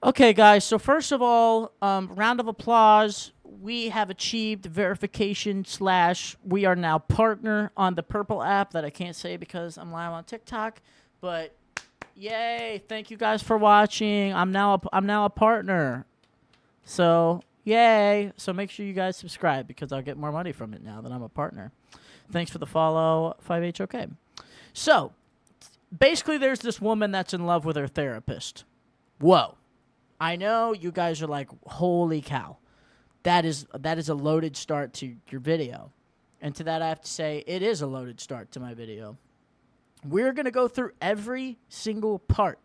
Okay, guys. So first of all, round of applause. We have achieved verification slash we are now partner on the Purple app that I can't say because I'm live on TikTok. But yay! Thank you guys for watching. I'm now a partner. So yay! So make sure you guys subscribe because I'll get more money from it now that I'm a partner. Thanks for the follow, 5HOK. So basically, there's this woman that's in love with her therapist. Whoa. I know you guys are like, holy cow. That is a loaded start to your video. And to that I have to say it is a loaded start to my video. We're going to go through every single part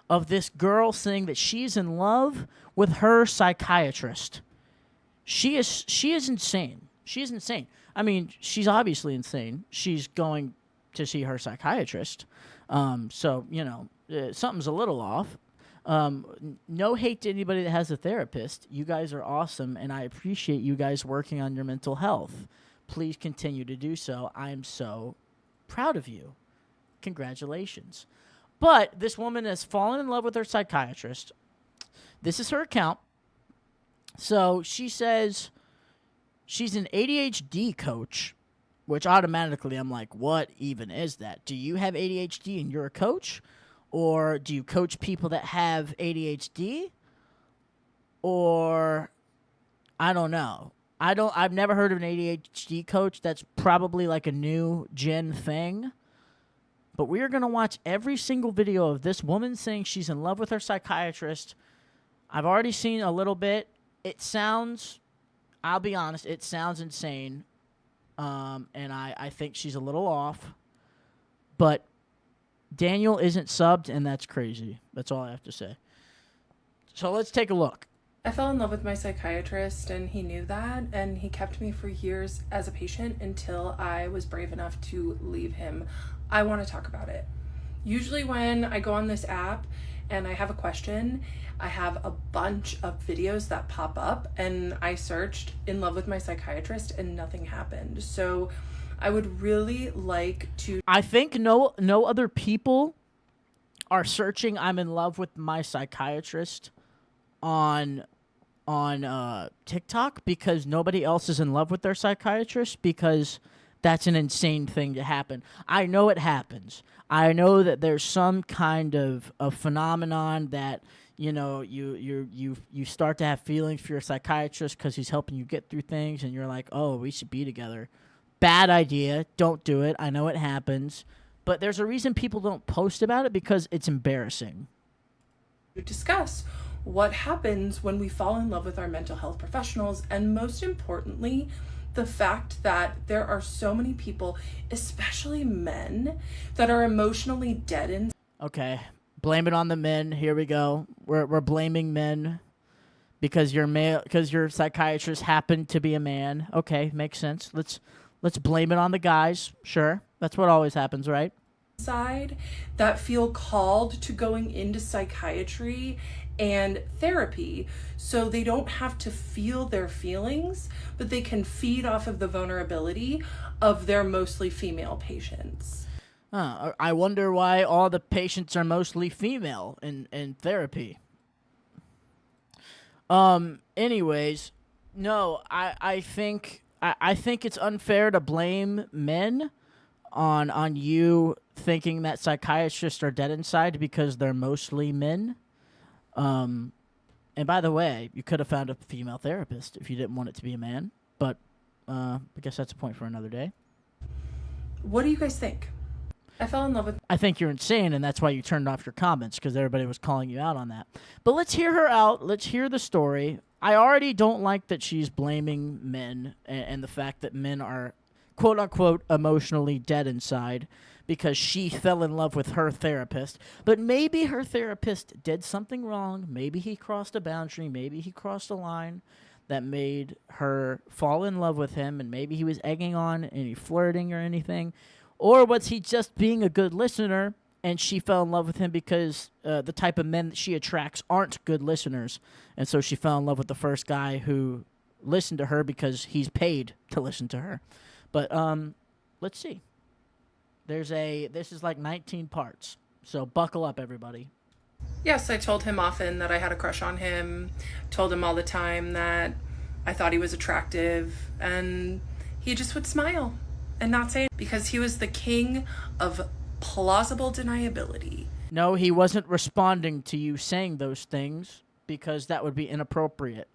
of this girl saying that she's in love with her psychiatrist. She is insane. She is insane. I mean, she's obviously insane. She's going to see her psychiatrist. So, something's a little off. No hate to anybody that has a therapist. You guys are awesome, and I appreciate you guys working on your mental health. Please continue to do so. I am so proud of you. Congratulations. But this woman has fallen in love with her psychiatrist. This is her account. So she says she's an ADHD coach, which automatically I'm like, what even is that? Do you have ADHD and you're a coach? Or do you coach people that have ADHD? Or I don't know. I've never heard of an ADHD coach. That's probably like a new gen thing. But we are going to watch every single video of this woman saying she's in love with her psychiatrist. I've already seen a little bit. It sounds, I'll be honest, it sounds insane. And I think she's a little off. But Daniel isn't subbed, and that's crazy. That's all I have to say. So let's take a look. I fell in love with my psychiatrist, and he knew that, and he kept me for years as a patient until I was brave enough to leave him. I want to talk about it. Usually when I go on this app and I have a question, I have a bunch of videos that pop up, and I searched in love with my psychiatrist and nothing happened. So I would really like to... I think no other people are searching I'm in love with my psychiatrist on TikTok because nobody else is in love with their psychiatrist because that's an insane thing to happen. I know it happens. I know that there's some kind of phenomenon that you start to have feelings for your psychiatrist because he's helping you get through things, and you're like, oh, we should be together. Bad idea. Don't do it. I know it happens. But there's a reason people don't post about it because it's embarrassing. Discuss what happens when we fall in love with our mental health professionals, and most importantly, the fact that there are so many people, especially men, that are emotionally dead inside. Okay. Blame it on the men. Here we go. We're blaming men because your psychiatrist happened to be a man. Okay, makes sense. Let's blame it on the guys. Sure. That's what always happens, right? Side that feel called to going into psychiatry and therapy, so they don't have to feel their feelings, but they can feed off of the vulnerability of their mostly female patients. I wonder why all the patients are mostly female in therapy. Anyways, no, I think it's unfair to blame men on you thinking that psychiatrists are dead inside because they're mostly men. And by the way, you could have found a female therapist if you didn't want it to be a man, but I guess that's a point for another day. What do you guys think? I fell in love with... I think you're insane, and that's why you turned off your comments, because everybody was calling you out on that. But let's hear her out. Let's hear the story. I already don't like that she's blaming men and the fact that men are, quote-unquote, emotionally dead inside because she fell in love with her therapist. But maybe her therapist did something wrong. Maybe he crossed a boundary. Maybe he crossed a line that made her fall in love with him, and maybe he was egging on any flirting or anything. Or was he just being a good listener, and she fell in love with him because the type of men that she attracts aren't good listeners, and so she fell in love with the first guy who listened to her because he's paid to listen to her. But let's see. This is like 19 parts, so buckle up, everybody. Yes, I told him often that I had a crush on him, told him all the time that I thought he was attractive, and he just would smile and not say it because he was the king of plausible deniability. No, he wasn't responding to you saying those things because that would be inappropriate.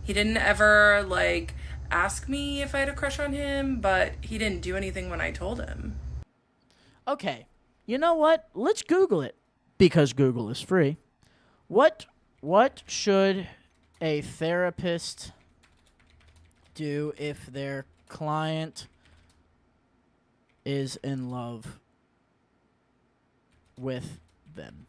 He didn't ever, like, ask me if I had a crush on him, but he didn't do anything when I told him. Okay, you know what? Let's Google it because Google is free. What should a therapist do if their client is in love with them?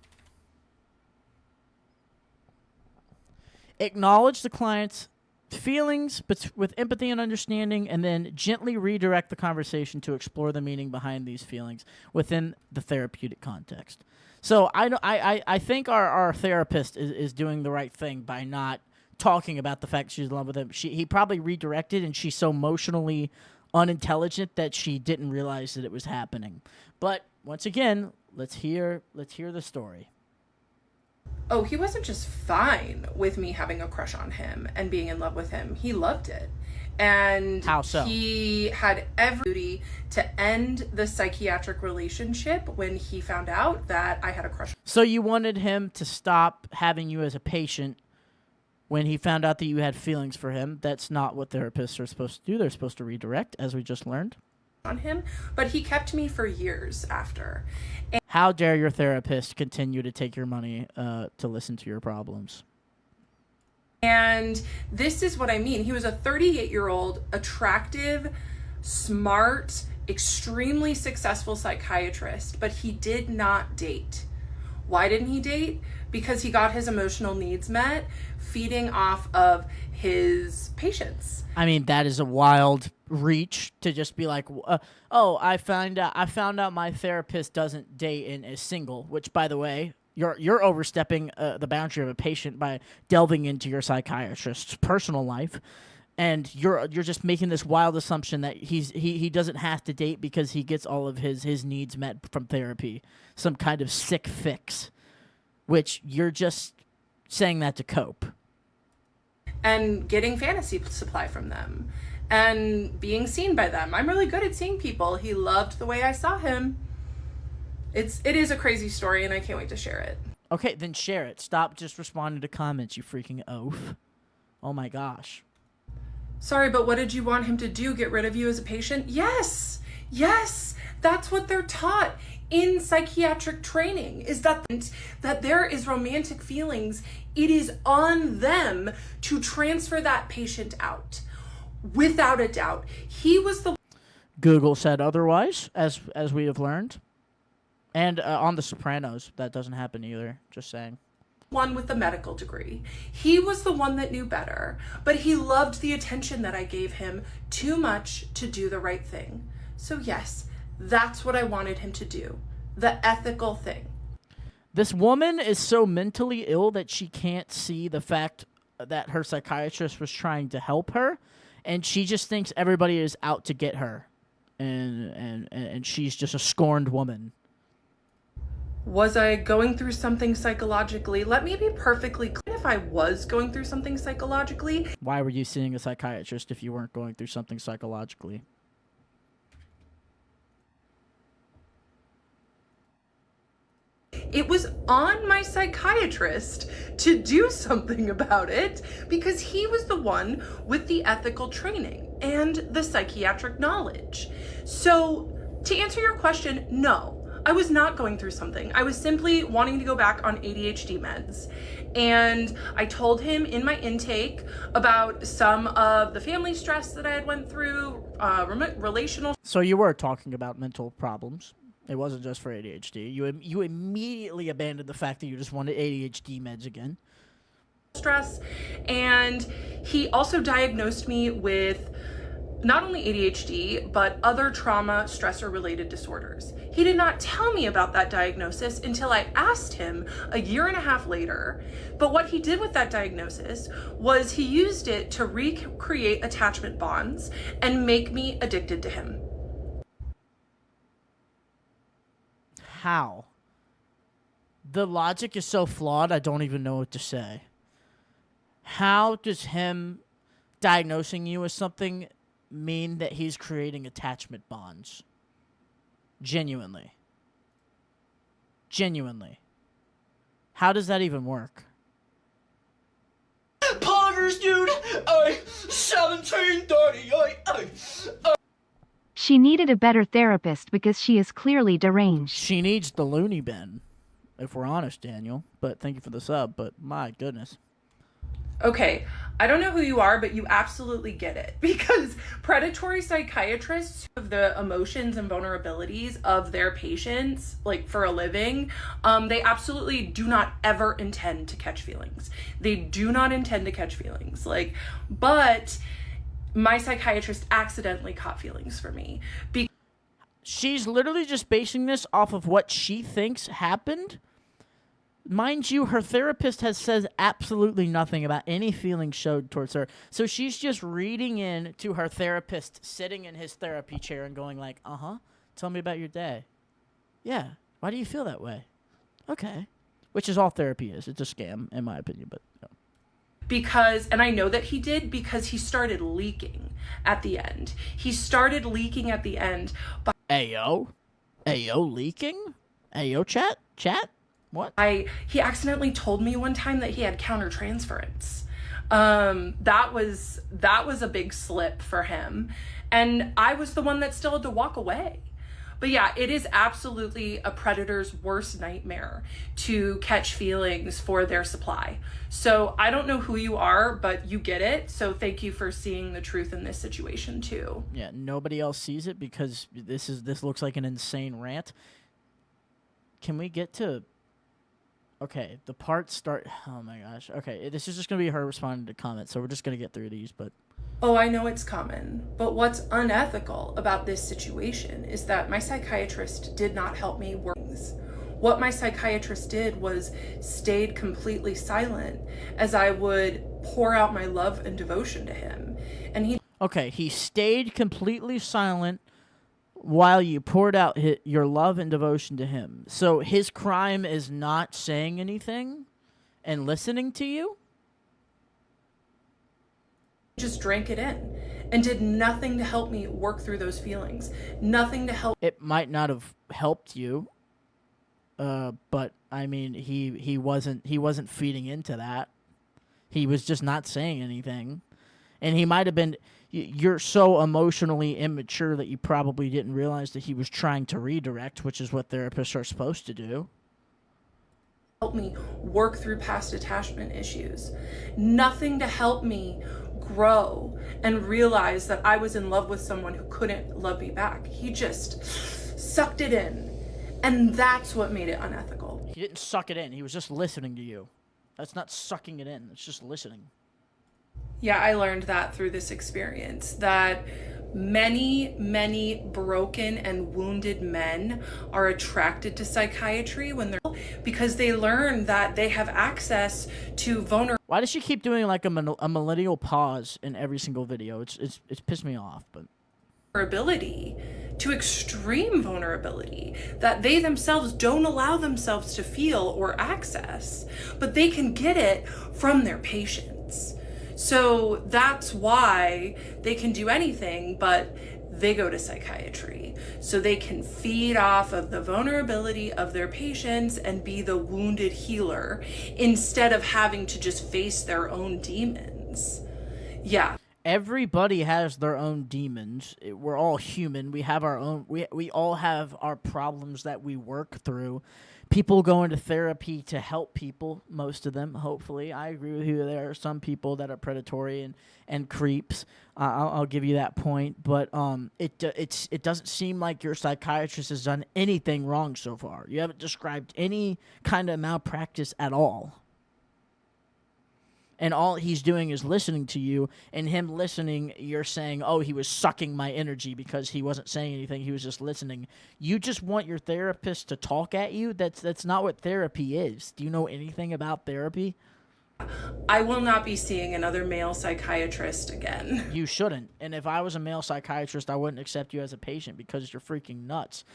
Acknowledge the client's feelings with empathy and understanding, and then gently redirect the conversation to explore the meaning behind these feelings within the therapeutic context. So I think our therapist is doing the right thing by not talking about the fact she's in love with him. He probably redirected, and she's so emotionally unintelligent that she didn't realize that it was happening. But once again, let's hear the story. Oh, he wasn't just fine with me having a crush on him and being in love with him. He loved it. And how so? He had every duty to end the psychiatric relationship when he found out that I had a crush. So you wanted him to stop having you as a patient when he found out that you had feelings for him. That's not what therapists are supposed to do. They're supposed to redirect, as we just learned. On him, but he kept me for years after. And how dare your therapist continue to take your money to listen to your problems? And this is what I mean. He was a 38-year-old, attractive, smart, extremely successful psychiatrist, but he did not date. Why didn't he date? Because he got his emotional needs met feeding off of his patients. I mean, that is a wild reach to just be like, oh, I found out my therapist doesn't date and is single, which, by the way, you're overstepping the boundary of a patient by delving into your psychiatrist's personal life, and you're just making this wild assumption that he doesn't have to date because he gets all of his needs met from therapy, some kind of sick fix, which you're just saying that to cope. And getting fantasy supply from them and being seen by them. I'm really good at seeing people. He loved the way I saw him. It is a crazy story, and I can't wait to share it. Okay, then share it. Stop just responding to comments, you freaking oaf. Oh my gosh. Sorry, but what did you want him to do? Get rid of you as a patient? Yes! Yes! That's what they're taught in psychiatric training, is that there is romantic feelings. It is on them to transfer that patient out. Without a doubt. He was the... Google said otherwise, as we have learned. And on The Sopranos, that doesn't happen either, just saying. One with the medical degree. He was the one that knew better, but he loved the attention that I gave him too much to do the right thing. So yes, that's what I wanted him to do. The ethical thing. This woman is so mentally ill that she can't see the fact that her psychiatrist was trying to help her, and she just thinks everybody is out to get her, and she's just a scorned woman. Was I going through something psychologically? Let me be perfectly clear. If I was going through something psychologically... Why were you seeing a psychiatrist if you weren't going through something psychologically? It was on my psychiatrist to do something about it because he was the one with the ethical training and the psychiatric knowledge. So, to answer your question, no. I was not going through something. I was simply wanting to go back on ADHD meds. And I told him in my intake about some of the family stress that I had went through, relational. So you were talking about mental problems. It wasn't just for ADHD. You immediately abandoned the fact that you just wanted ADHD meds again. Stress. And he also diagnosed me with not only ADHD, but other trauma, stressor-related disorders. He did not tell me about that diagnosis until I asked him a year and a half later. But what he did with that diagnosis was he used it to recreate attachment bonds and make me addicted to him. How? The logic is so flawed, I don't even know what to say. How does him diagnosing you as something mean that he's creating attachment bonds? Genuinely. How does that even work? Poggers, dude! 1738! She needed a better therapist because she is clearly deranged. She needs the loony bin, if we're honest, Daniel. But thank you for the sub, but my goodness. Okay, I don't know who you are, but you absolutely get it. Because predatory psychiatrists have the emotions and vulnerabilities of their patients, like for a living, they absolutely do not ever intend to catch feelings. They do not intend to catch feelings. But my psychiatrist accidentally caught feelings for me. She's literally just basing this off of what she thinks happened. Mind you, her therapist has said absolutely nothing about any feelings showed towards her. So she's just reading in to her therapist sitting in his therapy chair and going like, tell me about your day. Yeah, why do you feel that way? Okay. Which is all therapy is. It's a scam, in my opinion, but... No. Because, and I know that he did, because he started leaking at the end. Ayo, leaking? Ayo, chat? What? He accidentally told me one time that he had countertransference. That was a big slip for him. And I was the one that still had to walk away. But yeah, it is absolutely a predator's worst nightmare to catch feelings for their supply. So I don't know who you are, but you get it. So thank you for seeing the truth in this situation too. Yeah, nobody else sees it because this looks like an insane rant. Can we get to... Okay, the parts start... Oh my gosh. Okay, this is just going to be her responding to comments, so we're just going to get through these, but... Oh, I know it's common, but what's unethical about this situation is that my psychiatrist did not help me work. What my psychiatrist did was stayed completely silent as I would pour out my love and devotion to him. And he stayed completely silent while you poured out your love and devotion to him. So his crime is not saying anything and listening to you? Just drank it in and did nothing to help me work through those feelings. Nothing to help. It might not have helped you, but I mean, he wasn't feeding into that. He was just not saying anything, and he might have been. You're so emotionally immature that you probably didn't realize that he was trying to redirect, which is what therapists are supposed to do. Help me work through past attachment issues. Nothing to help me grow and realize that I was in love with someone who couldn't love me back. He just sucked it in. And that's what made it unethical. He didn't suck it in. He was just listening to you. That's not sucking it in. It's just listening. Yeah, I learned that through this experience, that many broken and wounded men are attracted to psychiatry because they learn that they have access to vulnerability. Why does she keep doing like a millennial pause in every single video? It's pissed me off, but to extreme vulnerability that they themselves don't allow themselves to feel or access, but they can get it from their patients. So that's why they can do anything, but they go to psychiatry. So they can feed off of the vulnerability of their patients and be the wounded healer instead of having to just face their own demons. Yeah. Everybody has their own demons. We're all human. We have our own. We all have our problems that we work through. People go into therapy to help people, most of them, hopefully. I agree with you. There are some people that are predatory and creeps. I'll give you that point. But it doesn't seem like your psychiatrist has done anything wrong so far. You haven't described any kind of malpractice at all. And all he's doing is listening to you, and him listening, you're saying, oh, he was sucking my energy because he wasn't saying anything. He was just listening. You just want your therapist to talk at you? That's not what therapy is. Do you know anything about therapy? I will not be seeing another male psychiatrist again. You shouldn't. And if I was a male psychiatrist, I wouldn't accept you as a patient because you're freaking nuts.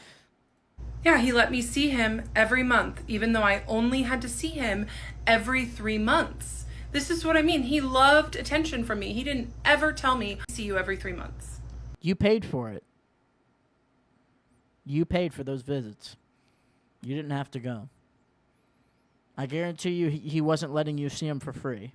Yeah, he let me see him every month, even though I only had to see him every 3 months. This is what I mean. He loved attention from me. He didn't ever tell me, see you every 3 months. You paid for it. You paid for those visits. You didn't have to go. I guarantee you he wasn't letting you see him for free.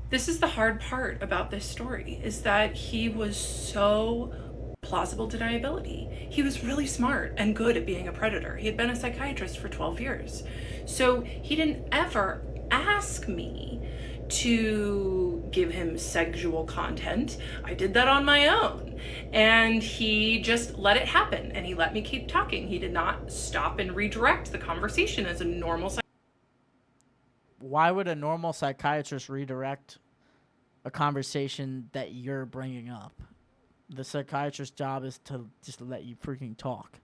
This is the hard part about this story, is that he was so plausible deniability. He was really smart and good at being a predator. He had been a psychiatrist for 12 years. So he didn't ever ask me to give him sexual content. I did that on my own. And he just let it happen, and he let me keep talking. He did not stop and redirect the conversation as a normal Why would a normal psychiatrist redirect a conversation that you're bringing up? The psychiatrist's job is to just let you freaking talk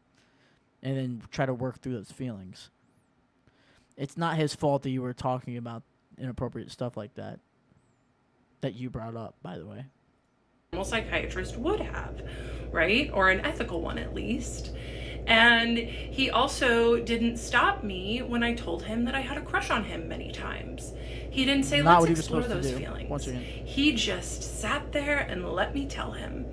and then try to work through those feelings. It's not his fault that you were talking about inappropriate stuff like that you brought up, by the way. normal psychiatrist would have, right? Or an ethical one at least. And he also didn't stop me when I told him that I had a crush on him many times. He didn't say, Not let's what he was explore supposed to those do, feelings. once again. He just sat there and let me tell him.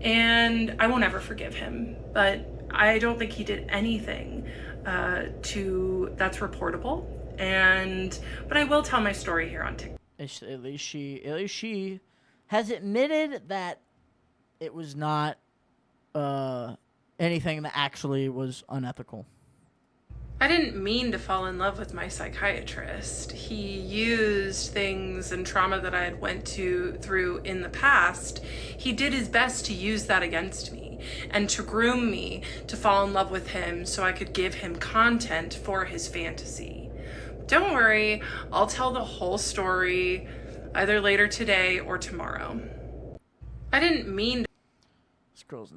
And I won't ever forgive him, but I don't think he did anything that's reportable. But I will tell my story here on TikTok. At least she has admitted that it was not anything that actually was unethical. I didn't mean to fall in love with my psychiatrist. He used things and trauma that I had went through in the past. He did his best to use that against me and to groom me to fall in love with him so I could give him content for his fantasy. Don't worry, I'll tell the whole story either later today or tomorrow. I didn't mean to. This girl's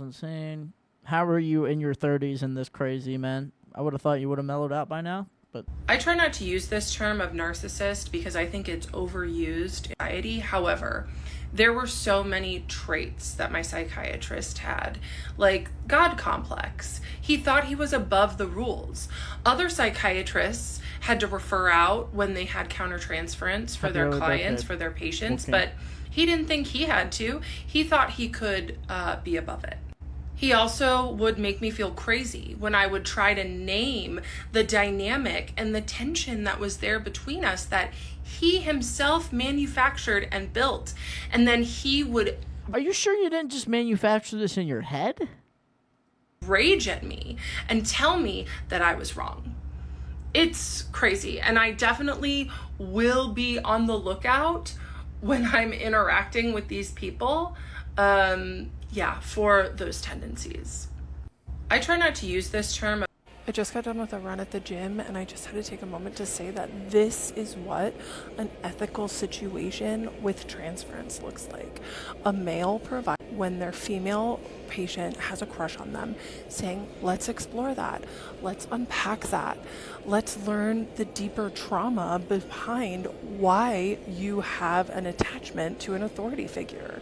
insane. How are you in your 30s and this crazy, man? I would have thought you would have mellowed out by now, but I try not to use this term of narcissist because I think it's overused in society. However, there were so many traits that my psychiatrist had, like God complex. He thought he was above the rules. Other psychiatrists had to refer out when they had countertransference for their clients, for their patients, but he didn't think he had to. He thought he could be above it. He also would make me feel crazy when I would try to name the dynamic and the tension that was there between us that he himself manufactured and built. And then he would... Are you sure you didn't just manufacture this in your head? Rage at me and tell me that I was wrong. It's crazy. And I definitely will be on the lookout when I'm interacting with these people. For those tendencies. I try not to use this term. I just got done with a run at the gym, and I just had to take a moment to say that this is what an ethical situation with transference looks like. A male provider, when their female patient has a crush on them, saying, let's explore that, let's unpack that, let's learn the deeper trauma behind why you have an attachment to an authority figure.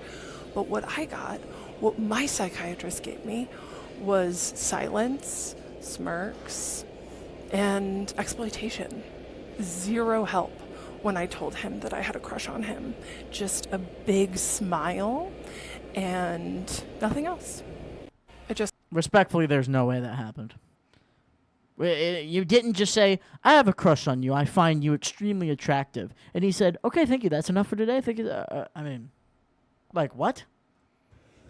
But what my psychiatrist gave me was silence, smirks, and exploitation. Zero help when I told him that I had a crush on him. Just a big smile and nothing else. Respectfully, there's no way that happened. You didn't just say, I have a crush on you. I find you extremely attractive. And he said, okay, thank you. That's enough for today. Thank you. What?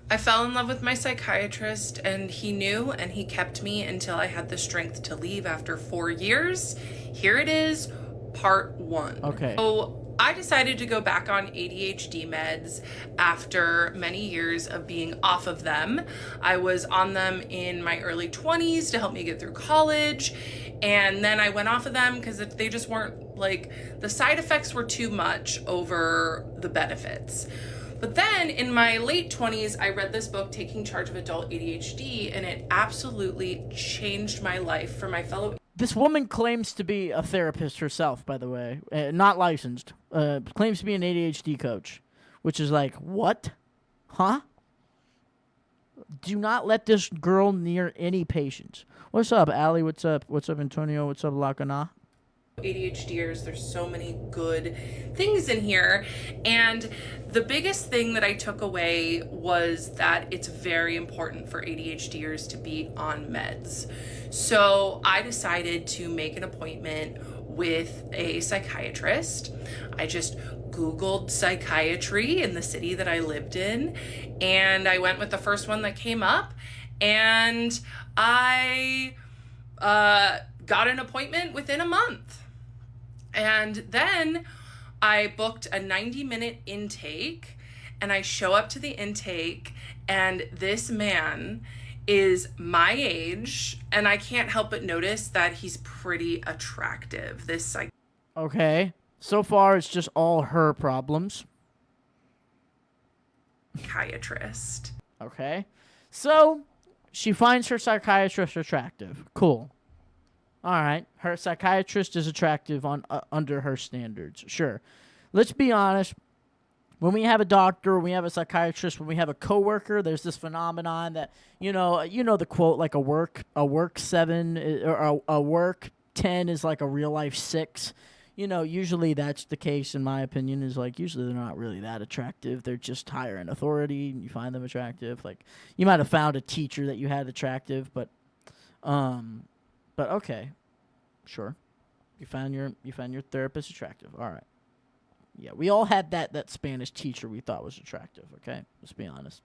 I fell in love with my psychiatrist, and he knew, and he kept me until I had the strength to leave after 4 years. Here it is, part 1. Okay. So I decided to go back on ADHD meds after many years of being off of them. I was on them in my early 20s to help me get through college, and then I went off of them because they just weren't, the side effects were too much over the benefits. But then in my late 20s, I read this book, Taking Charge of Adult ADHD, and it absolutely changed my life for my fellow. This woman claims to be a therapist herself, by the way, not licensed. Claims to be an ADHD coach, which is what? Huh? Do not let this girl near any patients. What's up, Allie? What's up? What's up, Antonio? What's up, Lacana? ADHDers, there's so many good things in here, and the biggest thing that I took away was that it's very important for ADHDers to be on meds. So I decided to make an appointment with a psychiatrist. I just Googled psychiatry in the city that I lived in, and I went with the first one that came up, and I got an appointment within a month. And then I booked a 90-minute intake, and I show up to the intake, and this man is my age, and I can't help but notice that he's pretty attractive. This Okay. So far, it's just all her problems. psychiatrist. Okay. So, she finds her psychiatrist attractive. Cool. All right. Her psychiatrist is attractive on under her standards. Sure. Let's be honest. When we have a doctor, when we have a psychiatrist, when we have a coworker, there's this phenomenon that, you know the quote, like a work 7 or a work 10 is like a real life 6. Usually that's the case, in my opinion, is like usually they're not really that attractive. They're just higher in authority, and you find them attractive. Like, you might have found a teacher that you had attractive, but okay, sure. You found your therapist attractive. All right. Yeah, we all had that Spanish teacher we thought was attractive, okay? Let's be honest.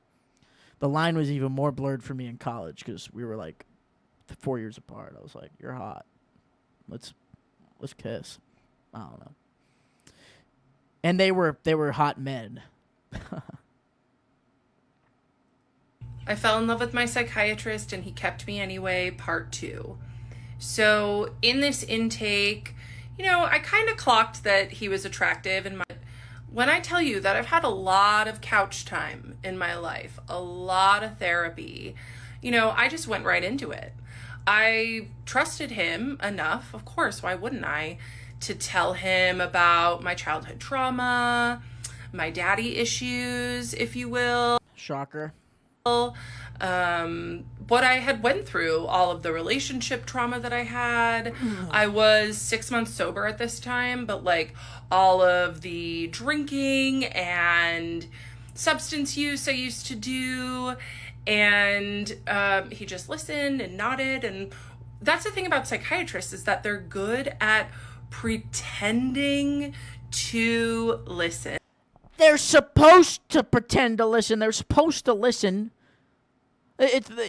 The line was even more blurred for me in college because we were like 4 years apart. I was like, "You're hot. Let's kiss." I don't know. And they were hot men. I fell in love with my psychiatrist, and he kept me anyway, part 2. So in this intake, I kind of clocked that he was attractive. And when I tell you that I've had a lot of couch time in my life, a lot of therapy, I just went right into it. I trusted him enough, of course, why wouldn't I, to tell him about my childhood trauma, my daddy issues, if you will. Shocker. What I had went through, all of the relationship trauma that I had. I was 6 months sober at this time, but like all of the drinking and substance use I used to do, and he just listened and nodded. And that's the thing about psychiatrists, is that they're good at pretending to listen. They're supposed to pretend to listen. They're supposed to listen.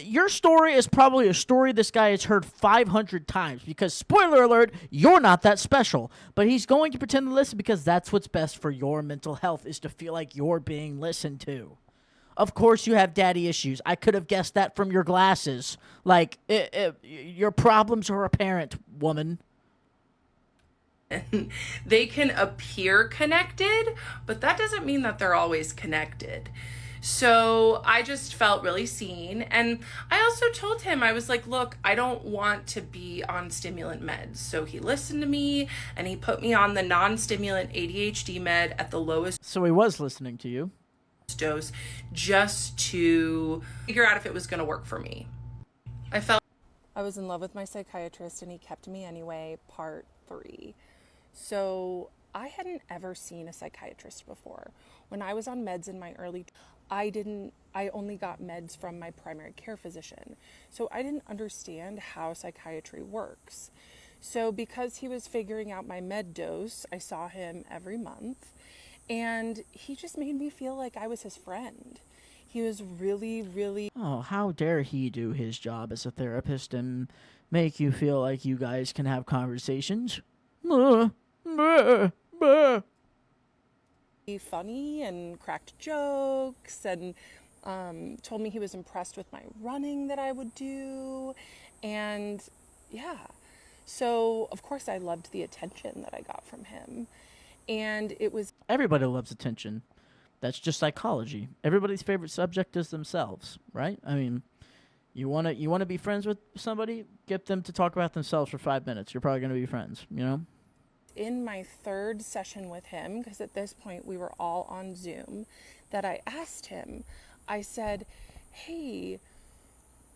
Your story is probably a story this guy has heard 500 times because, spoiler alert, you're not that special. But he's going to pretend to listen because that's what's best for your mental health, is to feel like you're being listened to. Of course you have daddy issues. I could have guessed that from your glasses. Like, your problems are apparent, woman. They can appear connected, but that doesn't mean that they're always connected. So I just felt really seen. And I also told him, I was like, look, I don't want to be on stimulant meds. So he listened to me, and he put me on the non-stimulant ADHD med at the lowest So he was listening to you. dose, just to figure out if it was going to work for me. I was in love with my psychiatrist, and he kept me anyway, part 3. So I hadn't ever seen a psychiatrist before. When I was on meds in my I only got meds from my primary care physician. So I didn't understand how psychiatry works. So because he was figuring out my med dose, I saw him every month, and he just made me feel like I was his friend. He was really, really... Oh, how dare he do his job as a therapist and make you feel like you guys can have conversations? funny and cracked jokes, and told me he was impressed with my running that I would do. And yeah, so of course I loved the attention that I got from him. And it was... Everybody loves attention. That's just psychology. Everybody's favorite subject is themselves, right? I mean, you wanna be friends with somebody, get them to talk about themselves for 5 minutes. You're probably gonna be friends, you know? In my 3rd session with him, because at this point we were all on Zoom, that I asked him, I said, hey,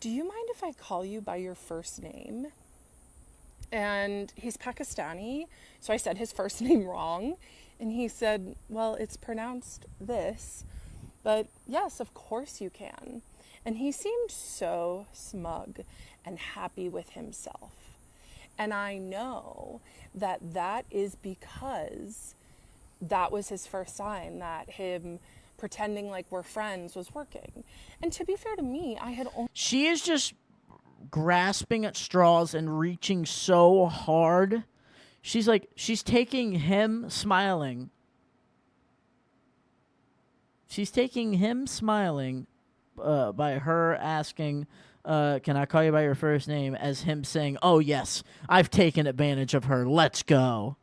do you mind if I call you by your first name? And he's Pakistani, so I said his first name wrong. And he said, well, it's pronounced this, but yes, of course you can. And he seemed so smug and happy with himself. And I know that that is because that was his first sign that him pretending like we're friends was working. And to be fair to me, I had only... She is just grasping at straws and reaching so hard. She's taking him smiling. She's taking him smiling by her asking, can I call you by your first name, as him saying, oh yes, I've taken advantage of her, let's go.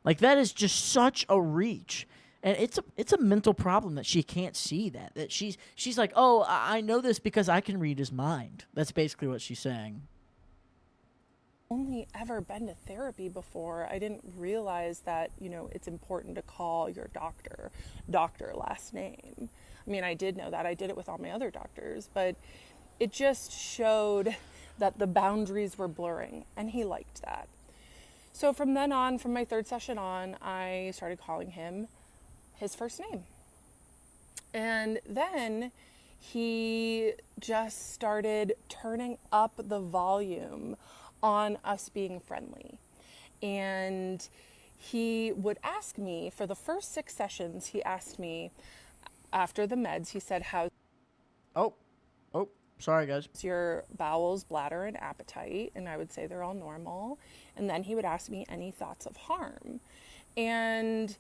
Like, that is just such a reach. And it's a mental problem that she can't see that she's like, oh, I know this because I can read his mind. That's basically what she's saying. Only ever been to therapy before. I didn't realize that, it's important to call your doctor last name. I mean, I did know that. I did it with all my other doctors, but it just showed that the boundaries were blurring, and he liked that. So from then on, from my third session on, I started calling him his first name. And then he just started turning up the volume on us being friendly. And he would ask me, for the first 6 sessions, he asked me after the meds, he said, how's sorry guys, your bowels, bladder, and appetite? And I would say they're all normal. And then he would ask me any thoughts of harm. And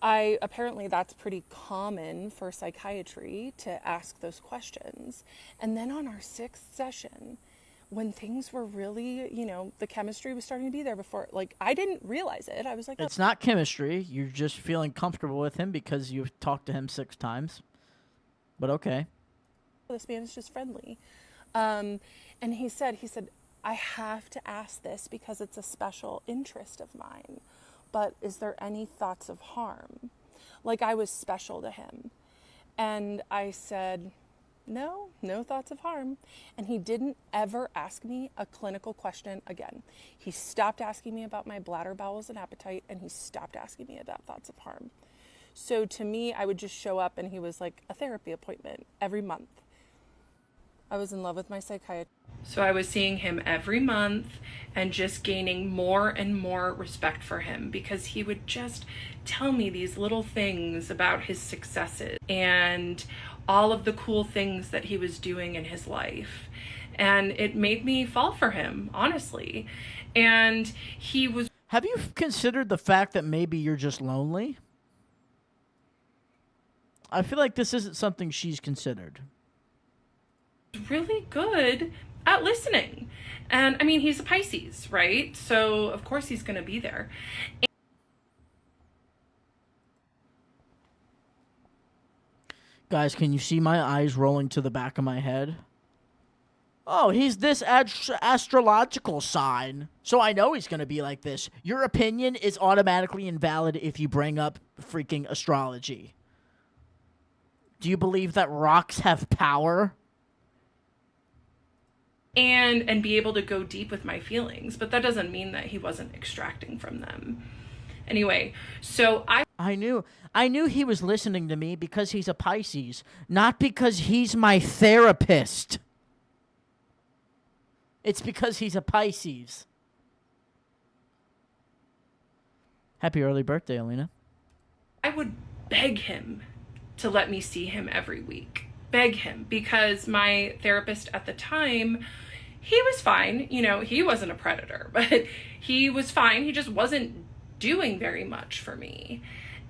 apparently that's pretty common for psychiatry to ask those questions. And then on our 6th session, when things were really, the chemistry was starting to be there before, I didn't realize it. I was like, it's not chemistry. You're just feeling comfortable with him because you've talked to him 6 times. But okay. This man is just friendly. And he said, I have to ask this because it's a special interest of mine. But is there any thoughts of harm? Like I was special to him. And I said, no thoughts of harm. And he didn't ever ask me a clinical question again. He stopped asking me about my bladder, bowels, and appetite, and he stopped asking me about thoughts of harm. So to me, I would just show up and he was like a therapy appointment every month. I was in love with my psychiatrist. So I was seeing him every month and just gaining more and more respect for him because he would just tell me these little things about his successes and all of the cool things that he was doing in his life. And it made me fall for him, honestly. And he was... Have you considered the fact that maybe you're just lonely? I feel like this isn't something she's considered. Really good at listening. And I mean, he's a Pisces, right? So of course he's going to be there. Guys, can you see my eyes rolling to the back of my head? Oh, he's this astrological sign, so I know he's going to be like this. Your opinion is automatically invalid if you bring up freaking astrology. Do you believe that rocks have power? And be able to go deep with my feelings, but that doesn't mean that he wasn't extracting from them. Anyway, so I knew he was listening to me because he's a Pisces, not because he's my therapist. It's because he's a Pisces. Happy early birthday, Alina. I would beg him to let me see him every week. Beg him, because my therapist at the time, he was fine. He wasn't a predator, but he was fine. He just wasn't doing very much for me.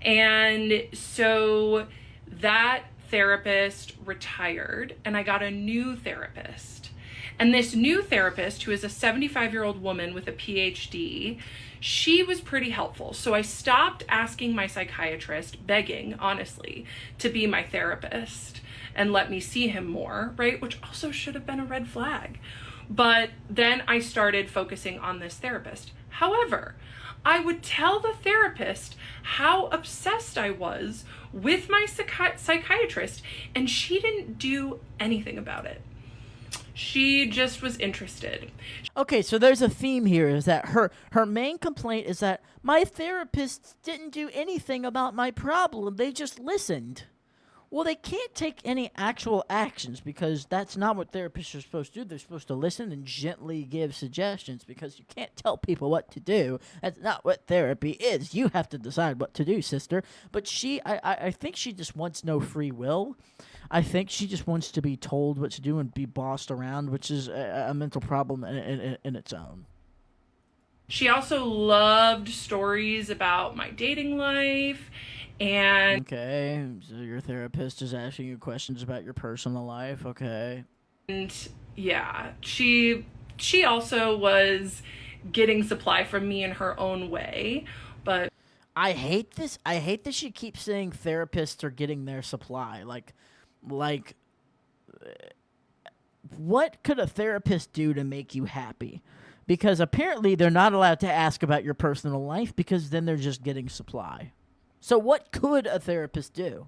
And so that therapist retired and I got a new therapist. And this new therapist, who is a 75-year-old woman with a PhD, she was pretty helpful. So I stopped asking my psychiatrist, begging, honestly, to be my therapist and let me see him more, right? Which also should have been a red flag. But then I started focusing on this therapist. However, I would tell the therapist how obsessed I was with my psychiatrist, and she didn't do anything about it. She just was interested. Okay, so there's a theme here, is that her main complaint is that my therapist didn't do anything about my problem. They just listened. Well, they can't take any actual actions because that's not what therapists are supposed to do. They're supposed to listen and gently give suggestions because you can't tell people what to do. That's not what therapy is. You have to decide what to do, sister. But I think she just wants no free will. I think she just wants to be told what to do and be bossed around, which is a mental problem in its own. She also loved stories about my dating life. And okay, so your therapist is asking you questions about your personal life. Okay. And yeah, she also was getting supply from me in her own way, but I hate this. I hate that she keeps saying therapists are getting their supply. Like what could a therapist do to make you happy? Because apparently they're not allowed to ask about your personal life because then they're just getting supply. So what could a therapist do?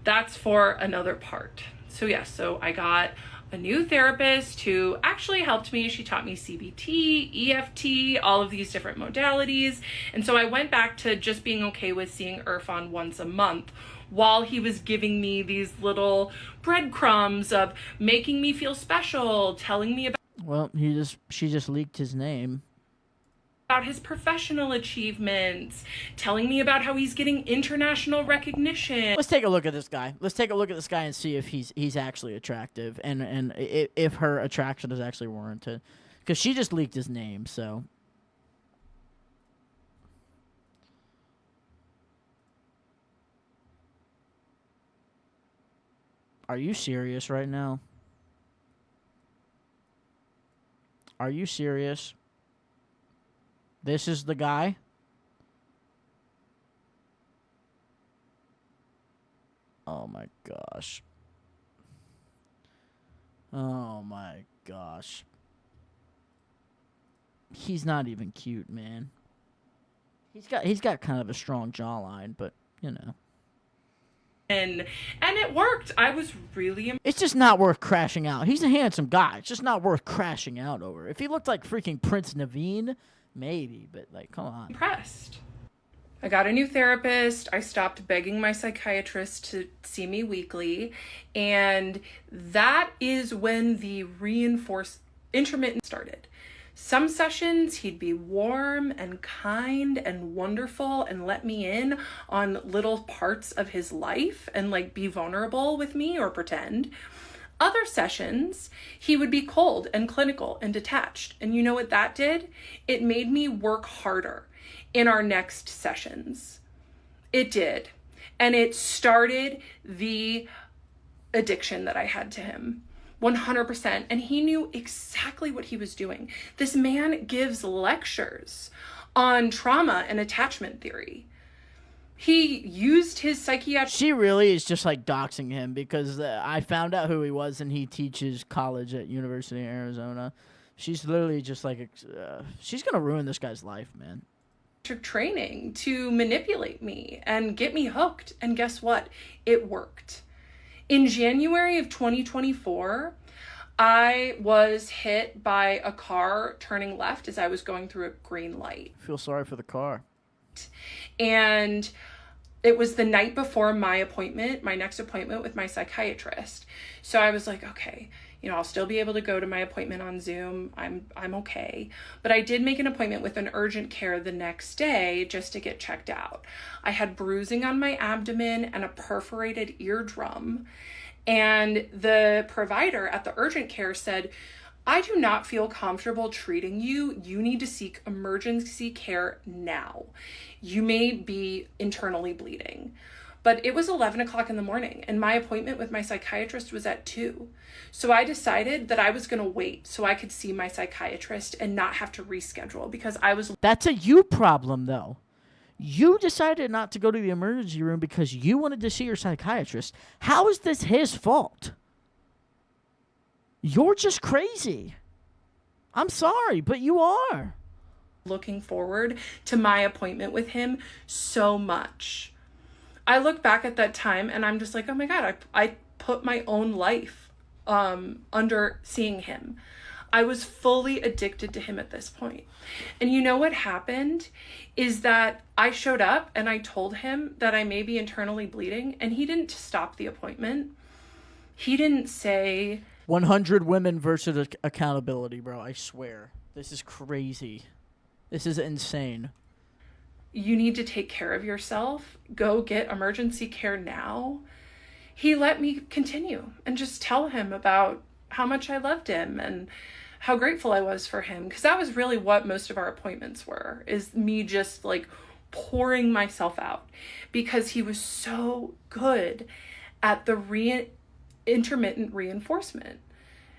That's for another part. So yes, so I got a new therapist who actually helped me. She taught me CBT, EFT, all of these different modalities. And so I went back to just being okay with seeing Irfan once a month while he was giving me these little breadcrumbs of making me feel special, telling me about she just leaked his name. About his professional achievements, telling me about how he's getting international recognition. Let's take a look at this guy. Let's take a look at this guy and see if he's actually attractive and if her attraction is actually warranted. Because she just leaked his name, so. Are you serious right now? Are you serious? This is the guy? Oh my gosh. Oh my gosh. He's not even cute, man. He's got kind of a strong jawline, but you know. And it worked. I was really It's just not worth crashing out. He's a handsome guy. It's just not worth crashing out over. If he looked like freaking Prince Naveen, maybe, but like, come on. impressed. I got a new therapist. I stopped begging my psychiatrist to see me weekly. And that is when the intermittent started. Some sessions he'd be warm and kind and wonderful and let me in on little parts of his life and like be vulnerable with me or pretend. Other sessions, he would be cold and clinical and detached. And you know what that did? It made me work harder in our next sessions. It did. And it started the addiction that I had to him. 100%. And he knew exactly what he was doing. This man gives lectures on trauma and attachment theory. He used his psychiatric... She really is just like doxing him because I found out who he was and he teaches college at University of Arizona. She's literally just like, she's going to ruin this guy's life, man. training to manipulate me and get me hooked. And guess what? It worked. In January of 2024, I was hit by a car turning left as I was going through a green light. Feel sorry for the car. And it was the night before my next appointment with my psychiatrist. So I was like, okay, I'll still be able to go to my appointment on Zoom. I'm okay. But I did make an appointment with an urgent care the next day just to get checked out. I had bruising on my abdomen and a perforated eardrum. And the provider at the urgent care said, I do not feel comfortable treating you. You need to seek emergency care now. You may be internally bleeding. But it was 11 o'clock in the morning and my appointment with my psychiatrist was at 2. So I decided that I was going to wait so I could see my psychiatrist and not have to reschedule because I was... That's a you problem, though. You decided not to go to the emergency room because you wanted to see your psychiatrist. How is this his fault? You're just crazy. I'm sorry, but you are. looking forward to my appointment with him so much. I look back at that time and I'm just like, oh my God, I put my own life under seeing him. I was fully addicted to him at this point. And you know what happened is that I showed up and I told him that I may be internally bleeding, and he didn't stop the appointment. He didn't say 100 women versus accountability, bro. I swear. This is crazy. This is insane. You need to take care of yourself. Go get emergency care now. He let me continue and just tell him about how much I loved him and how grateful I was for him. Because that was really what most of our appointments were, is me just like pouring myself out. Because he was so good at the intermittent reinforcement.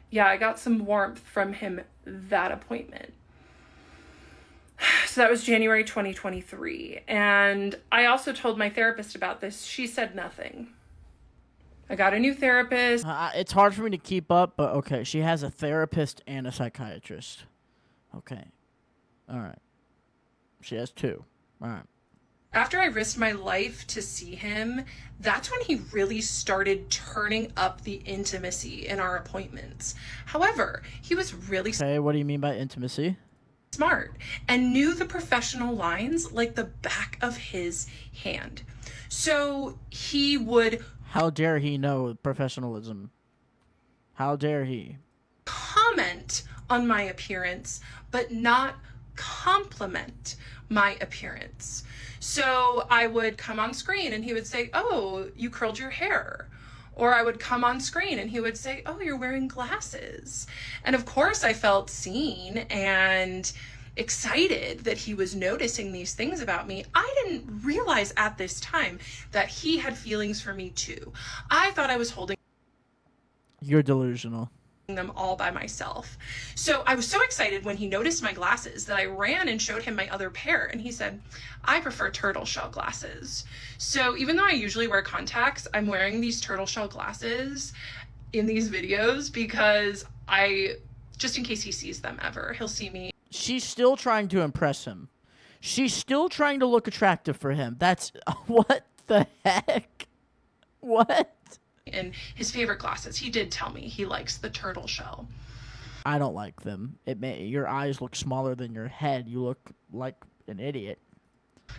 Yeah, I got some warmth from him that appointment. So that was January 2023. And I also told my therapist about this. She said nothing. I got a new therapist. It's hard for me to keep up, but okay. She has a therapist and a psychiatrist. Okay. All right. She has two. All right. After I risked my life to see him, that's when he really started turning up the intimacy in our appointments. However, he was really Okay, what do you mean by intimacy? smart and knew the professional lines like the back of his hand. So he would How dare he know professionalism? How dare he? comment on my appearance, but not compliment my appearance. So I would come on screen and he would say, oh, you curled your hair. Or I would come on screen and he would say, oh, you're wearing glasses. And of course I felt seen and excited that he was noticing these things about me. I didn't realize at this time that he had feelings for me too. I thought I was holding You're delusional. them all by myself. So I was so excited when he noticed my glasses that I ran and showed him my other pair, and he said, I prefer turtle shell glasses. So even though I usually wear contacts, I'm wearing these turtle shell glasses in these videos because just in case he sees them ever, he'll see me. She's still trying to impress him. She's still trying to look attractive for him. That's what the heck? What? In his favorite glasses. He did tell me he likes the turtle shell. I don't like them. Your eyes look smaller than your head. You look like an idiot.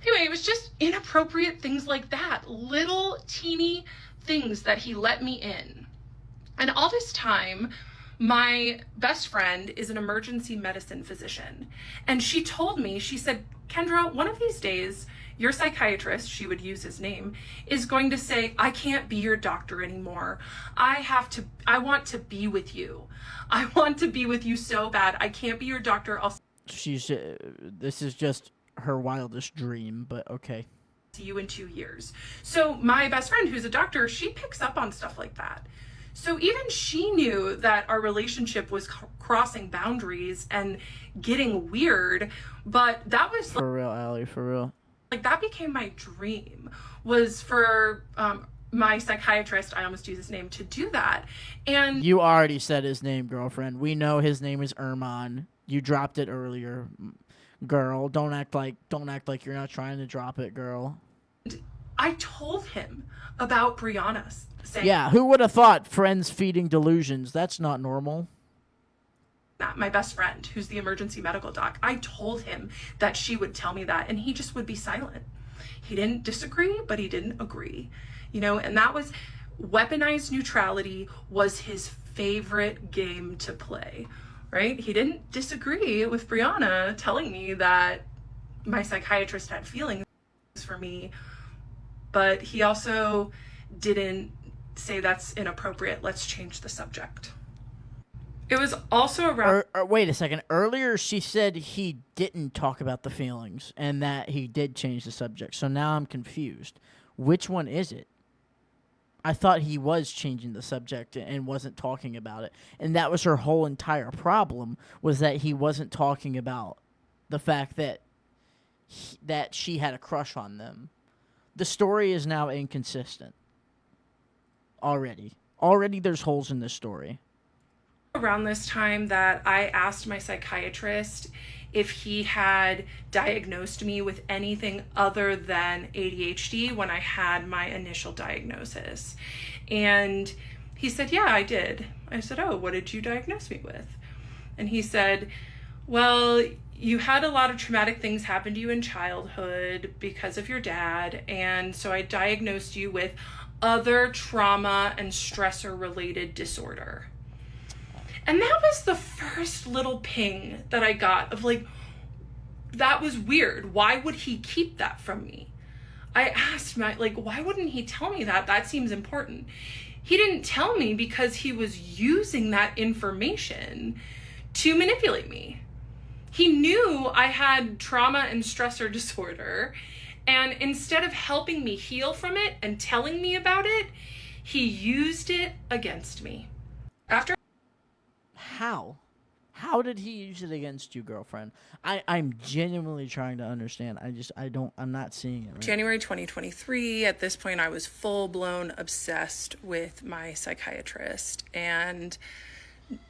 Anyway, it was just inappropriate things like that. Little teeny things that he let me in. And all this time, my best friend is an emergency medicine physician. And she told me, she said, Kendra, one of these days, your psychiatrist, she would use his name, is going to say, I can't be your doctor anymore. I want to be with you. I want to be with you so bad. I can't be your doctor. This is just her wildest dream, but okay. See you in 2 years. So my best friend, who's a doctor, she picks up on stuff like that. So even she knew that our relationship was crossing boundaries and getting weird, but that was For real, Allie, for real. like that became my dream, was for my psychiatrist, I almost used his name, to do that. And You already said his name, girlfriend. We know his name is Erman. You dropped it earlier. Girl, don't act like you're not trying to drop it, girl. I told him about Brianna saying Yeah, who would have thought friends feeding delusions? That's not normal. that, my best friend, who's the emergency medical doc, I told him that she would tell me that, and he just would be silent. He didn't disagree, but he didn't agree, and that was weaponized neutrality was his favorite game to play, right? He didn't disagree with Brianna telling me that my psychiatrist had feelings for me, but he also didn't say that's inappropriate. Let's change the subject. It was also around... Wait a second. Earlier, she said he didn't talk about the feelings and that he did change the subject. So now I'm confused. Which one is it? I thought he was changing the subject and wasn't talking about it. And that was her whole entire problem, was that he wasn't talking about the fact that that she had a crush on them. The story is now inconsistent. Already there's holes in this story. Around this time that I asked my psychiatrist if he had diagnosed me with anything other than ADHD when I had my initial diagnosis. And he said, yeah, I did. I said, oh, what did you diagnose me with? And he said, well, you had a lot of traumatic things happen to you in childhood because of your dad. And so I diagnosed you with other trauma and stressor related disorder. And that was the first little ping that I got of like, that was weird. Why would he keep that from me? I asked my, like, why wouldn't he tell me that? That seems important. He didn't tell me because he was using that information to manipulate me. He knew I had trauma and stressor disorder, and instead of helping me heal from it and telling me about it, he used it against me. How? How did he use it against you, girlfriend? I'm genuinely trying to understand. I'm not seeing it. Right? January 2023, at this point, I was full-blown obsessed with my psychiatrist, and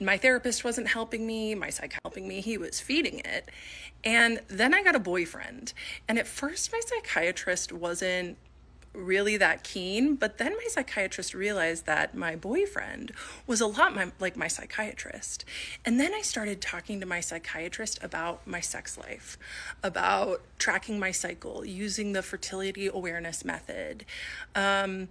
my therapist wasn't helping me, my psych helping me, he was feeding it. And then I got a boyfriend. And at first my psychiatrist wasn't really that keen, but then my psychiatrist realized that my boyfriend was a lot like my psychiatrist. And then I started talking to my psychiatrist about my sex life, about tracking my cycle, using the fertility awareness method. And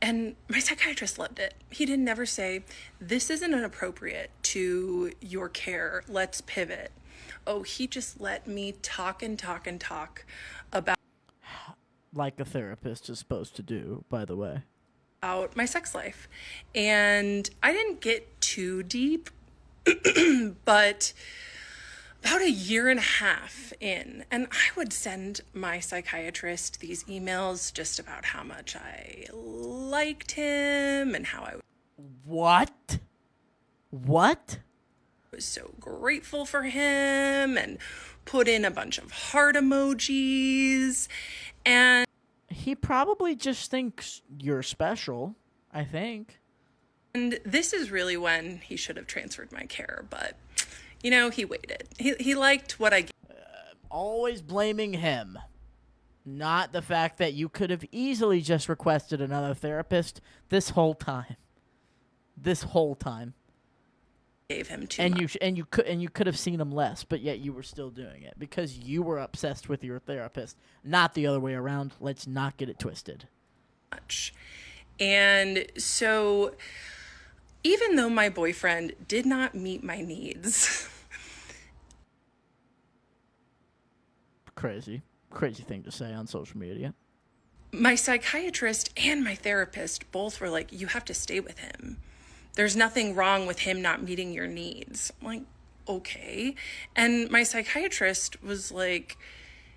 my psychiatrist loved it. He didn't never say, this isn't inappropriate to your care, let's pivot. Oh, he just let me talk and talk and talk about like a therapist is supposed to do, by the way. About my sex life. And I didn't get too deep, but about a year and a half in, and I would send my psychiatrist these emails just about how much I liked him and how I What? was so grateful for him, and put in a bunch of heart emojis. And he probably just thinks you're special, I think. And this is really when he should have transferred my care, but, you know, he waited. He liked what I gave. Always blaming him. Not the fact that you could have easily just requested another therapist this whole time. Gave him too and much. you could have seen him less, but yet you were still doing it because you were obsessed with your therapist, not the other way around. Let's not get it twisted. And so even though my boyfriend did not meet my needs, crazy thing to say on social media, my psychiatrist and my therapist both were like, you have to stay with him. There's nothing wrong with him not meeting your needs. I'm like, okay. And my psychiatrist was like,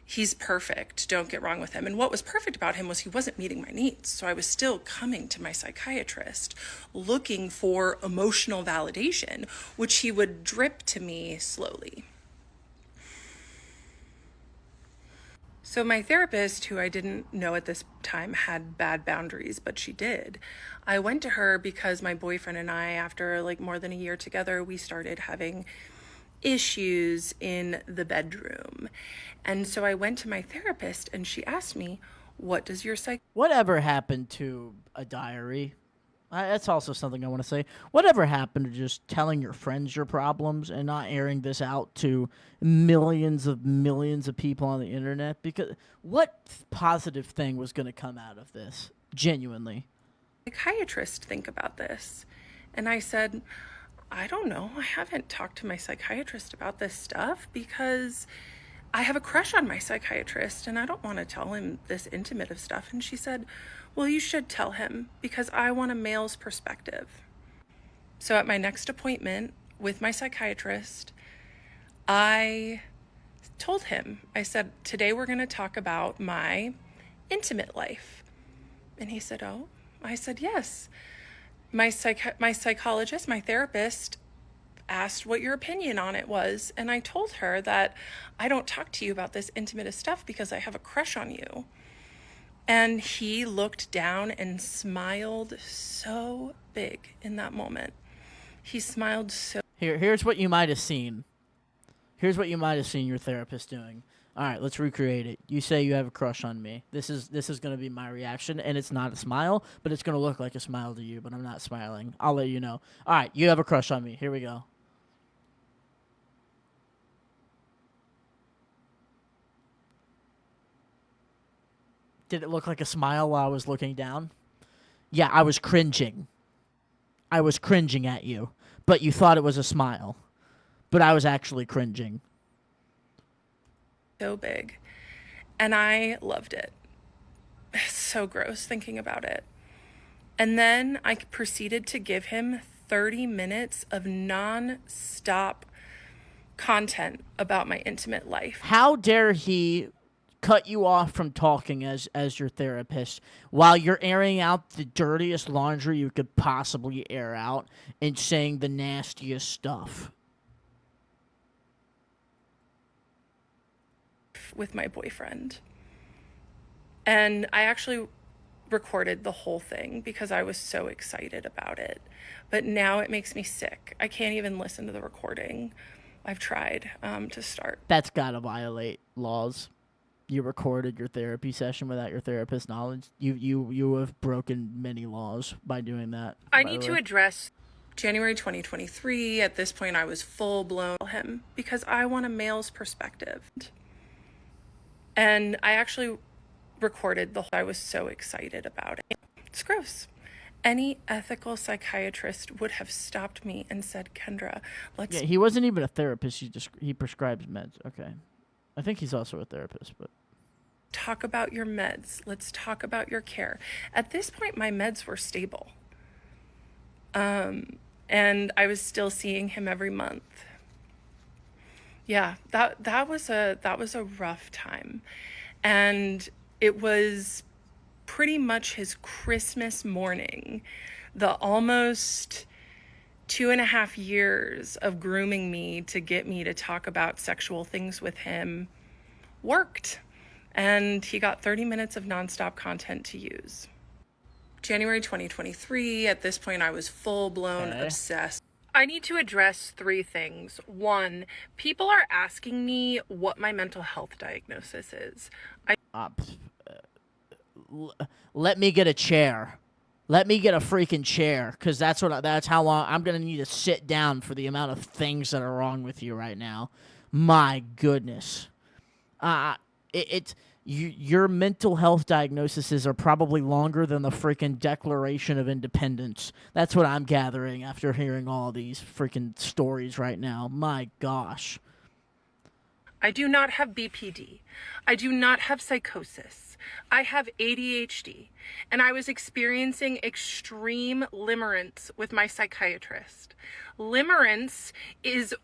he's perfect. Don't get wrong with him. And what was perfect about him was he wasn't meeting my needs. So I was still coming to my psychiatrist looking for emotional validation, which he would drip to me slowly. So my therapist, who I didn't know at this time had bad boundaries, but she did. I went to her because my boyfriend and I, after like more than a year together, we started having issues in the bedroom. And so I went to my therapist and she asked me, what does your Whatever happened to a diary? That's also something I want to say. Whatever happened to just telling your friends your problems and not airing this out to millions of people on the internet? Because what positive thing was going to come out of this? Genuinely. psychiatrist think about this? And I said, I don't know. I haven't talked to my psychiatrist about this stuff because I have a crush on my psychiatrist and I don't want to tell him this intimate of stuff. And she said, well, you should tell him because I want a male's perspective. So at my next appointment with my psychiatrist, I told him, I said, today we're going to talk about my intimate life. And he said, oh. I said, yes. My psychologist, my therapist, asked what your opinion on it was. And I told her that I don't talk to you about this intimate stuff because I have a crush on you. And he looked down and smiled so big in that moment. He smiled so... Here's what you might have seen. Here's what you might have seen your therapist doing. All right, let's recreate it. You say you have a crush on me. This is going to be my reaction, and it's not a smile, but it's going to look like a smile to you, but I'm not smiling. I'll let you know. All right, you have a crush on me. Here we go. Did it look like a smile while I was looking down? Yeah, I was cringing. I was cringing at you, but you thought it was a smile. But I was actually cringing. So big. And I loved it. It's so gross thinking about it. And then I proceeded to give him 30 minutes of non-stop content about my intimate life. How dare he cut you off from talking as your therapist while you're airing out the dirtiest laundry you could possibly air out and saying the nastiest stuff? With my boyfriend. And I actually recorded the whole thing because I was so excited about it. But now it makes me sick. I can't even listen to the recording. I've tried to start. That's gotta violate laws. You recorded your therapy session without your therapist's knowledge. You have broken many laws by doing that. I need to address January 2023. At this point, I was full blown him because I want a male's perspective. And I actually recorded I was so excited about it. It's gross. Any ethical psychiatrist would have stopped me and said, Kendra, let's... Yeah, he wasn't even a therapist. He prescribes meds. Okay. I think he's also a therapist, but... talk about your meds. Let's talk about your care. At this point, my meds were stable. And I was still seeing him every month. Yeah, that was a rough time. And it was pretty much his Christmas morning, the almost 2.5 years of grooming me to get me to talk about sexual things with him worked. And he got 30 minutes of nonstop content to use. January 2023, at this point, I was full-blown obsessed. I need to address 3 things. 1, people are asking me what my mental health diagnosis is. Let me get a chair. Let me get a freaking chair, because that's how long I'm going to need to sit down for the amount of things that are wrong with you right now. My goodness. Your mental health diagnoses are probably longer than the freaking Declaration of Independence. That's what I'm gathering after hearing all these freaking stories right now. My gosh. I do not have BPD. I do not have psychosis. I have ADHD. And I was experiencing extreme limerence with my psychiatrist. Limerence is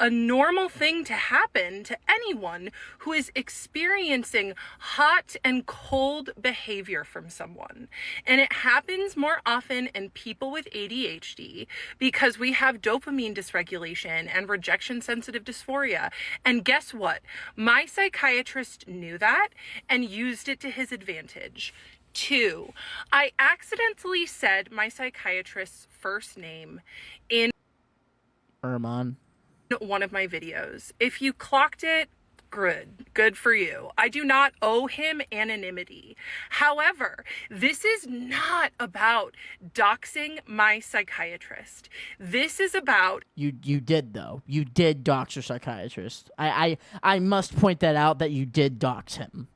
a normal thing to happen to anyone who is experiencing hot and cold behavior from someone. And it happens more often in people with ADHD because we have dopamine dysregulation and rejection sensitive dysphoria. And guess what? My psychiatrist knew that and used it to his advantage. 2, I accidentally said my psychiatrist's first name in Erman. one of my videos. If you clocked it, good for you. I do not owe him anonymity. However, this is not about doxing my psychiatrist. This is about... You did, though. You did dox your psychiatrist. I must point that out, that you did dox him.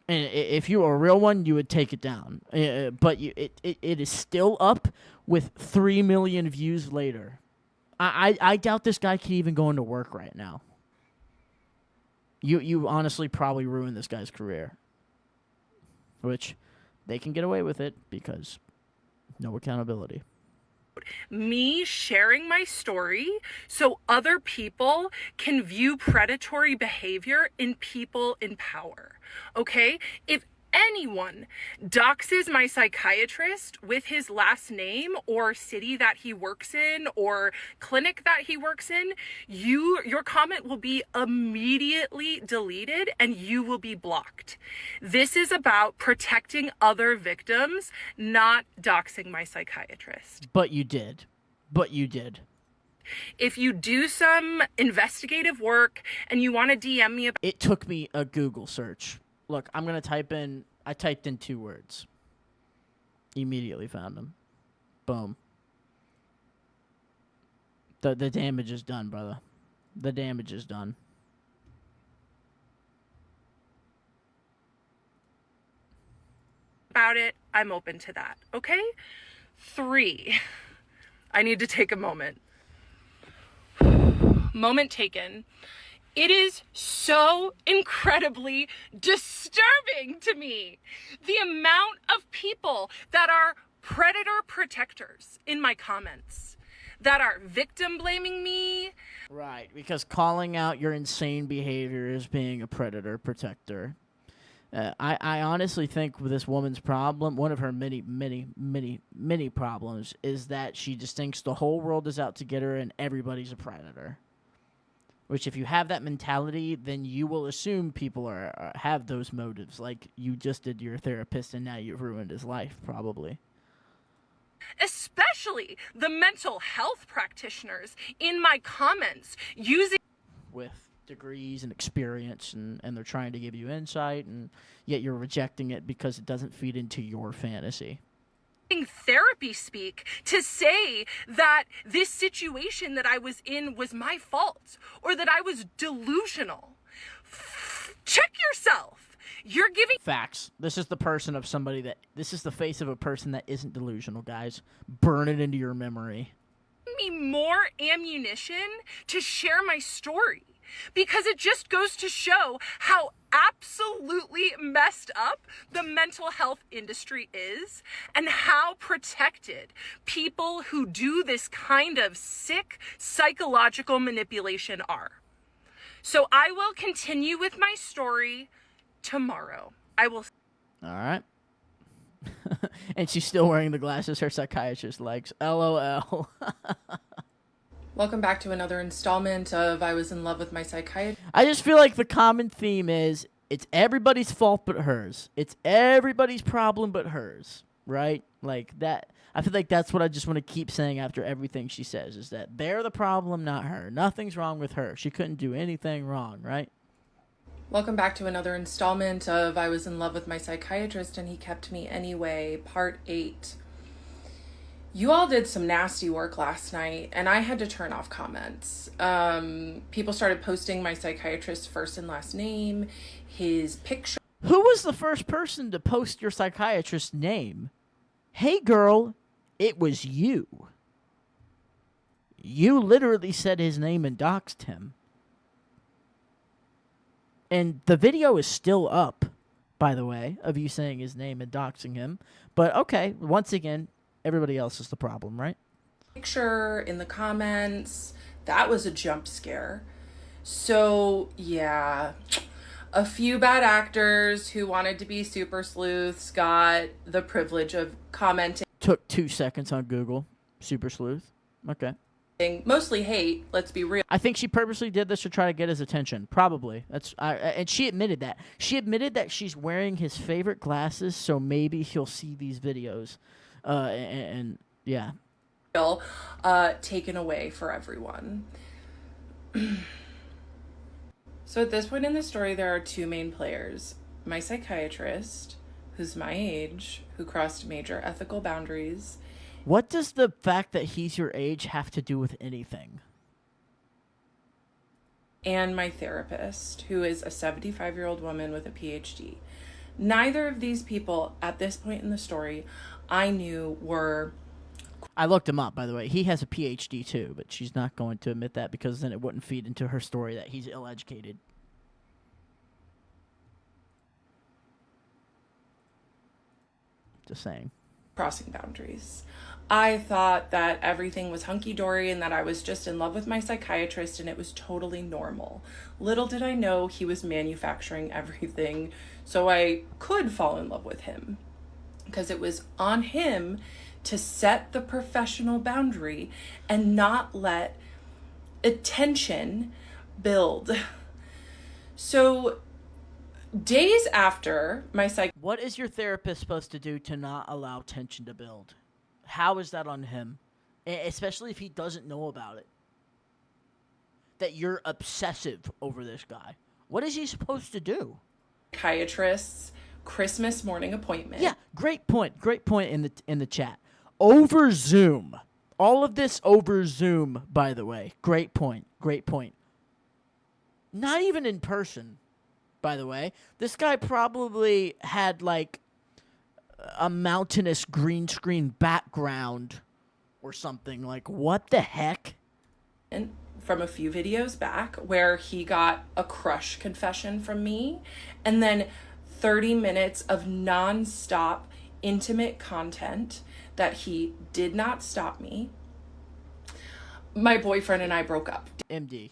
And if you were a real one, you would take it down. But it is still up with 3 million views later. I doubt this guy can even go into work right now. You honestly probably ruined this guy's career. Which, they can get away with it because no accountability. Me sharing my story so other people can view predatory behavior in people in power. Okay? If anyone doxes my psychiatrist with his last name or city that he works in or clinic that he works in, your comment will be immediately deleted and you will be blocked. This is about protecting other victims, not doxing my psychiatrist. But you did. if you do some investigative work and you want to DM me about It took me a Google search. Look, I typed in 2 words. Immediately found them. Boom. The damage is done, brother. The damage is done. it, I'm open to that. Okay? 3. I need to take a moment. Moment taken. It is so incredibly disturbing to me, the amount of people that are predator protectors in my comments, that are victim blaming me. Right, because calling out your insane behavior as being a predator protector. I honestly think with this woman's problem, one of her many problems is that she just thinks the whole world is out to get her and everybody's a predator. Which, if you have that mentality, then you will assume people have those motives, like you just did to your therapist, and now you've ruined his life, probably. Especially the mental health practitioners in my comments using With degrees and experience, and they're trying to give you insight, and yet you're rejecting it because it doesn't feed into your fantasy. therapy speak to say that this situation that I was in was my fault or that I was delusional. Check yourself. You're giving Facts. This is the this is the face of a person that isn't delusional, guys. Burn it into your memory. me more ammunition to share my story, because it just goes to show how absolutely messed up the mental health industry is and how protected people who do this kind of sick psychological manipulation are. So I will continue with my story tomorrow. I will. All right. And she's still wearing the glasses her psychiatrist likes. LOL. Welcome back to another installment of I Was in Love with My Psychiatrist. I just feel like the common theme is it's everybody's fault but hers. It's everybody's problem but hers, right? Like that. I feel like that's what I just want to keep saying after everything she says, is that they're the problem, not her. Nothing's wrong with her. She couldn't do anything wrong, right? Welcome back to another installment of I Was in Love with My Psychiatrist and He Kept Me Anyway, Part 8. You all did some nasty work last night, and I had to turn off comments. People started posting my psychiatrist's first and last name, his picture. Who was the first person to post your psychiatrist's name? Hey, girl, it was you. You literally said his name and doxed him. And the video is still up, by the way, of you saying his name and doxing him. But okay, once again, everybody else is the problem, right? Picture in the comments. That was a jump scare. So, yeah. A few bad actors who wanted to be super sleuths got the privilege of commenting. Took 2 seconds on Google. Super sleuth. Okay. Mostly hate, let's be real. I think she purposely did this to try to get his attention. Probably. And she admitted that. She admitted that she's wearing his favorite glasses, so maybe he'll see these videos. And yeah. Taken away for everyone. So at this point in the story, there are 2 main players. My psychiatrist, who's my age, who crossed major ethical boundaries. What does the fact that he's your age have to do with anything? And my therapist, who is a 75-year-old woman with a PhD. Neither of these people, at this point in the story, I knew were... I looked him up, by the way. He has a PhD too, but she's not going to admit that because then it wouldn't feed into her story that he's ill-educated. Just saying. Crossing boundaries. I thought that everything was hunky-dory and that I was just in love with my psychiatrist and it was totally normal. Little did I know he was manufacturing everything so I could fall in love with him. Because it was on him to set the professional boundary and not let attention build. So days after my What is your therapist supposed to do to not allow tension to build? How is that on him? Especially if he doesn't know about it. that you're obsessive over this guy. What is he supposed to do? Psychiatrist's Christmas morning appointment. Yeah, great point. Great point in the chat. Over Zoom. All of this over Zoom, by the way. Great point. Great point. Not even in person, by the way. This guy probably had like a mountainous green screen background or something. Like, what the heck? And from a few videos back where he got a crush confession from me, and then 30 minutes of non-stop intimate content that he did not stop me. My boyfriend and I broke up. MD.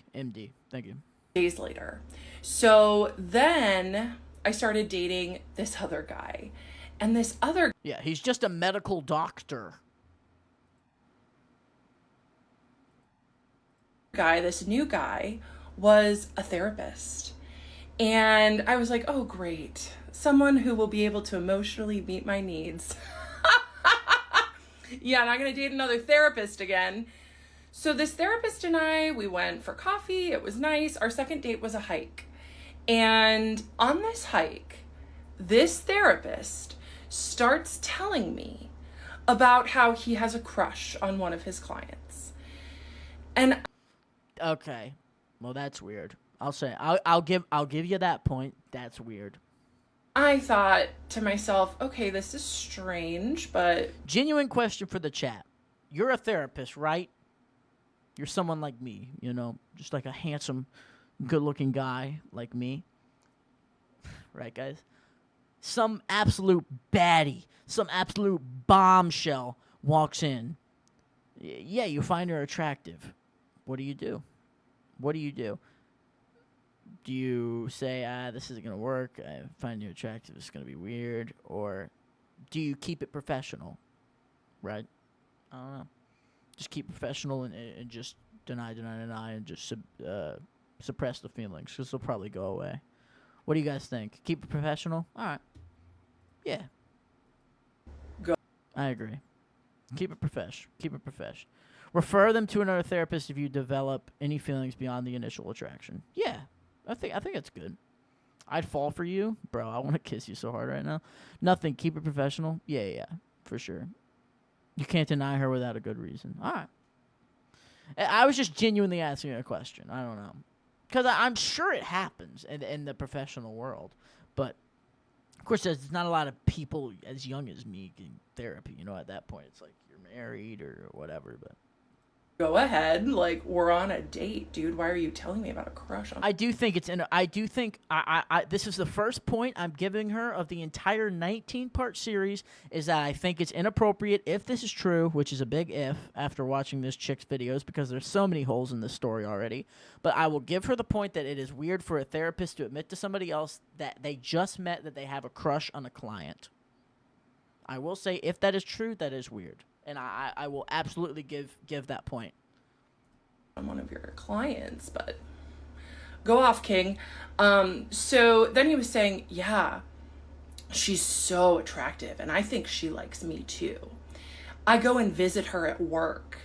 Thank you. Days later. So then I started dating this other guy. And this other Yeah, he's just a medical doctor. guy, this new guy, was a therapist. And I was like, oh, great. Someone who will be able to emotionally meet my needs. Yeah, and I'm going to date another therapist again. So this therapist and I, we went for coffee. It was nice. Our second date was a hike. And on this hike, this therapist starts telling me about how he has a crush on one of his clients. And Okay. Well, that's weird. I'll give you that point. That's weird. I thought to myself, okay, this is strange, but Genuine question for the chat. You're a therapist, right? You're someone like me, you know, just like a handsome, good-looking guy like me. Right, guys? Some absolute baddie, some absolute bombshell walks in. Yeah, you find her attractive. What do you do? What do you do? Do you say, this isn't going to work, I find you attractive, it's going to be weird? Or do you keep it professional? Right? I don't know. Just keep professional and just deny and just suppress the feelings, because they'll probably go away. What do you guys think? Keep it professional? All right. Yeah. Go. I agree. Keep it profesh. Keep it profesh. Refer them to another therapist if you develop any feelings beyond the initial attraction. Yeah. I think that's good. I'd fall for you. Bro, I want to kiss you so hard right now. Nothing. Keep it professional. Yeah, for sure. You can't deny her without a good reason. All right. I was just genuinely asking a question. I don't know. Because I'm sure it happens in the professional world. But, of course, there's not a lot of people as young as me getting therapy. You know, at that point, it's like you're married or whatever. But go ahead. Like, we're on a date, dude. Why are you telling me about a crush on? I do think this is the first point I'm giving her of the entire 19-part series, is that I think it's inappropriate, if this is true, which is a big if after watching this chick's videos, because there's so many holes in this story already. But I will give her the point that it is weird for a therapist to admit to somebody else that they just met that they have a crush on a client. I will say, if that is true, that is weird. And I will absolutely give that point. I'm one of your clients, but go off, King. So then he was saying, yeah, she's so attractive, and I think she likes me too. I go and visit her at work,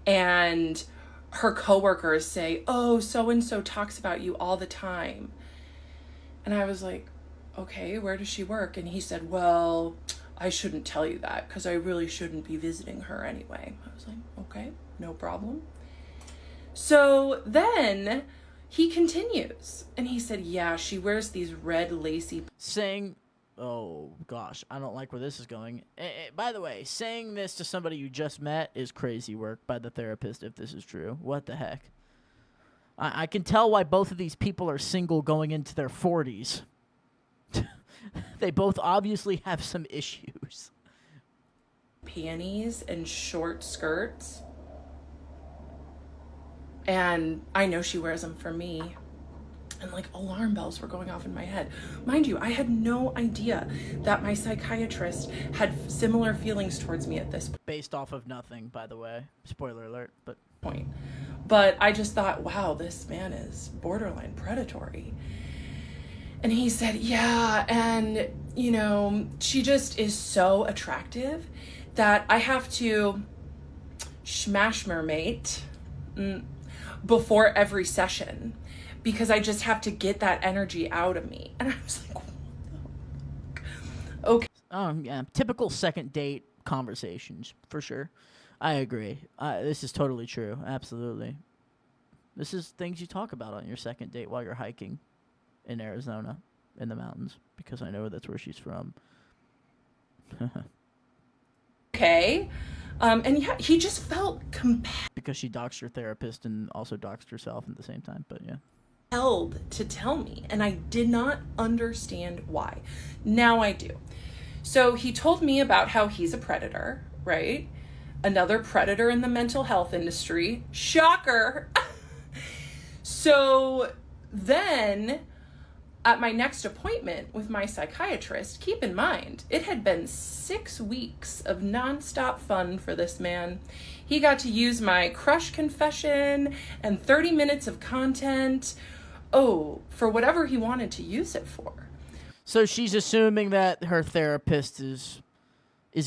and her coworkers say, oh, so-and-so talks about you all the time. And I was like, okay, where does she work? And he said, well, I shouldn't tell you that because I really shouldn't be visiting her anyway. I was like, okay, no problem. So then he continues and he said, yeah, she wears these red lacy. Saying, oh gosh, I don't like where this is going. By the way, saying this to somebody you just met is crazy work by the therapist if this is true. What the heck? I can tell why both of these people are single going into their 40s. They both obviously have some issues. Panties and short skirts. And I know she wears them for me. And like alarm bells were going off in my head. Mind you, I had no idea that my psychiatrist had similar feelings towards me at this Based off of nothing, by the way. Spoiler alert, but point. But I just thought, wow, this man is borderline predatory. And he said, yeah, and, you know, she just is so attractive that I have to smash her mate before every session because I just have to get that energy out of me. And I was like, okay. Yeah, typical second date conversations, for sure. I agree. This is totally true. Absolutely. This is things you talk about on your second date while you're hiking in Arizona in the mountains, because I know that's where she's from. Okay. And yeah, he just felt Because she doxed her therapist and also doxed herself at the same time, but yeah. compelled to tell me, and I did not understand why. Now I do. So he told me about how he's a predator, right? Another predator in the mental health industry. Shocker. So then at my next appointment with my psychiatrist, keep in mind, it had been 6 weeks of nonstop fun for this man. He got to use my crush confession and 30 minutes of content, for whatever he wanted to use it for. So she's assuming that her therapist is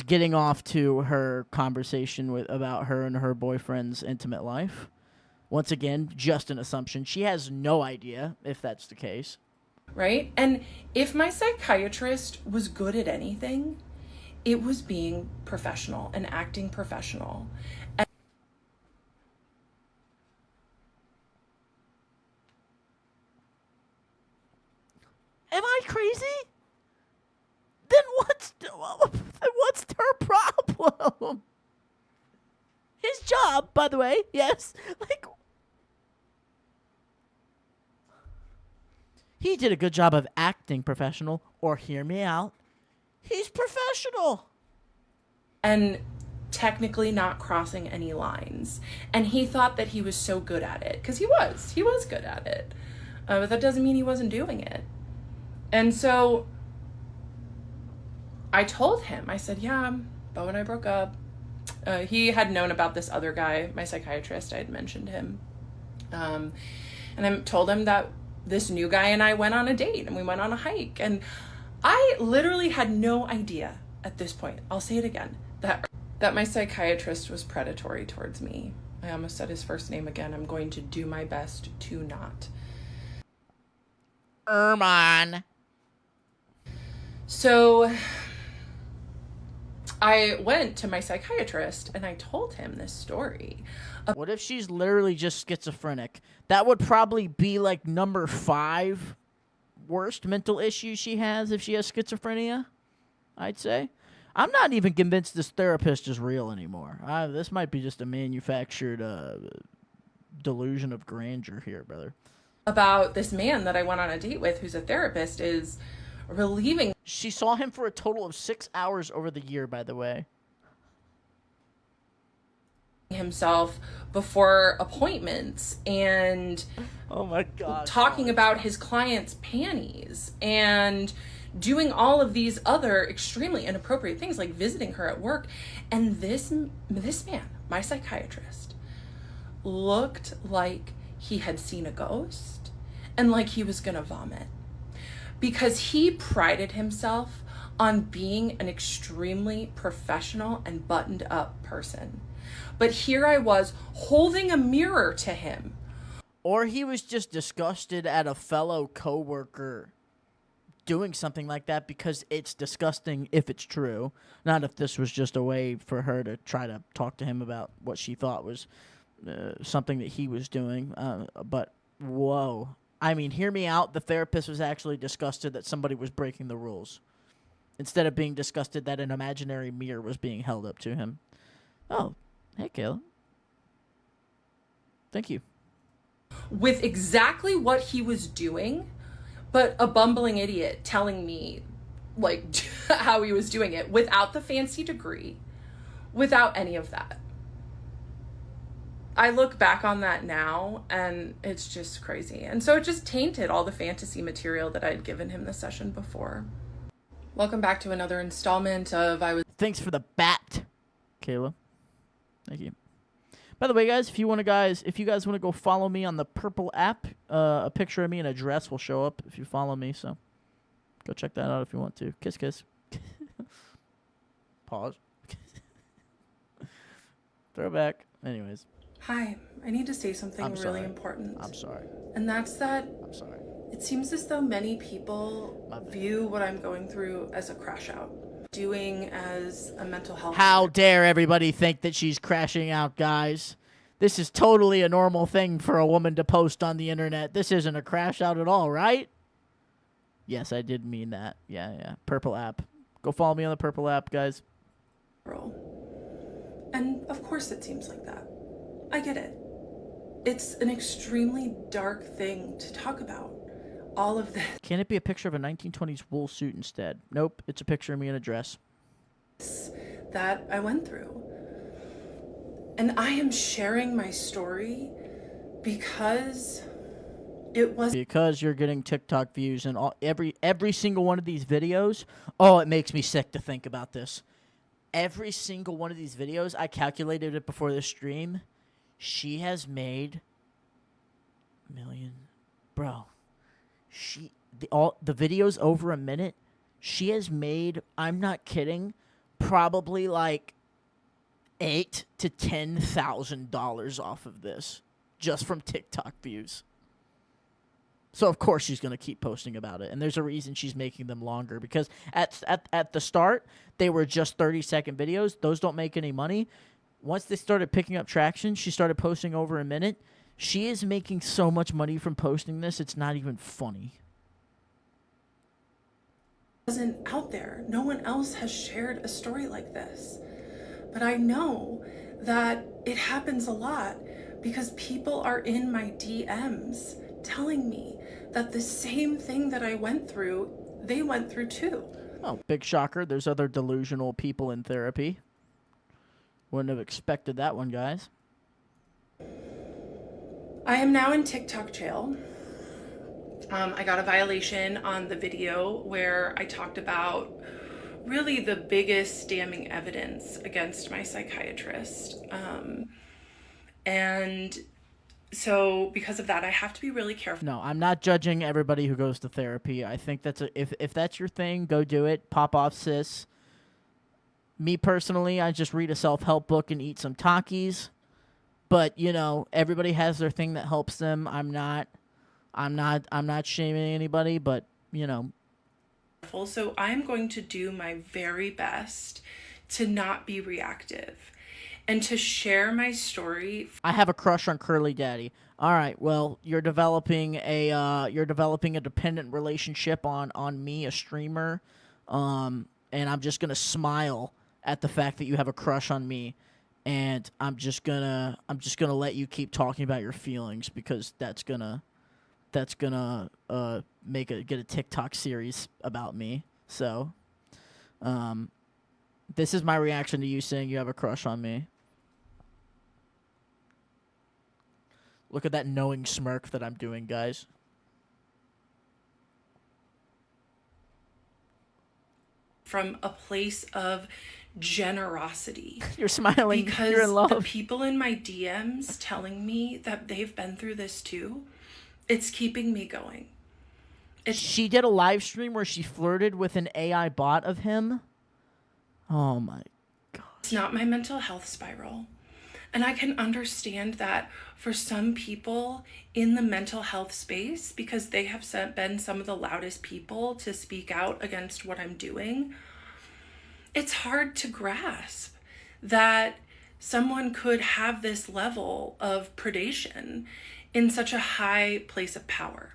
getting off to her conversation about her and her boyfriend's intimate life. Once again, just an assumption. She has no idea if that's the case. Right? And if my psychiatrist was good at anything, it was being professional and acting professional. Am I crazy? Then what's her problem? His job, by the way, yes. Like, he did a good job of acting professional, or hear me out, he's professional. And technically not crossing any lines. And he thought that he was so good at it, because he was good at it. But that doesn't mean he wasn't doing it. And so I told him, I said, yeah, Bo and I broke up. He had known about this other guy, my psychiatrist. I had mentioned him. And I told him that this new guy and I went on a date and we went on a hike. And I literally had no idea at this point, I'll say it again, that my psychiatrist was predatory towards me. I almost said his first name again. I'm going to do my best to not. Erman. So I went to my psychiatrist and I told him this story. What if she's literally just schizophrenic? That would probably be like number 5 worst mental issue she has if she has schizophrenia, I'd say. I'm not even convinced this therapist is real anymore. This might be just a manufactured delusion of grandeur here, brother. About this man that I went on a date with who's a therapist is relieving. She saw him for a total of 6 hours over the year, by the way. Himself before appointments and oh my god, talking about his clients' panties and doing all of these other extremely inappropriate things, like visiting her at work. And this man, my psychiatrist, looked like he had seen a ghost and like he was gonna vomit, because he prided himself on being an extremely professional and buttoned up person. But here I was holding a mirror to him. Or he was just disgusted at a fellow coworker doing something like that, because it's disgusting if it's true. Not if this was just a way for her to try to talk to him about what she thought was something that he was doing. But whoa. I mean, hear me out. The therapist was actually disgusted that somebody was breaking the rules, instead of being disgusted that an imaginary mirror was being held up to him. Oh, hey, Kayla. Thank you. With exactly what he was doing, but a bumbling idiot telling me, like, how he was doing it without the fancy degree, without any of that. I look back on that now, and it's just crazy. And so it just tainted all the fantasy material that I'd given him the session before. Welcome back to another installment of Thanks for the bat, Kayla. Thank you. By the way, guys, if you guys want to go follow me on the Purple app, a picture of me and a dress will show up if you follow me. So go check that out if you want to. Kiss, kiss. Pause. Throwback. Anyways. Hi, I need to say something I'm really sorry. important. I'm sorry. And that's that I'm sorry. it seems as though many people view what I'm going through as a crash out, doing as a mental health. How dare everybody think that she's crashing out, guys? This is totally a normal thing for a woman to post on the internet. This isn't a crash out at all, right? Yes, I did mean that. Yeah. Purple app. Go follow me on the Purple app, guys. And of course it seems like that. I get it. It's an extremely dark thing to talk about. All of this Can it be a picture of a 1920s wool suit instead? Nope, it's a picture of me in a dress. that I went through. And I am sharing my story because it was Because you're getting TikTok views and every single one of these videos. Oh, it makes me sick to think about this. Every single one of these videos, I calculated it before the stream. She has made million, bro. The videos over a minute. She has made, I'm not kidding, probably like $8,000 to $10,000 off of this, just from TikTok views. So of course she's gonna keep posting about it, and there's a reason she's making them longer, because at the start they were just 30-second videos. Those don't make any money. Once they started picking up traction, she started posting over a minute. She is making so much money from posting this, it's not even funny. Wasn't out there. No one else has shared a story like this. But I know that it happens a lot because people are in my DMs telling me that the same thing that I went through, they went through too. Oh, big shocker. There's other delusional people in therapy. Wouldn't have expected that one, guys. I am now in TikTok jail. I got a violation on the video where I talked about really the biggest damning evidence against my psychiatrist. And so because of that, I have to be really careful. No, I'm not judging everybody who goes to therapy. I think that's if that's your thing, go do it. Pop off, sis. Me personally, I just read a self-help book and eat some Takis. But, you know, everybody has their thing that helps them. I'm not shaming anybody, but, you know. So I'm going to do my very best to not be reactive and to share my story. I have a crush on Curly Daddy. All right, well, you're developing a dependent relationship on me, a streamer, and I'm just gonna smile at the fact that you have a crush on me, and I'm just gonna let you keep talking about your feelings, because that's gonna get a TikTok series about me. So, this is my reaction to you saying you have a crush on me. Look at that knowing smirk that I'm doing, guys. From a place of generosity. You're smiling. Because you're in love. the people in my DMs telling me that they've been through this too, it's keeping me going. She did a live stream where she flirted with an AI bot of him. Oh my God. It's not my mental health spiral. And I can understand that for some people in the mental health space, because they have been some of the loudest people to speak out against what I'm doing, it's hard to grasp that someone could have this level of predation in such a high place of power.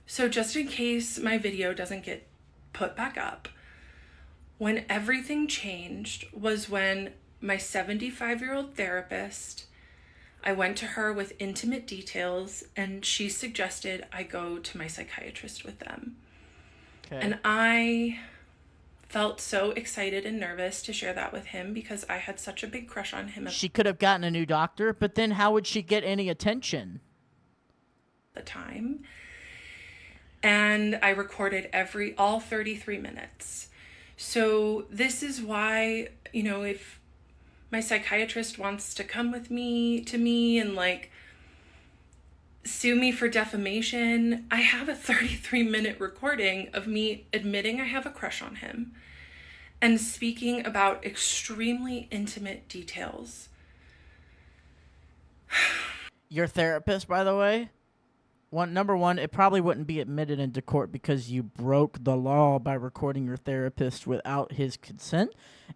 So just in case my video doesn't get put back up, when everything changed was when my 75-year-old therapist, I went to her with intimate details, and she suggested I go to my psychiatrist with them. Okay. And I felt so excited and nervous to share that with him because I had such a big crush on him. She could have gotten a new doctor, but then how would she get any attention? At the time. And I recorded all 33 minutes. So this is why, you know, if my psychiatrist wants to come with me and like sue me for defamation, I have a 33-minute recording of me admitting I have a crush on him and speaking about extremely intimate details Your therapist, by the way, number one, it probably wouldn't be admitted into court because you broke the law by recording your therapist without his consent.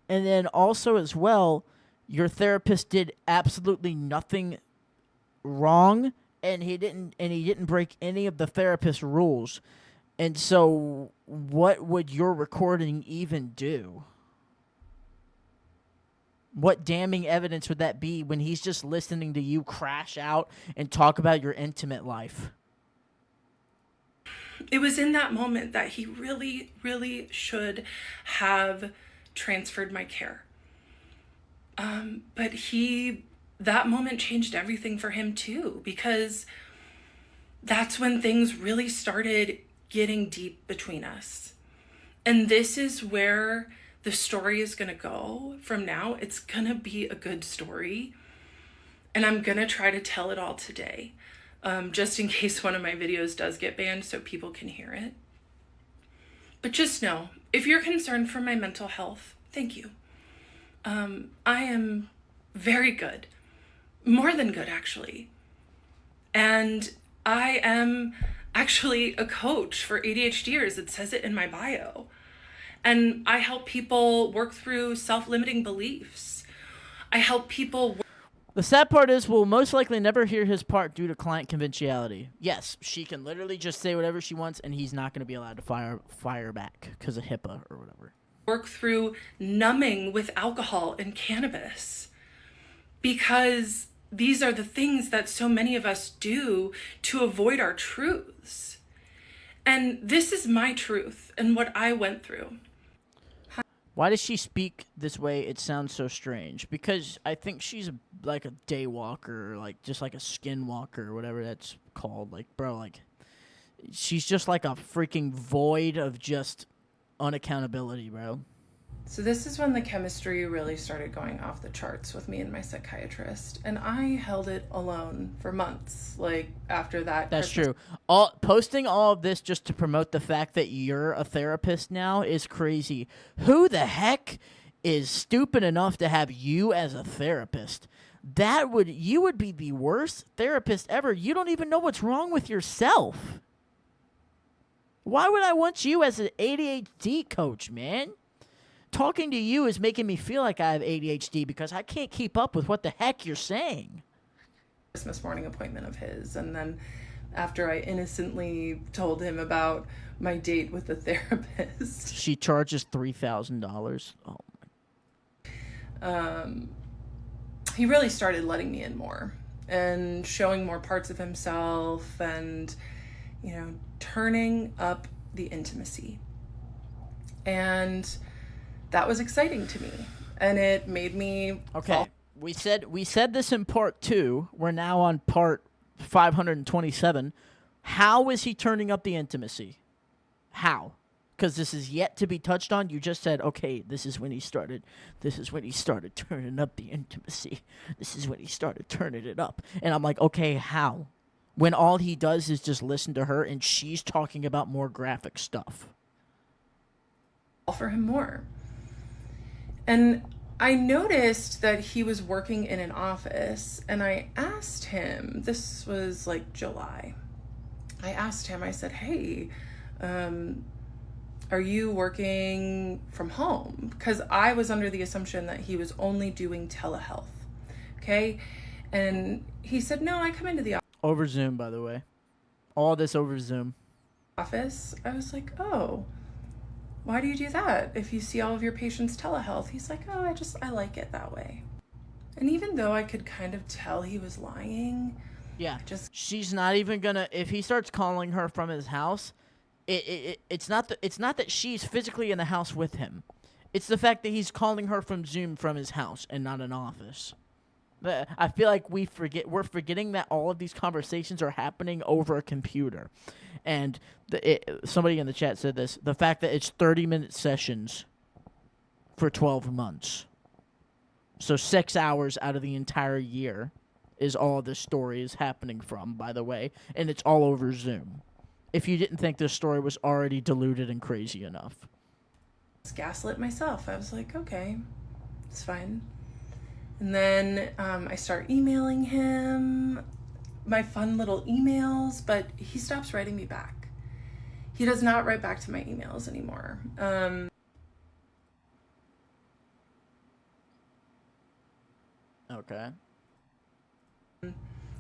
And then also as well, your therapist did absolutely nothing wrong, and he didn't break any of the therapist's rules. And so what would your recording even do? What damning evidence would that be when he's just listening to you crash out and talk about your intimate life? It was in that moment that he really, really should have transferred my care. But that moment changed everything for him too, because that's when things really started getting deep between us. And this is where the story is going to go from now. It's going to be a good story. And I'm going to try to tell it all today, just in case one of my videos does get banned so people can hear it. But just know, if you're concerned for my mental health, thank you. I am very good. More than good, actually. And I am actually a coach for ADHDers. It says it in my bio. And I help people work through self-limiting beliefs. I help people. The sad part is we'll most likely never hear his part due to client confidentiality. Yes, she can literally just say whatever she wants, and he's not going to be allowed to fire back because of HIPAA or whatever. Work through numbing with alcohol and cannabis, because these are the things that so many of us do to avoid our truths. And this is my truth and what I went through. Why does she speak this way? It sounds so strange. Because I think she's like a day walker, like just like a skin walker, or whatever that's called. Like, bro, like she's just like a freaking void of just unaccountability, bro. So this is when the chemistry really started going off the charts with me and my psychiatrist, and I held it alone for months. Like after that, that's Christmas. true. Posting all of this just to promote the fact that you're a therapist now is crazy. Who the heck is stupid enough to have you as a therapist? You would be the worst therapist ever. You don't even know what's wrong with yourself. Why would I want you as an ADHD coach, man? Talking to you is making me feel like I have ADHD because I can't keep up with what the heck you're saying. Christmas morning appointment of his, and then after I innocently told him about my date with the therapist, she charges $3,000. Oh. He really started letting me in more and showing more parts of himself, and turning up the intimacy. And that was exciting to me, and it made me okay. We said this in part 2. We're now on part 527. How is he turning up the intimacy? How? Because this is yet to be touched on. You just said, okay, this is when he started turning up the intimacy. This is when he started turning it up. And I'm like, okay, how? When all he does is just listen to her and she's talking about more graphic stuff. Offer him more. And I noticed that he was working in an office, and I asked him, this was like July. I asked him, I said, hey, are you working from home? Because I was under the assumption that he was only doing telehealth. Okay. And he said, no, I come into the over Zoom, by the way. All this over Zoom. Office. I was like, oh, why do you do that if you see all of your patients telehealth? He's like, oh, I like it that way. And even though I could kind of tell he was lying, yeah, she's not even gonna. If he starts calling her from his house, it's not that she's physically in the house with him. It's the fact that he's calling her from Zoom from his house and not an office. I feel like we're forgetting that all of these conversations are happening over a computer. And somebody in the chat said this, the fact that it's 30-minute sessions for 12 months. So 6 hours out of the entire year is all this story is happening from, by the way. And it's all over Zoom. If you didn't think this story was already diluted and crazy enough. Gaslit myself. I was like, okay, it's fine. And then I start emailing him my fun little emails, but he stops writing me back. He does not write back to my emails anymore. Okay.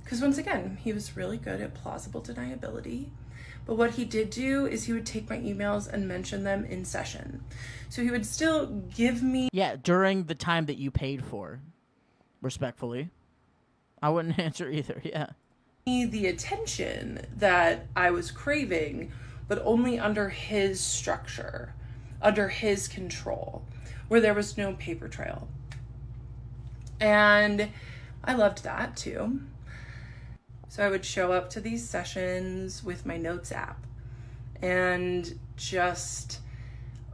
Because once again, he was really good at plausible deniability. But what he did do is he would take my emails and mention them in session. So he would still give me... Yeah, during the time that you paid for, respectfully. I wouldn't answer either, yeah. the attention that I was craving, but only under his structure, under his control, where there was no paper trail. And I loved that too. So I would show up to these sessions with my notes app and just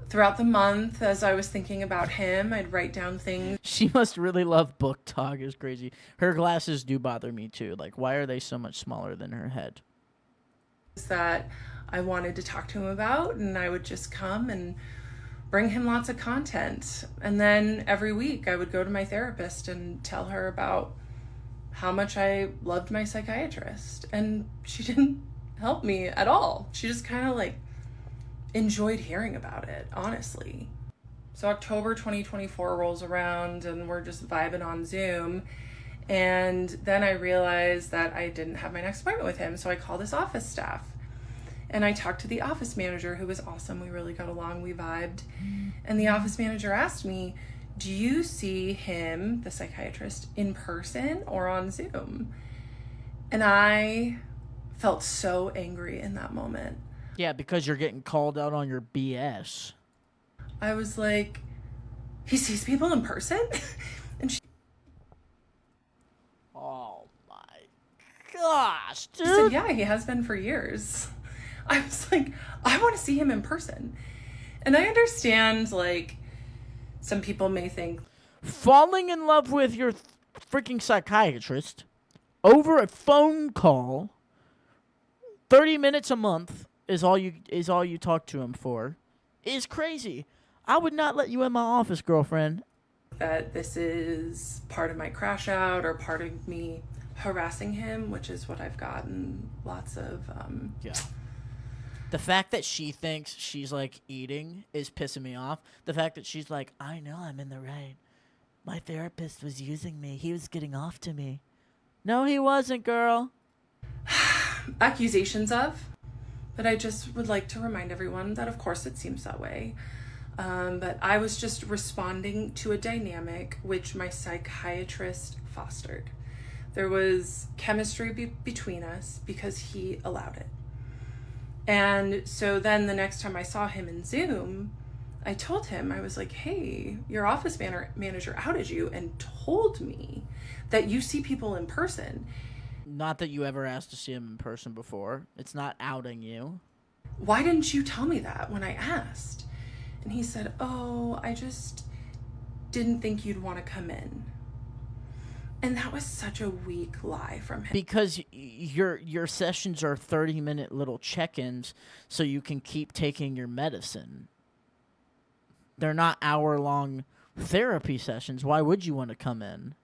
throughout the month, as I was thinking about him, I'd write down things. She must really love book talk. Is crazy. Her glasses do bother me too. Like, why are they so much smaller than her head? That I wanted to talk to him about, and I would just come and bring him lots of content. And then every week I would go to my therapist and tell her about how much I loved my psychiatrist. And she didn't help me at all. She just kind of like enjoyed hearing about it, honestly. So October 2024 rolls around and we're just vibing on Zoom. And then I realized that I didn't have my next appointment with him. So I called his office staff and I talked to the office manager, who was awesome. We really got along, we vibed. And the office manager asked me, do you see him, the psychiatrist, in person or on Zoom? And I felt so angry in that moment. Yeah, because you're getting called out on your BS. I was like, he sees people in person? And she... Oh my gosh, dude. She said, yeah, he has been for years. I was like, I want to see him in person. And I understand, like, some people may think falling in love with your freaking psychiatrist over a phone call, 30 minutes a month is all you talk to him for, is crazy. I would not let you in my office, girlfriend. that this is part of my crash out or part of me harassing him, which is what I've gotten lots of. Yeah. The fact that she thinks she's, like, eating is pissing me off. The fact that she's like, I know I'm in the right. My therapist was using me. He was getting off to me. No, he wasn't, girl. Accusations of. But I just would like to remind everyone that, of course, it seems that way. But I was just responding to a dynamic which my psychiatrist fostered. There was chemistry between us because he allowed it. And so then the next time I saw him in Zoom, I told him, I was like, hey, your office manager outed you and told me that you see people in person. Not that you ever asked to see him in person before. It's not outing you. Why didn't you tell me that when I asked? And he said, oh, I just didn't think you'd want to come in. And that was such a weak lie from him. Because your sessions are 30-minute little check-ins so you can keep taking your medicine. They're not hour-long therapy sessions. Why would you want to come in?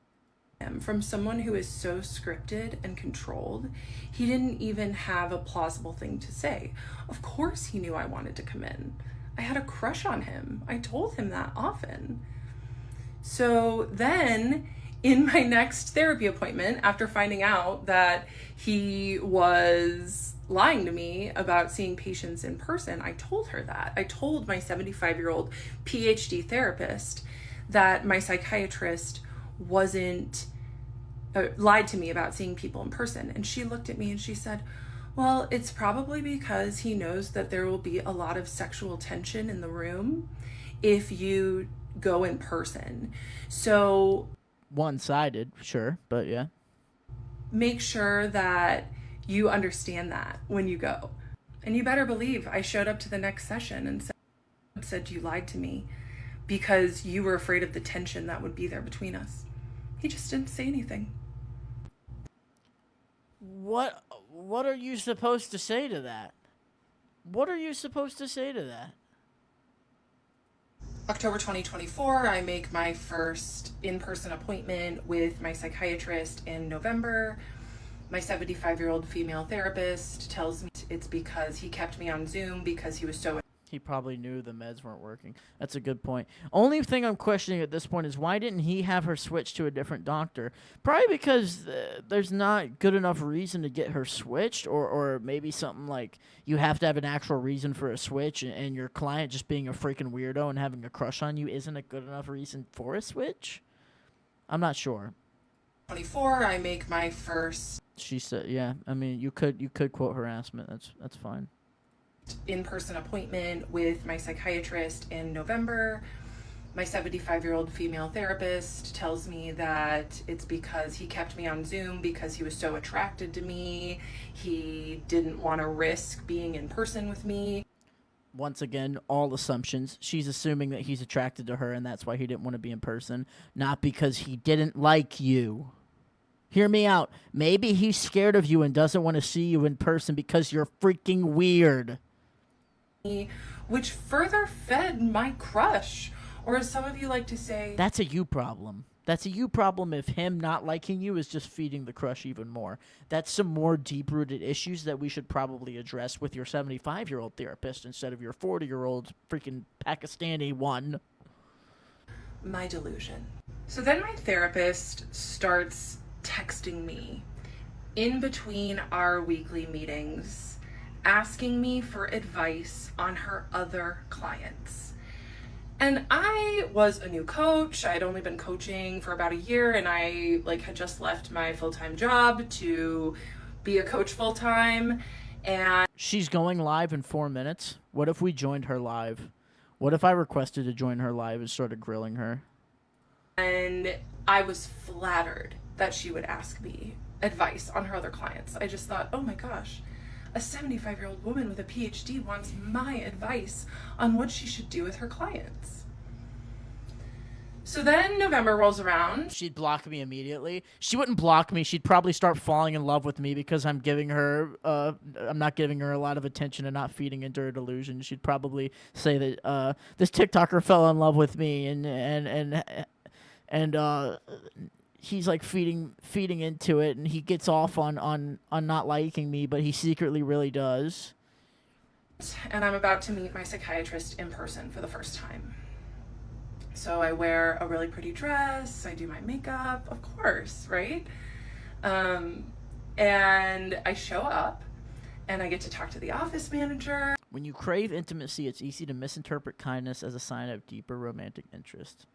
From someone who is so scripted and controlled, he didn't even have a plausible thing to say. Of course he knew I wanted to come in. I had a crush on him. I told him that often. So then, in my next therapy appointment, after finding out that he was lying to me about seeing patients in person, I told her that. I told my 75-year-old PhD therapist that my psychiatrist lied to me about seeing people in person. And she looked at me and she said, well, it's probably because he knows that there will be a lot of sexual tension in the room if you go in person. So one-sided, sure, but yeah. Make sure that you understand that when you go. And you better believe I showed up to the next session and said you lied to me because you were afraid of the tension that would be there between us. He just didn't say anything. What are you supposed to say to that? What are you supposed to say to that? October 2024, I make my first in-person appointment with my psychiatrist in November. My 75-year-old female therapist tells me it's because he kept me on Zoom because he was so... He probably knew the meds weren't working. That's a good point. Only thing I'm questioning at this point is why didn't he have her switch to a different doctor? Probably because there's not good enough reason to get her switched, or maybe something like you have to have an actual reason for a switch, and your client just being a freaking weirdo and having a crush on you isn't a good enough reason for a switch? I'm not sure. 24, I make my first... She said, yeah, I mean, you could quote harassment. That's fine. In-person appointment with my psychiatrist in November. My 75-year-old female therapist tells me that it's because he kept me on Zoom because he was so attracted to me. He didn't want to risk being in person with me. Once again, all assumptions. She's assuming that he's attracted to her and that's why he didn't want to be in person, not because he didn't like you. Hear me out. Maybe he's scared of you and doesn't want to see you in person because you're freaking weird. Which further fed my crush. Or as some of you like to say... That's a you problem. That's a you problem if him not liking you is just feeding the crush even more. That's some more deep-rooted issues that we should probably address with your 75-year-old therapist instead of your 40-year-old freaking Pakistani one. My delusion. So then my therapist starts texting me in between our weekly meetings, asking me for advice on her other clients. And I was a new coach. I had only been coaching for about a year, and I had just left my full-time job to be a coach full-time. And she's going live in 4 minutes. What if we joined her live? What if I requested to join her live and started grilling her? And I was flattered that she would ask me advice on her other clients. I just thought, oh my gosh, a 75-year-old woman with a PhD wants my advice on what she should do with her clients. So then November rolls around. She'd block me immediately. She wouldn't block me. She'd probably start falling in love with me because I'm not giving her a lot of attention and not feeding into her delusion. She'd probably say that this TikToker fell in love with me and he's feeding into it, and he gets off on not liking me, but he secretly really does. And I'm about to meet my psychiatrist in person for the first time. So I wear a really pretty dress, I do my makeup, of course, right? And I show up, and I get to talk to the office manager. When you crave intimacy, it's easy to misinterpret kindness as a sign of deeper romantic interest.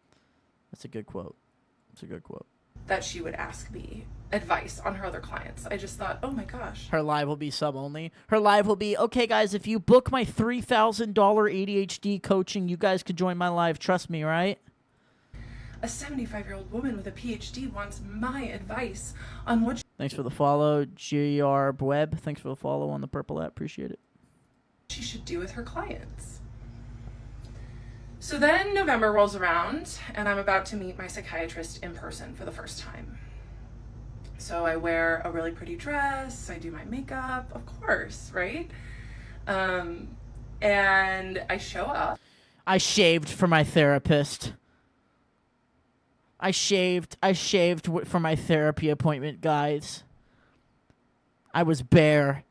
That's a good quote. It's a good quote. That she would ask me advice on her other clients. I just thought, oh my gosh. Her live will be sub only. Her live will be, okay guys, if you book my $3,000 ADHD coaching, you guys could join my live. Trust me, right? A 75-year-old woman with a PhD wants my advice on what Thanks for the follow, GR Web. Thanks for the follow on the Purple app. Appreciate it. she should do with her clients. So then November rolls around, and I'm about to meet my psychiatrist in person for the first time. So I wear a really pretty dress, I do my makeup, of course, right? And I show up. I shaved for my therapist. I shaved for my therapy appointment, guys. I was bare.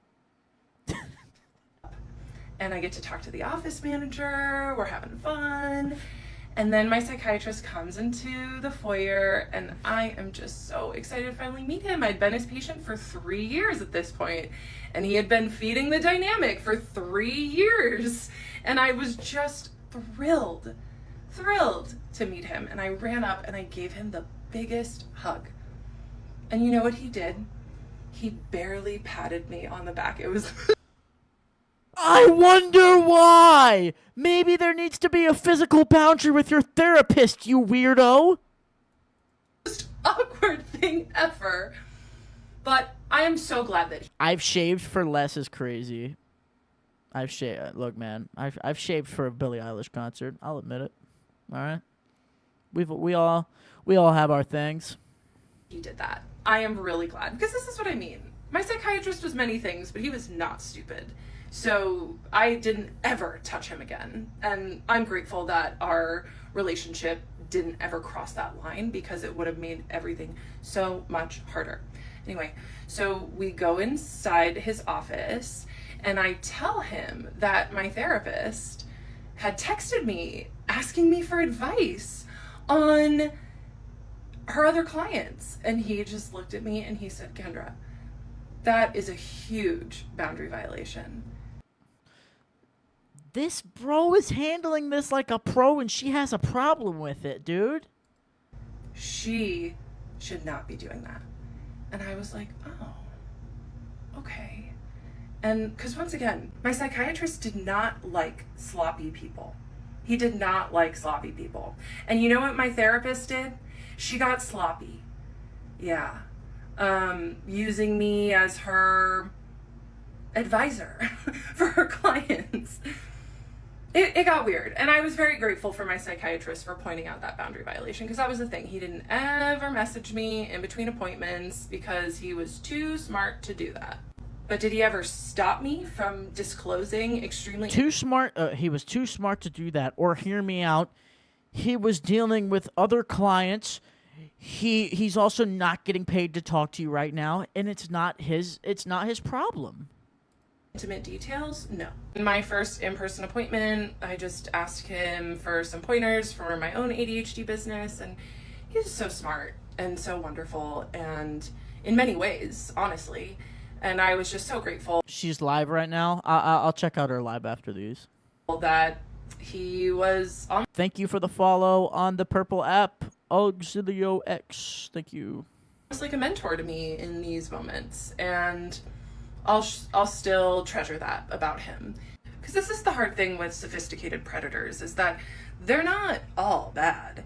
And I get to talk to the office manager, we're having fun. And then my psychiatrist comes into the foyer, and I am just so excited to finally meet him. I'd been his patient for 3 years at this point, and he had been feeding the dynamic for 3 years. And I was just thrilled to meet him. And I ran up and I gave him the biggest hug. And you know what he did? He barely patted me on the back. It was... I wonder why. Maybe there needs to be a physical boundary with your therapist, you weirdo. Most awkward thing ever. But I am so glad that I've shaved for less is crazy. I've shaved. Look, man, I've shaved for a Billie Eilish concert. I'll admit it. All right. We all have our things. he did that. I am really glad, because this is what I mean. My psychiatrist was many things, but he was not stupid. So I didn't ever touch him again. And I'm grateful that our relationship didn't ever cross that line, because it would have made everything so much harder. Anyway, so we go inside his office and I tell him that my therapist had texted me asking me for advice on her other clients. And he just looked at me and he said, Kendra, that is a huge boundary violation. This bro is handling this like a pro and she has a problem with it, dude. She should not be doing that. And I was like, oh, okay. And because once again, my psychiatrist did not like sloppy people. He did not like sloppy people. And you know what my therapist did? She got sloppy. Yeah. Using me as her advisor for her clients. It got weird. And I was very grateful for my psychiatrist for pointing out that boundary violation, because that was the thing. He didn't ever message me in between appointments because he was too smart to do that. But did he ever stop me from disclosing extremely... Too smart. He was too smart to do that. Or hear me out. He was dealing with other clients. He's also not getting paid to talk to you right now, and it's not his problem. Intimate details? No. In my first in-person appointment, I just asked him for some pointers for my own ADHD business, and he's so smart and so wonderful, and in many ways, honestly. And I was just so grateful. She's live right now. I'll check out her live after these. That he was on. Thank you for the follow on the purple app, DOXXES. Thank you. He was like a mentor to me in these moments, and I'll still treasure that about him. Because this is the hard thing with sophisticated predators, is that they're not all bad.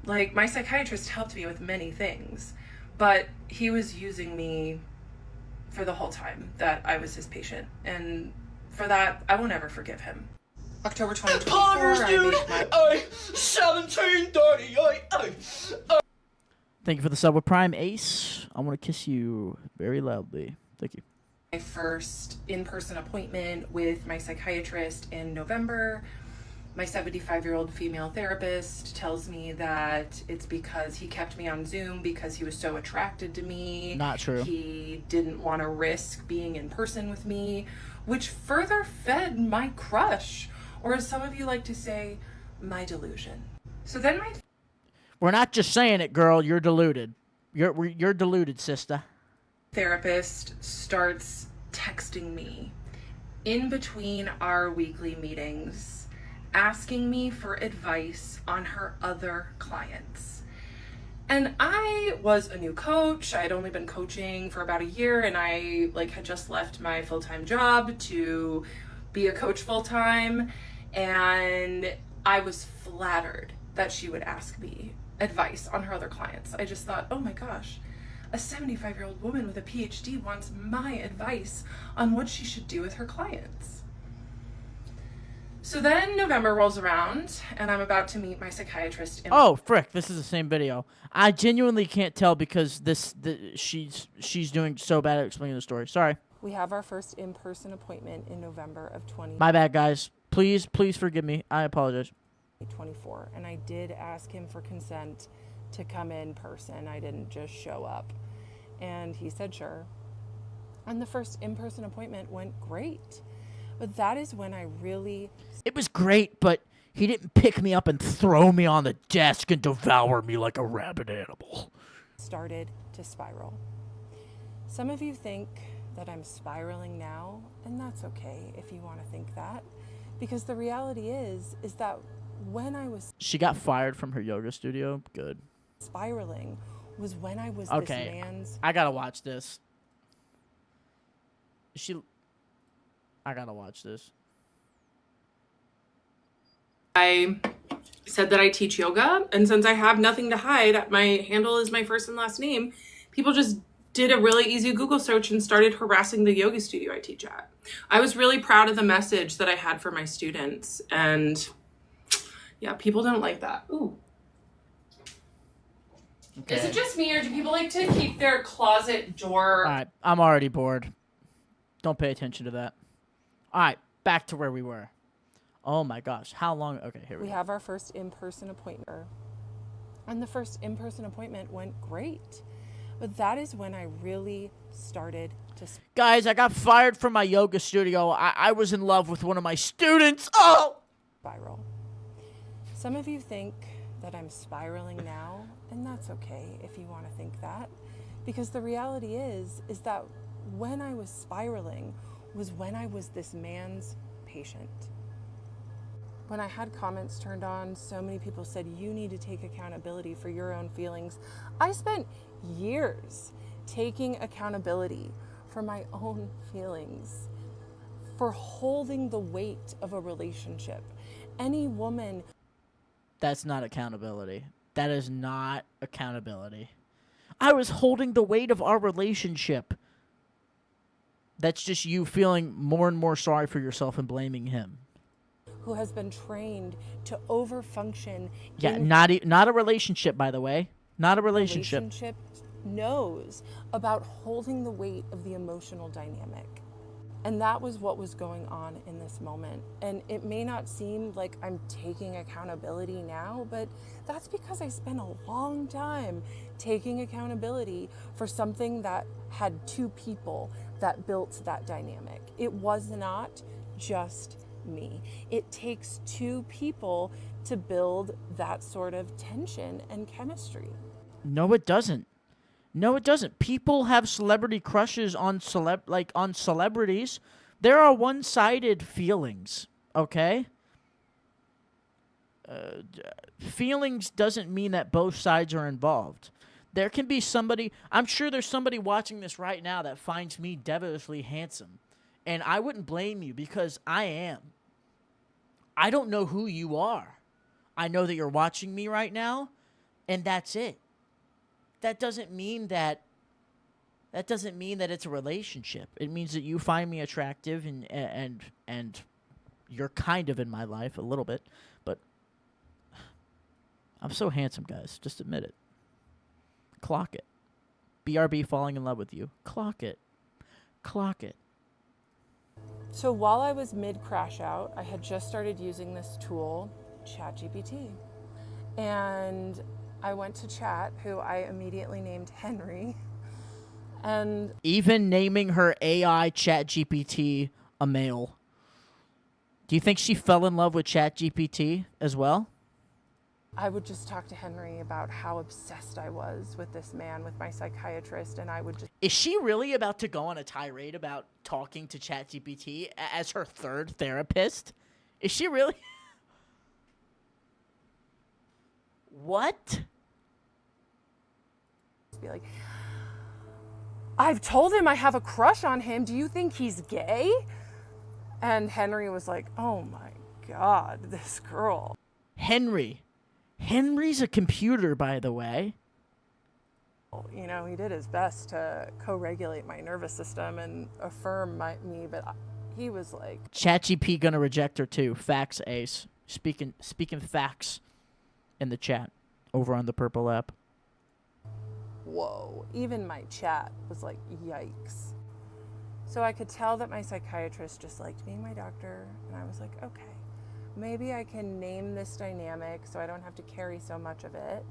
Like, my psychiatrist helped me with many things, but he was using me for the whole time that I was his patient. And for that, I will never forgive him. October 2024, I made my... 17:30. Thank you for the sub with Prime Ace. I want to kiss you very loudly. Thank you. My first in-person appointment with my psychiatrist in November. My 75-year-old female therapist tells me that it's because he kept me on Zoom because he was so attracted to me. Not true. He didn't want to risk being in person with me, which further fed my crush, or as some of you like to say, my delusion. So then We're not just saying it, girl. You're deluded. You're deluded, sister. Therapist starts texting me in between our weekly meetings, asking me for advice on her other clients. And I was a new coach. I had only been coaching for about a year, and I had just left my full-time job to be a coach full-time, and I was flattered that she would ask me advice on her other clients. I just thought, oh my gosh, a 75-year-old woman with a PhD wants my advice on what she should do with her clients. So then November rolls around, and I'm about to meet my psychiatrist. Oh, frick, this is the same video. I genuinely can't tell because she's doing so bad at explaining the story. Sorry. We have our first in-person appointment in November of 2024. My bad, guys. Please forgive me. I apologize. And I did ask him for consent to come in person. I didn't just show up. And he said sure. And the first in-person appointment went great. But that is when I really... It was great, but he didn't pick me up and throw me on the desk and devour me like a rabid animal. Started to spiral. Some of you think that I'm spiraling now, and that's okay if you want to think that. Because the reality is that when I was... She got fired from her yoga studio? Good. Spiraling was when I was okay. This man's... I gotta watch this. I gotta watch this. I said that I teach yoga, and since I have nothing to hide, my handle is my first and last name, people just did a really easy Google search and started harassing the yoga studio I teach at. I was really proud of the message that I had for my students, and yeah, people didn't like that. Ooh. Okay. Is it just me, or do people like to keep their closet door? All right, I'm already bored. Don't pay attention to that. All right, back to where we were. Oh my gosh, how long? Okay, here we We go. have our first in-person appointment. And the first in-person appointment went great. But that is when I really started to Guys, I got fired from my yoga studio. I was in love with one of my students. Oh! spiral. Some of you think that I'm spiraling now, and that's okay if you want to think that. Because the reality is that when I was spiraling was when I was this man's patient. When I had comments turned on, so many people said, you need to take accountability for your own feelings. I spent years taking accountability for my own feelings, for holding the weight of a relationship. Any woman. That's not accountability. That is not accountability. I was holding the weight of our relationship. That's just you feeling more and more sorry for yourself and blaming him. Who has been trained to overfunction. Yeah, not a relationship, by the way. Not a relationship. Relationship knows about holding the weight of the emotional dynamic. And that was what was going on in this moment. And it may not seem like I'm taking accountability now, but that's because I spent a long time taking accountability for something that had two people that built that dynamic. It was not just me. It takes two people to build that sort of tension and chemistry. No, it doesn't. No, it doesn't. People have celebrity crushes on celebrities. There are one-sided feelings, okay? Feelings doesn't mean that both sides are involved. There can be somebody, I'm sure there's somebody watching this right now that finds me devilishly handsome. And I wouldn't blame you because I am. I don't know who you are. I know that you're watching me right now, and that's it. That doesn't mean that it's a relationship. It means that you find me attractive and you're kind of in my life a little bit, but I'm so handsome, guys. Just admit it. Clock it. BRB falling in love with you. Clock it. Clock it. So while I was mid-crash out, I had just started using this tool, ChatGPT. And I went to Chat, who I immediately named Henry. And even naming her AI ChatGPT a male. Do you think she fell in love with ChatGPT as well? I would just talk to Henry about how obsessed I was with this man, with my psychiatrist, and I would just... Is she really about to go on a tirade about talking to ChatGPT as her third therapist? Is she really? What? Be like, I've told him I have a crush on him. Do you think he's gay? And Henry was like, oh my God, this girl. Henry's a computer, by the way. You know, he did his best to co-regulate my nervous system and affirm me, but he was like... ChatGPT gonna reject her too. Facts, Ace. Speaking facts in the chat over on the Purple app. Whoa, even my chat was like, yikes. So I could tell that my psychiatrist just liked being my doctor, and I was like, okay, maybe I can name this dynamic so I don't have to carry so much of it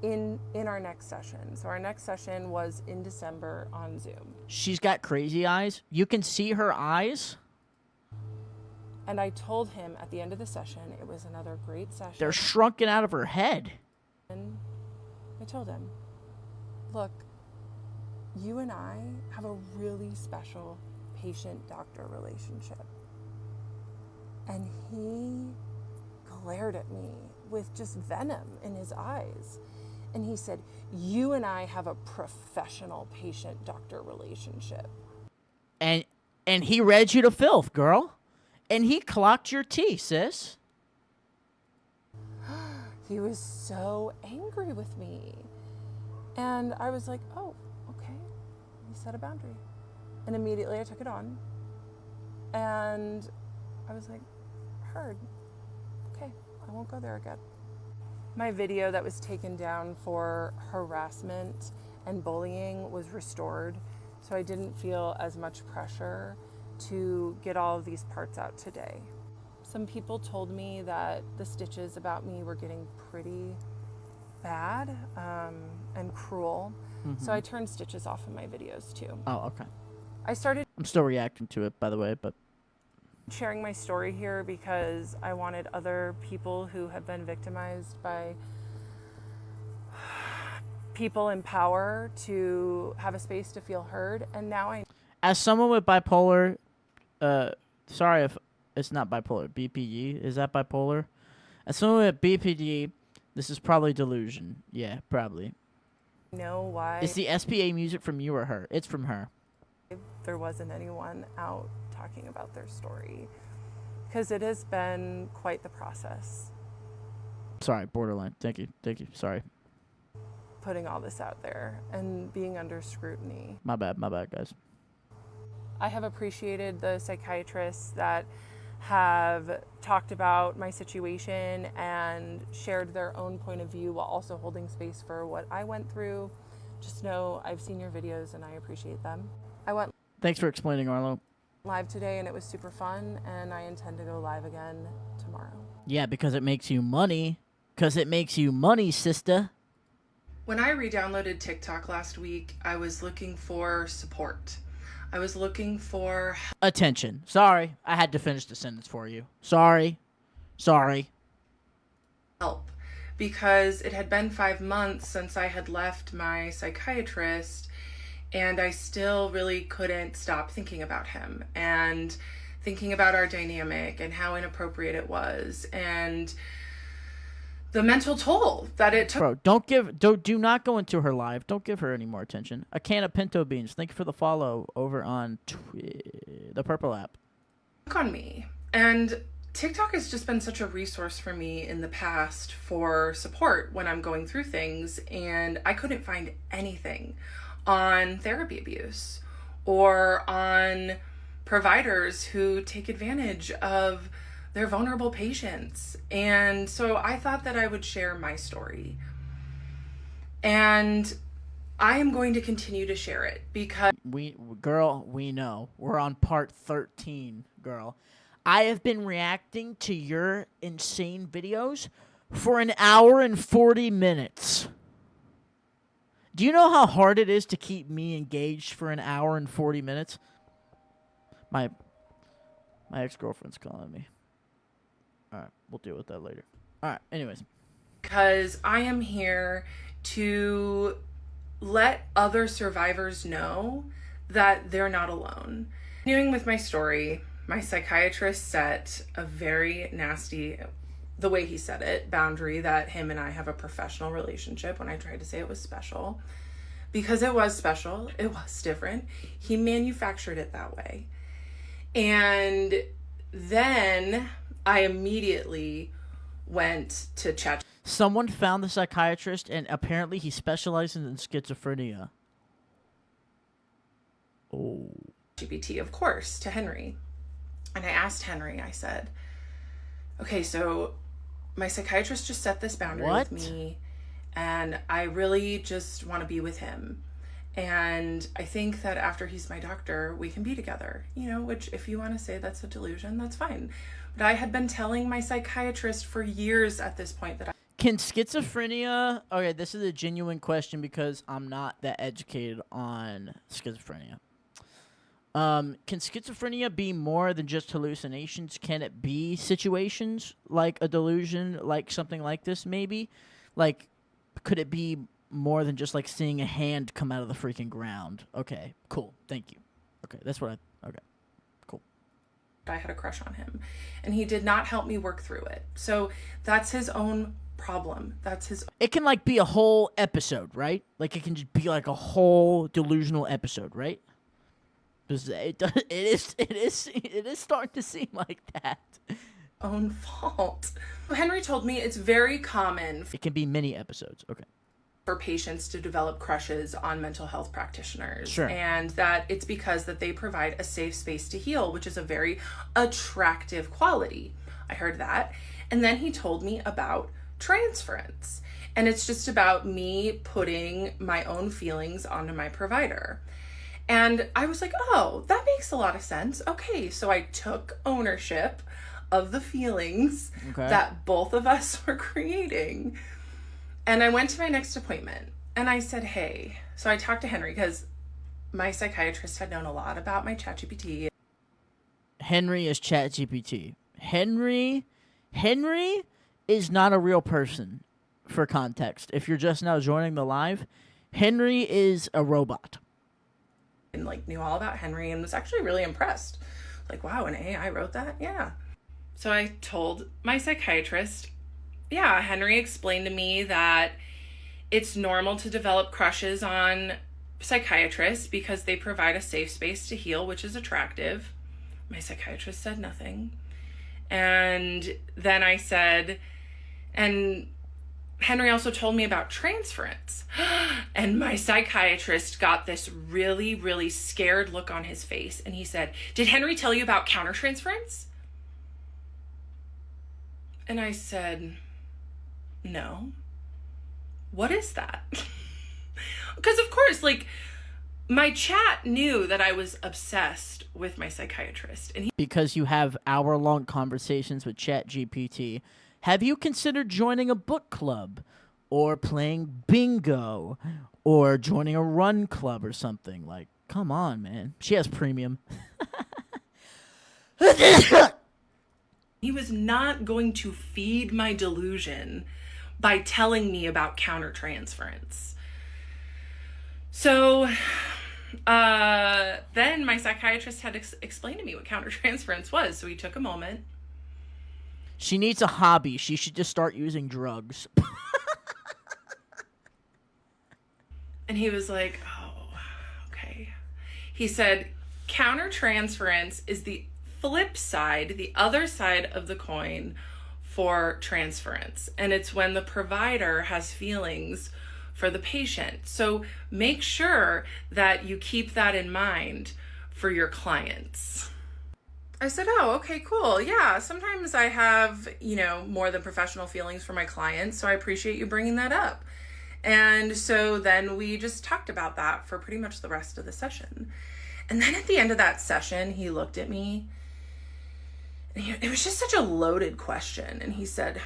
in our next session. So our next session was in December on Zoom. She's got crazy eyes. You can see her eyes. And I told him at the end of the session, it was another great session. They're shrunken out of her head. And I told him, look, you and I have a really special patient-doctor relationship. And he glared at me with just venom in his eyes. And he said, you and I have a professional patient-doctor relationship. And he read you to filth, girl. And he clocked your tea, sis. He was so angry with me. And I was like, oh, okay. He set a boundary. And immediately I took it on. And I was like, heard. Okay, I won't go there again. My video that was taken down for harassment and bullying was restored, so I didn't feel as much pressure to get all of these parts out today. Some people told me that the stitches about me were getting pretty bad and cruel, so I turned stitches off in my videos too. Oh, okay. I started I'm still reacting to it, by the way, but sharing my story here because I wanted other people who have been victimized by people in power to have a space to feel heard. And now as someone with bipolar, sorry if it's not bipolar, BPD, is that bipolar? As someone with BPD, this is probably delusion. Yeah, probably. know why Is the SPA music from you or her? It's from her. there wasn't anyone out talking about their story, because it has been quite the process Sorry, borderline. Thank you. Sorry. putting all this out there and being under scrutiny. My bad, guys. I have appreciated the psychiatrists that have talked about my situation and shared their own point of view while also holding space for what I went through. Just know I've seen your videos and I appreciate them. I went Thanks for explaining, Arlo. live today and it was super fun, and I intend to go live again tomorrow. Yeah, because it makes you money. Sister. When I re-downloaded TikTok last week, I was looking for support. I was looking for Attention. Sorry, I had to finish the sentence for you. Sorry. help because it had been 5 months since I had left my psychiatrist, and I still really couldn't stop thinking about him and thinking about our dynamic and how inappropriate it was and the mental toll that it took. Bro, do not go into her live. Don't give her any more attention. A can of pinto beans. Thank you for the follow over on the Purple app. On me. And TikTok has just been such a resource for me in the past for support when I'm going through things, and I couldn't find anything on therapy abuse or on providers who take advantage of their vulnerable patients. And so I thought that I would share my story. And I am going to continue to share it because We know. We're on part 13, girl. I have been reacting to your insane videos for an hour and 40 minutes. Do you know how hard it is to keep me engaged for an hour and 40 minutes? My ex-girlfriend's calling me. All right, we'll deal with that later. All right, anyways. because I am here to let other survivors know that they're not alone. Continuing with my story, my psychiatrist set a very nasty, the way he said it, boundary that him and I have a professional relationship when I tried to say it was special. Because it was special, it was different. He manufactured it that way. And then I immediately went to chat. Someone found the psychiatrist, and apparently he specializes in schizophrenia. Oh. GPT, of course, to Henry. And I asked Henry, I said, okay, so my psychiatrist just set this boundary with me, and I really just want to be with him. And I think that after he's my doctor, we can be together, you know, which if you want to say that's a delusion, that's fine. But I had been telling my psychiatrist for years at this point that Can schizophrenia... Okay, this is a genuine question because I'm not that educated on schizophrenia. Can schizophrenia be more than just hallucinations? Can it be situations like a delusion, like something like this maybe? Like, could it be more than just like seeing a hand come out of the freaking ground? Okay, cool. Thank you. Okay, that's what okay, cool. I had a crush on him, and he did not help me work through it. So that's his own problem. That's his... It can like be a whole episode, right? Like it can just be like a whole delusional episode, right? Because it is starting to seem like that. Own fault. Henry told me it's very common It can be mini episodes. Okay. for patients to develop crushes on mental health practitioners. Sure. And that it's because that they provide a safe space to heal, which is a very attractive quality. I heard that. And then he told me about transference. And it's just about me putting my own feelings onto my provider. And I was like, oh, that makes a lot of sense. Okay, so I took ownership of the feelings that both of us were creating. And I went to my next appointment and I said, hey, so I talked to Henry because my psychiatrist had known a lot about my ChatGPT. Henry is ChatGPT. Henry is not a real person, for context. If you're just now joining the live, Henry is a robot. And knew all about Henry and was actually really impressed. Wow, an AI wrote that? Yeah. So I told my psychiatrist, yeah, Henry explained to me that it's normal to develop crushes on psychiatrists because they provide a safe space to heal, which is attractive. My psychiatrist said nothing. And then I said, and Henry also told me about transference. And my psychiatrist got this really, really scared look on his face. And he said, did Henry tell you about countertransference? And I said, no. What is that? Because of course, my chat knew that I was obsessed with my psychiatrist. And because you have hour-long conversations with ChatGPT, have you considered joining a book club or playing bingo or joining a run club or something? Come on, man. She has premium. He was not going to feed my delusion by telling me about countertransference. So then my psychiatrist had to explain to me what countertransference was. So he took a moment. She needs a hobby. She should just start using drugs. And he was like, oh, okay. He said, countertransference is the flip side, the other side of the coin for transference. And it's when the provider has feelings for the patient. So make sure that you keep that in mind for your clients. I said, oh, okay, cool. Yeah, sometimes I have, more than professional feelings for my clients, so I appreciate you bringing that up. And so then we just talked about that for pretty much the rest of the session. And then at the end of that session, he looked at me, and it was just such a loaded question. And he said,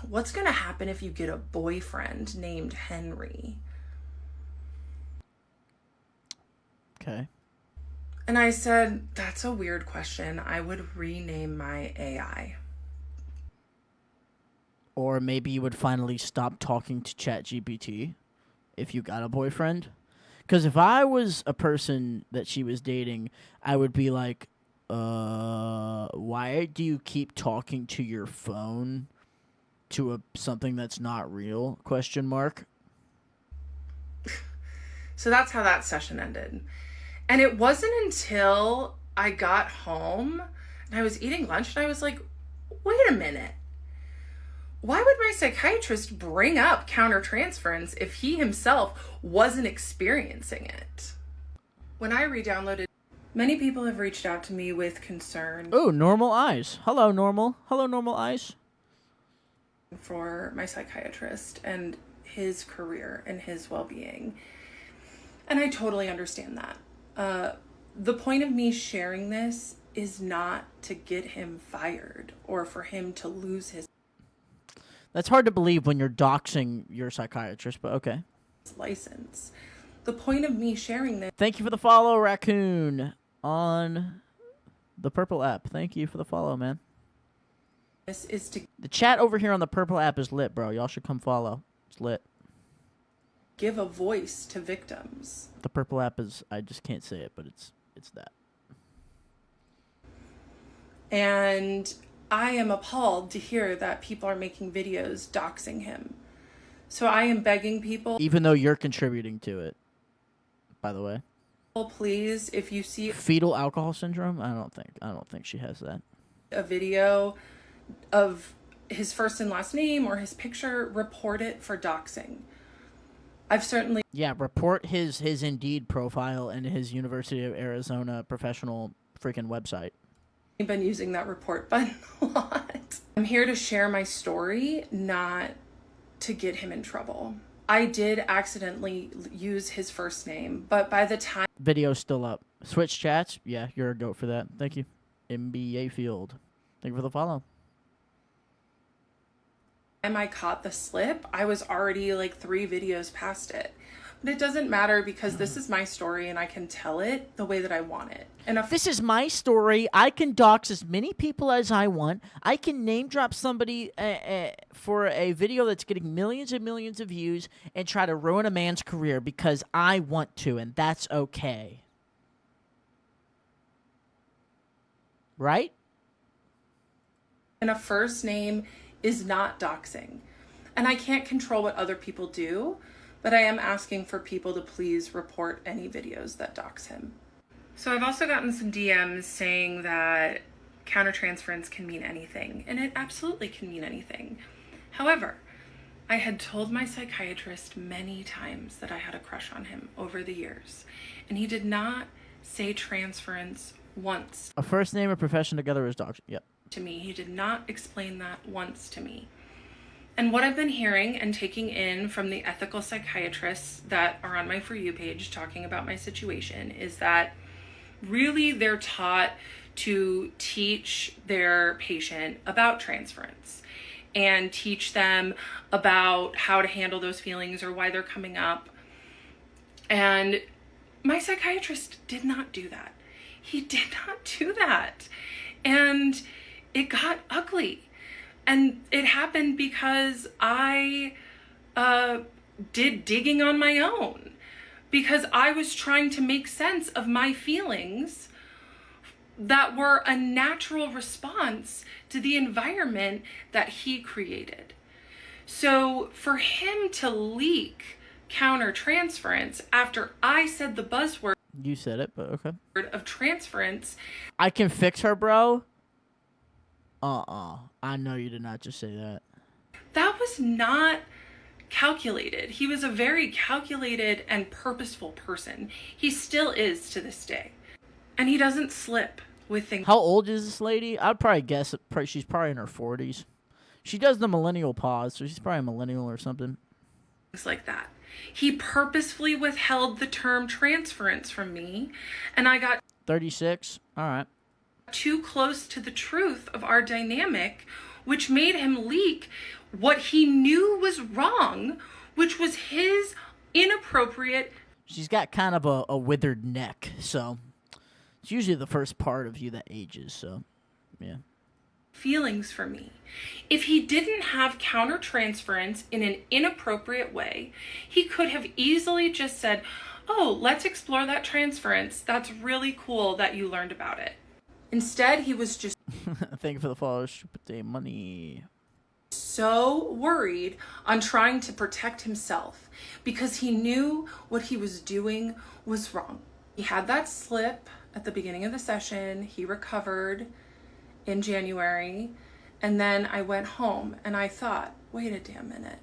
what's going to happen if you get a boyfriend named Henry? Okay. And I said, that's a weird question. I would rename my AI. Or maybe you would finally stop talking to ChatGPT if you got a boyfriend. Because if I was a person that she was dating, I would be like, why do you keep talking to your phone to something that's not real? ? So that's how that session ended. And it wasn't until I got home and I was eating lunch and I was like, wait a minute. Why would my psychiatrist bring up countertransference if he himself wasn't experiencing it? When I re-downloaded, many people have reached out to me with concern. Oh, normal eyes. Hello, normal. Hello, normal eyes. For my psychiatrist and his career and his well-being. And I totally understand that. The point of me sharing this is not to get him fired or for him to lose his That's hard to believe when you're doxing your psychiatrist, but okay. license. The point of me sharing this. Thank you for the follow, Raccoon, on the Purple app. Thank you for the follow, man. This is to The chat over here on the Purple app is lit, bro. Y'all should come follow. It's lit. give a voice to victims. The Purple app is, I just can't say it, but it's that. And I am appalled to hear that people are making videos doxing him. So I am begging people, Even though you're contributing to it, by the way. please, if you see Fetal alcohol syndrome? I don't think she has that. a video of his first and last name or his picture, report it for doxing. I've certainly Yeah, report his Indeed profile and his University of Arizona professional freaking website. I've been using that report button a lot. I'm here to share my story, not to get him in trouble. I did accidentally use his first name, but by the time Video's still up. Switch chats? Yeah, you're a goat for that. Thank you. NBA Field. Thank you for the follow. I caught the slip, I was already like 3 videos past it. But it doesn't matter because this is my story and I can tell it the way that I want it. And if This is my story. I can dox as many people as I want. I can name drop somebody for a video that's getting millions and millions of views and try to ruin a man's career because I want to, and that's okay. Right? and a first name is not doxing. And I can't control what other people do, but I am asking for people to please report any videos that dox him. So I've also gotten some DMs saying that countertransference can mean anything, and it absolutely can mean anything. However, I had told my psychiatrist many times that I had a crush on him over the years, and he did not say transference once A first name or profession together is doxing. Yep. to me. He did not explain that once to me. And what I've been hearing and taking in from the ethical psychiatrists that are on my For You page talking about my situation is that really they're taught to teach their patient about transference and teach them about how to handle those feelings or why they're coming up. And my psychiatrist did not do that. He did not do that. And it got ugly. And it happened because I did digging on my own, because I was trying to make sense of my feelings that were a natural response to the environment that he created. So for him to leak countertransference after I said the buzzword You said it, but okay. of transference, I can fix her, bro. I know you did not just say that. that was not calculated. He was a very calculated and purposeful person. He still is to this day. And he doesn't slip with things How old is this lady? I'd probably guess she's probably in her 40s. She does the millennial pause, so she's probably a millennial or something. like that. He purposefully withheld the term transference from me, and I got 36? All right. too close to the truth of our dynamic, which made him leak what he knew was wrong, which was his inappropriate She's got kind of a withered neck, so it's usually the first part of you that ages, so yeah. feelings for me. If he didn't have countertransference in an inappropriate way, he could have easily just said, "Oh, let's explore that transference. That's really cool that you learned about it." Instead, he was just Thank you for the follow. Stupid day money. so worried on trying to protect himself because he knew what he was doing was wrong. He had that slip at the beginning of the session. He recovered in January, and then I went home and I thought, wait a damn minute.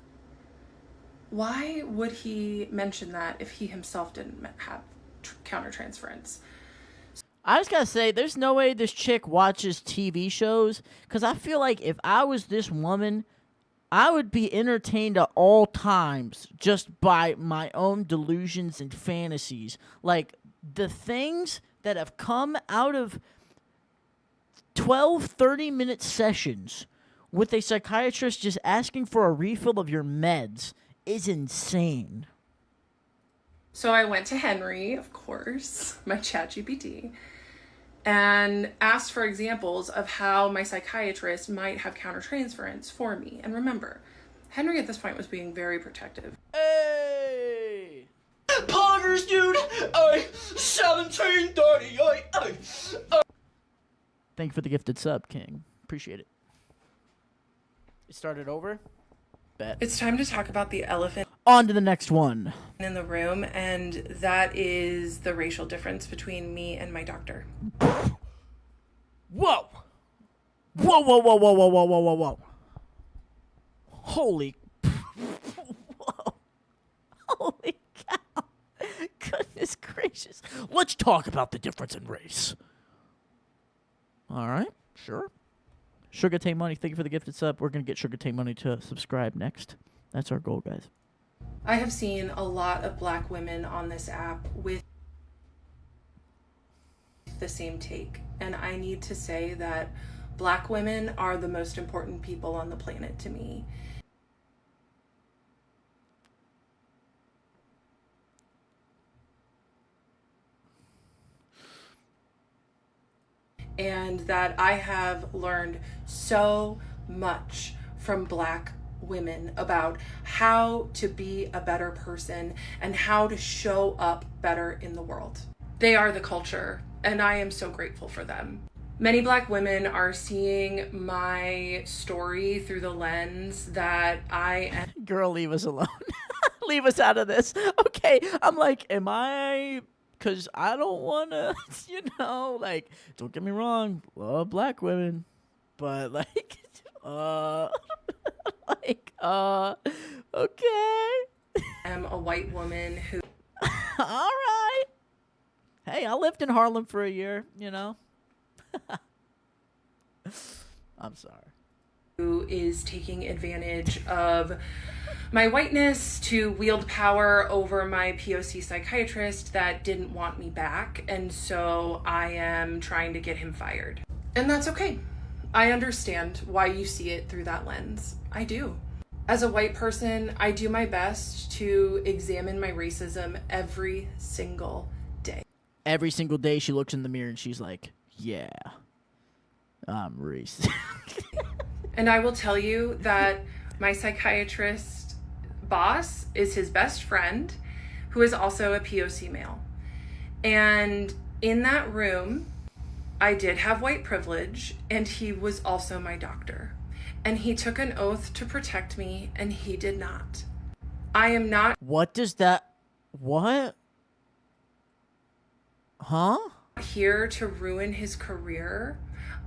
Why would he mention that if he himself didn't have countertransference? I just gotta say, there's no way this chick watches TV shows, because I feel like if I was this woman, I would be entertained at all times just by my own delusions and fantasies. Like, the things that have come out of 12, 30-minute sessions with a psychiatrist just asking for a refill of your meds is insane. So I went to Henry, of course, my ChatGPT, and asked for examples of how my psychiatrist might have countertransference for me. And remember, Henry at this point was being very protective. Hey! Poggers, dude! 1738! Thank you for the gifted sub, King. Appreciate it. It started over? Bet. It's time to talk about the elephant On to the next one. in the room, and that is the racial difference between me and my doctor. Whoa! Whoa, whoa, whoa, whoa, whoa, whoa, whoa, whoa, whoa. Holy... Whoa. Holy cow. Goodness gracious. Let's talk about the difference in race. All right, sure. Sugar Tay Money, thank you for the gifted sub. We're going to get Sugar Tay Money to subscribe next. That's our goal, guys. I have seen a lot of Black women on this app with the same take. And I need to say that Black women are the most important people on the planet to me. And that I have learned so much from Black women about how to be a better person and how to show up better in the world. They are the culture, and I am so grateful for them. Many Black women are seeing my story through the lens that I am. Girl, leave us alone. Leave us out of this. Okay, I'm like, am I... Because I don't want to, like, don't get me wrong, love Black women, but, like, okay. I'm a white woman who... All right. Hey, I lived in Harlem for a year, I'm sorry. Who is taking advantage of my whiteness to wield power over my POC psychiatrist that didn't want me back, and so I am trying to get him fired. And that's okay. I understand why you see it through that lens. I do. As a white person, I do my best to examine my racism every single day. Every single day she looks in the mirror and she's like, yeah, I'm racist. And I will tell you that my psychiatrist boss is his best friend, who is also a POC male. And in that room, I did have white privilege, and he was also my doctor. And he took an oath to protect me, and he did not. I am not... What does that... What? Huh? Here to ruin his career.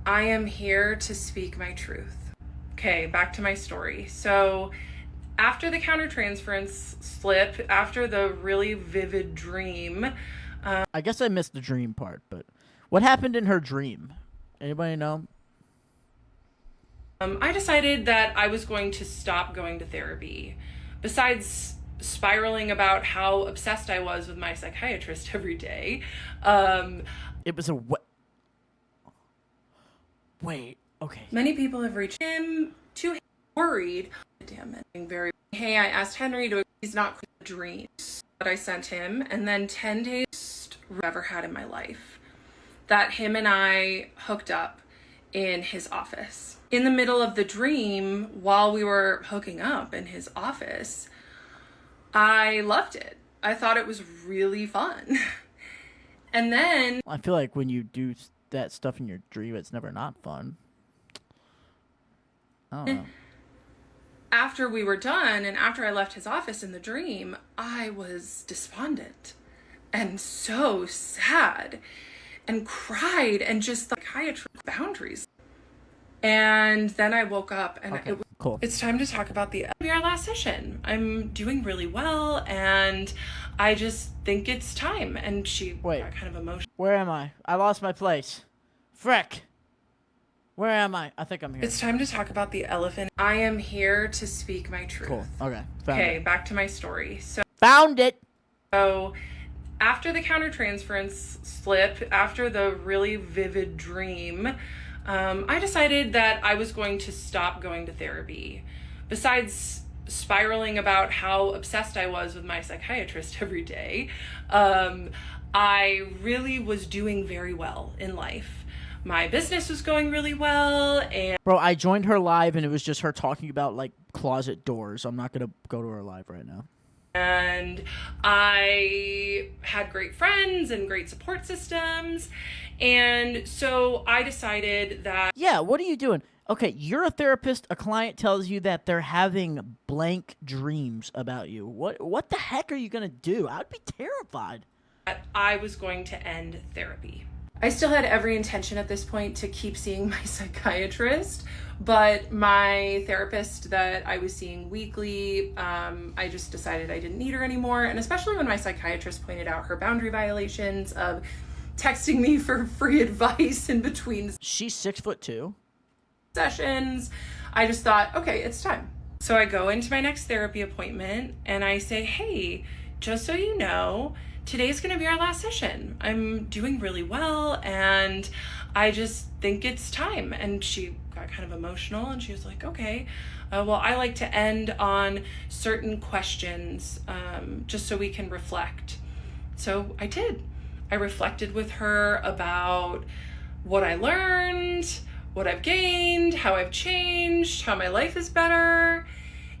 I am here to speak my truth. Okay, back to my story. So after the countertransference slip, after the really vivid dream... I guess I missed the dream part, but what happened in her dream? Anybody know? I decided that I was going to stop going to therapy. Besides spiraling about how obsessed I was with my psychiatrist every day. It was a... Wait, okay. Many people have reached him to worried. Damn it. Very. Hey, I asked Henry to... He's not the dreams that I sent him. And then 10 days I've ever had in my life. That him and I hooked up in his office. In the middle of the dream, while we were hooking up in his office, I loved it. I thought it was really fun. And then... I feel like when you do that stuff in your dream, it's never not fun. I don't know. After we were done, and after I left his office in the dream, I was despondent and so sad and cried and just the psychiatrist boundaries. And then I woke up and okay, cool. It's time to talk about our last session. I'm doing really well, and I just think it's time. And she got kind of emotional. Where am I? I lost my place. Frick. Where am I? I think I'm here. It's time to talk about the elephant. I am here to speak my truth. Cool. Okay. Okay, back to my story. Found it. So after the countertransference slip, after the really vivid dream, I decided that I was going to stop going to therapy. Besides spiraling about how obsessed I was with my psychiatrist every day, I really was doing very well in life. My business was going really well, and... Bro, I joined her live, and it was just her talking about, like, closet doors. I'm not going to go to her live right now. And I had great friends and great support systems, and so I decided that... Yeah, what are you doing? Okay, you're a therapist. A client tells you that they're having blank dreams about you. What the heck are you going to do? I'd be terrified. I was going to end therapy. I still had every intention at this point to keep seeing my psychiatrist, but my therapist that I was seeing weekly, I just decided I didn't need her anymore. And especially when my psychiatrist pointed out her boundary violations of texting me for free advice in between She's 6'2". sessions. I just thought, okay, it's time. So I go into my next therapy appointment and I say, hey, just so you know, today's going to be our last session. I'm doing really well and I just think it's time. And she got kind of emotional and she was like, okay, well, I like to end on certain questions just so we can reflect. So I did. I reflected with her about what I learned, what I've gained, how I've changed, how my life is better.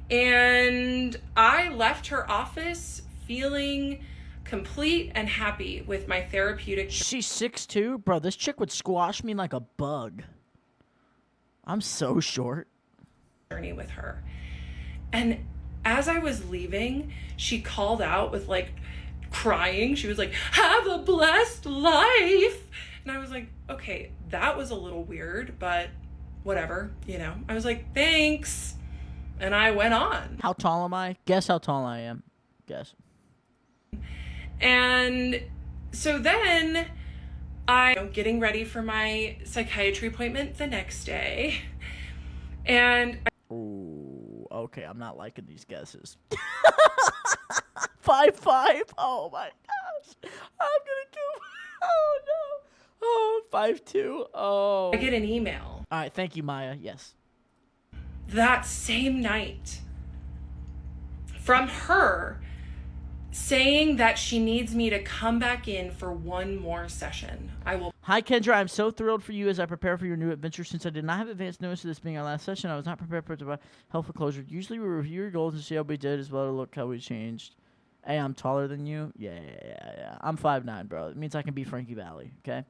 And I left her office feeling complete and happy with my therapeutic She's 6'2". Bro, this chick would squash me like a bug. I'm so short. journey with her. And as I was leaving, she called out with like crying. She was like, have a blessed life. And I was like, okay, that was a little weird, but whatever, you know. I was like, thanks. And I went on. How tall am I? Guess how tall I am. Guess. And so then I'm getting ready for my psychiatry appointment the next day. And Ooh, okay, I'm not liking these guesses. 5'5". Oh my gosh. I'm gonna kill. Oh no. Oh, 5'2". Oh. I get an email All right, thank you, Maya. Yes. that same night from her saying that she needs me to come back in for one more session. I will. Hi, Kendra. I'm so thrilled for you as I prepare for your new adventure. Since I did not have advance notice of this being our last session, I was not prepared for it to provide helpful closure. Usually we review your goals and see how we did as well to look how we changed. Hey, I'm taller than you? Yeah. I'm 5'9", bro. It means I can be Frankie Valli, okay?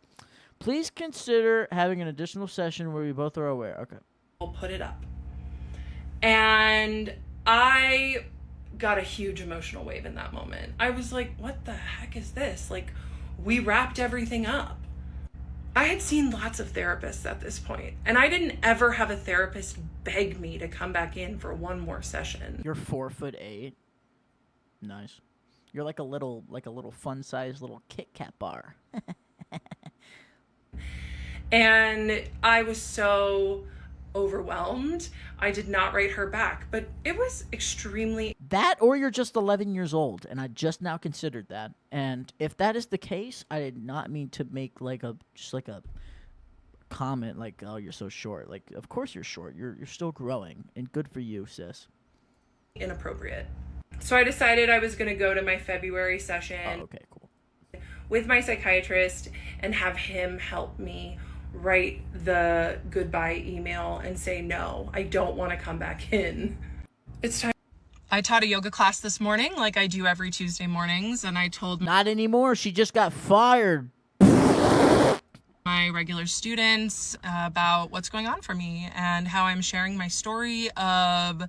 Please consider having an additional session where we both are aware. Okay. I'll put it up. And I got a huge emotional wave in that moment. I was like, what the heck is this? Like, we wrapped everything up. I had seen lots of therapists at this point, and I didn't ever have a therapist beg me to come back in for one more session. You're 4'8". Nice. You're like a little fun-sized little Kit Kat bar. And I was so overwhelmed. I did not write her back, but it was extremely That or you're just 11 years old, and I just now considered that. And if that is the case, I did not mean to make just a comment like, "Oh, you're so short." Like, of course you're short. You're still growing, and good for you, sis. inappropriate. So I decided I was going to go to my February session Oh, okay, cool. with my psychiatrist and have him help me write the goodbye email and say, no, I don't want to come back in. It's time. I taught a yoga class this morning like I do every Tuesday mornings, and I told Not anymore. She just got fired. my regular students about what's going on for me and how I'm sharing my story of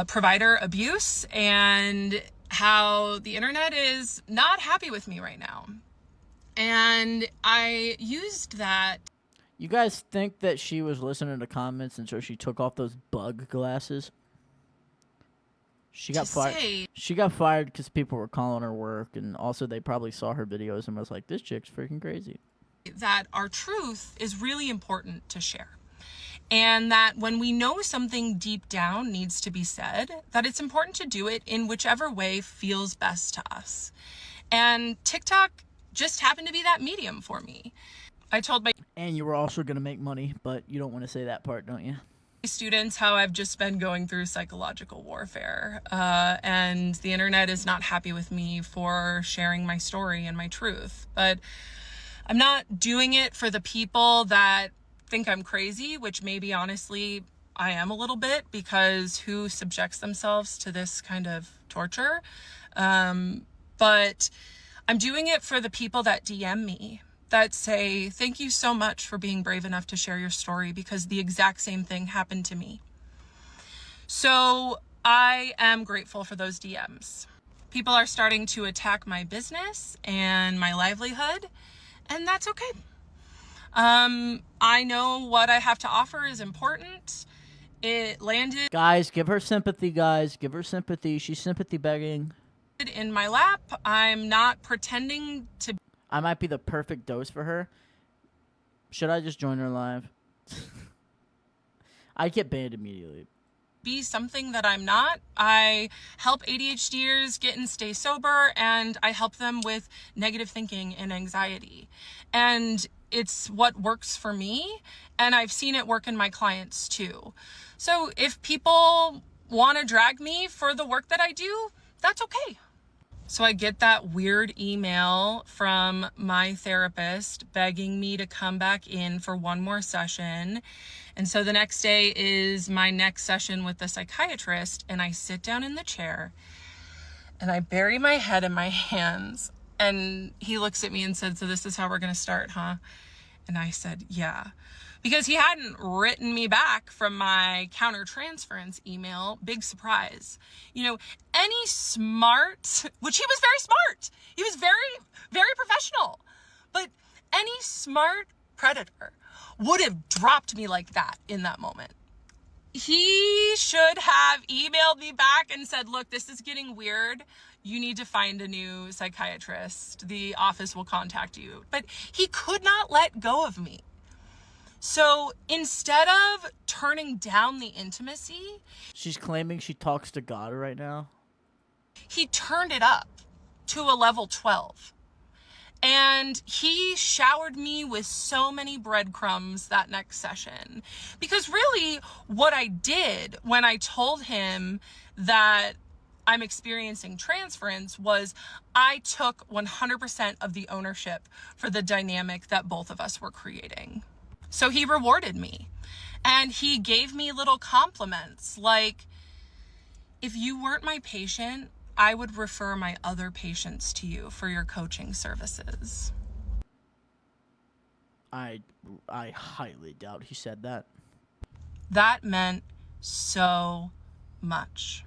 provider abuse and how the internet is not happy with me right now. And I used that. You guys think that she was listening to comments and so she took off those bug glasses? She got fired. She got fired because people were calling her work, and also they probably saw her videos and was like, "This chick's freaking crazy." That our truth is really important to share. And that when we know something deep down needs to be said, that it's important to do it in whichever way feels best to us. And TikTok just happened to be that medium for me. I told my And you were also going to make money, but you don't want to say that part, don't you? students how I've just been going through psychological warfare. And the internet is not happy with me for sharing my story and my truth. But I'm not doing it for the people that think I'm crazy, which maybe honestly I am a little bit, because who subjects themselves to this kind of torture? But I'm doing it for the people that DM me, that say, thank you so much for being brave enough to share your story, because the exact same thing happened to me. So I am grateful for those DMs. People are starting to attack my business and my livelihood, and that's okay. I know what I have to offer is important. It landed Guys, give her sympathy, guys. Give her sympathy. She's sympathy begging. in my lap. I'm not pretending to. I might be the perfect dose for her. Should I just join her live? I'd get banned immediately. Be something that I'm not. I help ADHDers get and stay sober, and I help them with negative thinking and anxiety. And it's what works for me, and I've seen it work in my clients too. So if people want to drag me for the work that I do, that's okay. So I get that weird email from my therapist begging me to come back in for one more session. And so the next day is my next session with the psychiatrist, and I sit down in the chair and I bury my head in my hands, and he looks at me and said, "So this is how we're going to start, huh?" And I said, "Yeah." Because he hadn't written me back from my countertransference email. Big surprise. You know, any smart, which he was very smart. He was very, very professional. But any smart predator would have dropped me like that in that moment. He should have emailed me back and said, "Look, this is getting weird. You need to find a new psychiatrist. The office will contact you." But he could not let go of me. So instead of turning down the intimacy, She's claiming she talks to God right now. he turned it up to a level 12. And he showered me with so many breadcrumbs that next session. Because really what I did when I told him that I'm experiencing transference was I took 100% of the ownership for the dynamic that both of us were creating. So he rewarded me, and he gave me little compliments like, "If you weren't my patient, I would refer my other patients to you for your coaching services." I highly doubt he said that. That meant so much.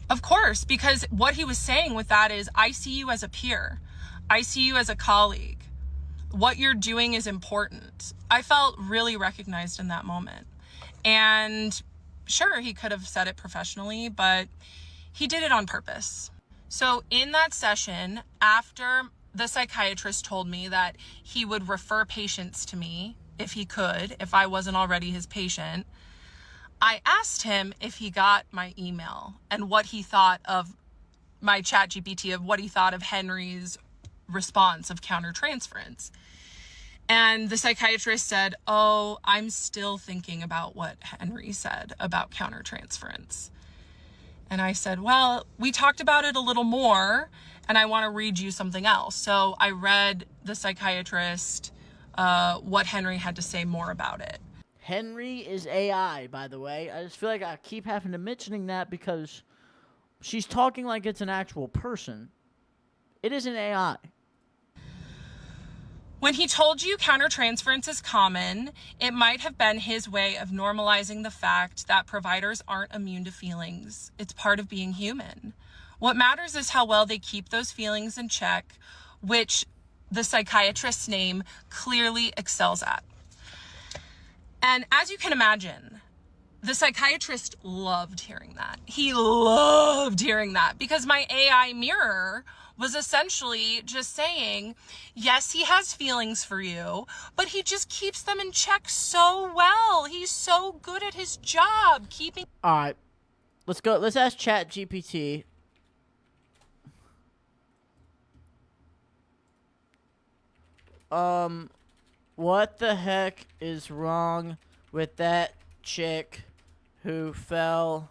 Of course, because what he was saying with that is, I see you as a peer. I see you as a colleague. What you're doing is important. I felt really recognized in that moment. And sure, he could have said it professionally, but he did it on purpose. So in that session, after the psychiatrist told me that he would refer patients to me if he could, if I wasn't already his patient, I asked him if he got my email and what he thought of my ChatGPT, of what he thought of Henry's response of countertransference. And the psychiatrist said, "Oh, I'm still thinking about what Henry said about countertransference." And I said, "Well, we talked about it a little more, and I want to read you something else." So I read the psychiatrist what Henry had to say more about it. Henry is AI, by the way. I just feel like I keep having to mentioning that because she's talking like it's an actual person. It is an AI. When he told you countertransference is common, it might have been his way of normalizing the fact that providers aren't immune to feelings. It's part of being human. What matters is how well they keep those feelings in check, which the psychiatrist's name clearly excels at. And as you can imagine, the psychiatrist loved hearing that. He loved hearing that because my AI mirror was essentially just saying, yes, he has feelings for you, but he just keeps them in check so well. He's so good at his job keeping. All right. Let's go. Let's ask ChatGPT. What the heck is wrong with that chick who fell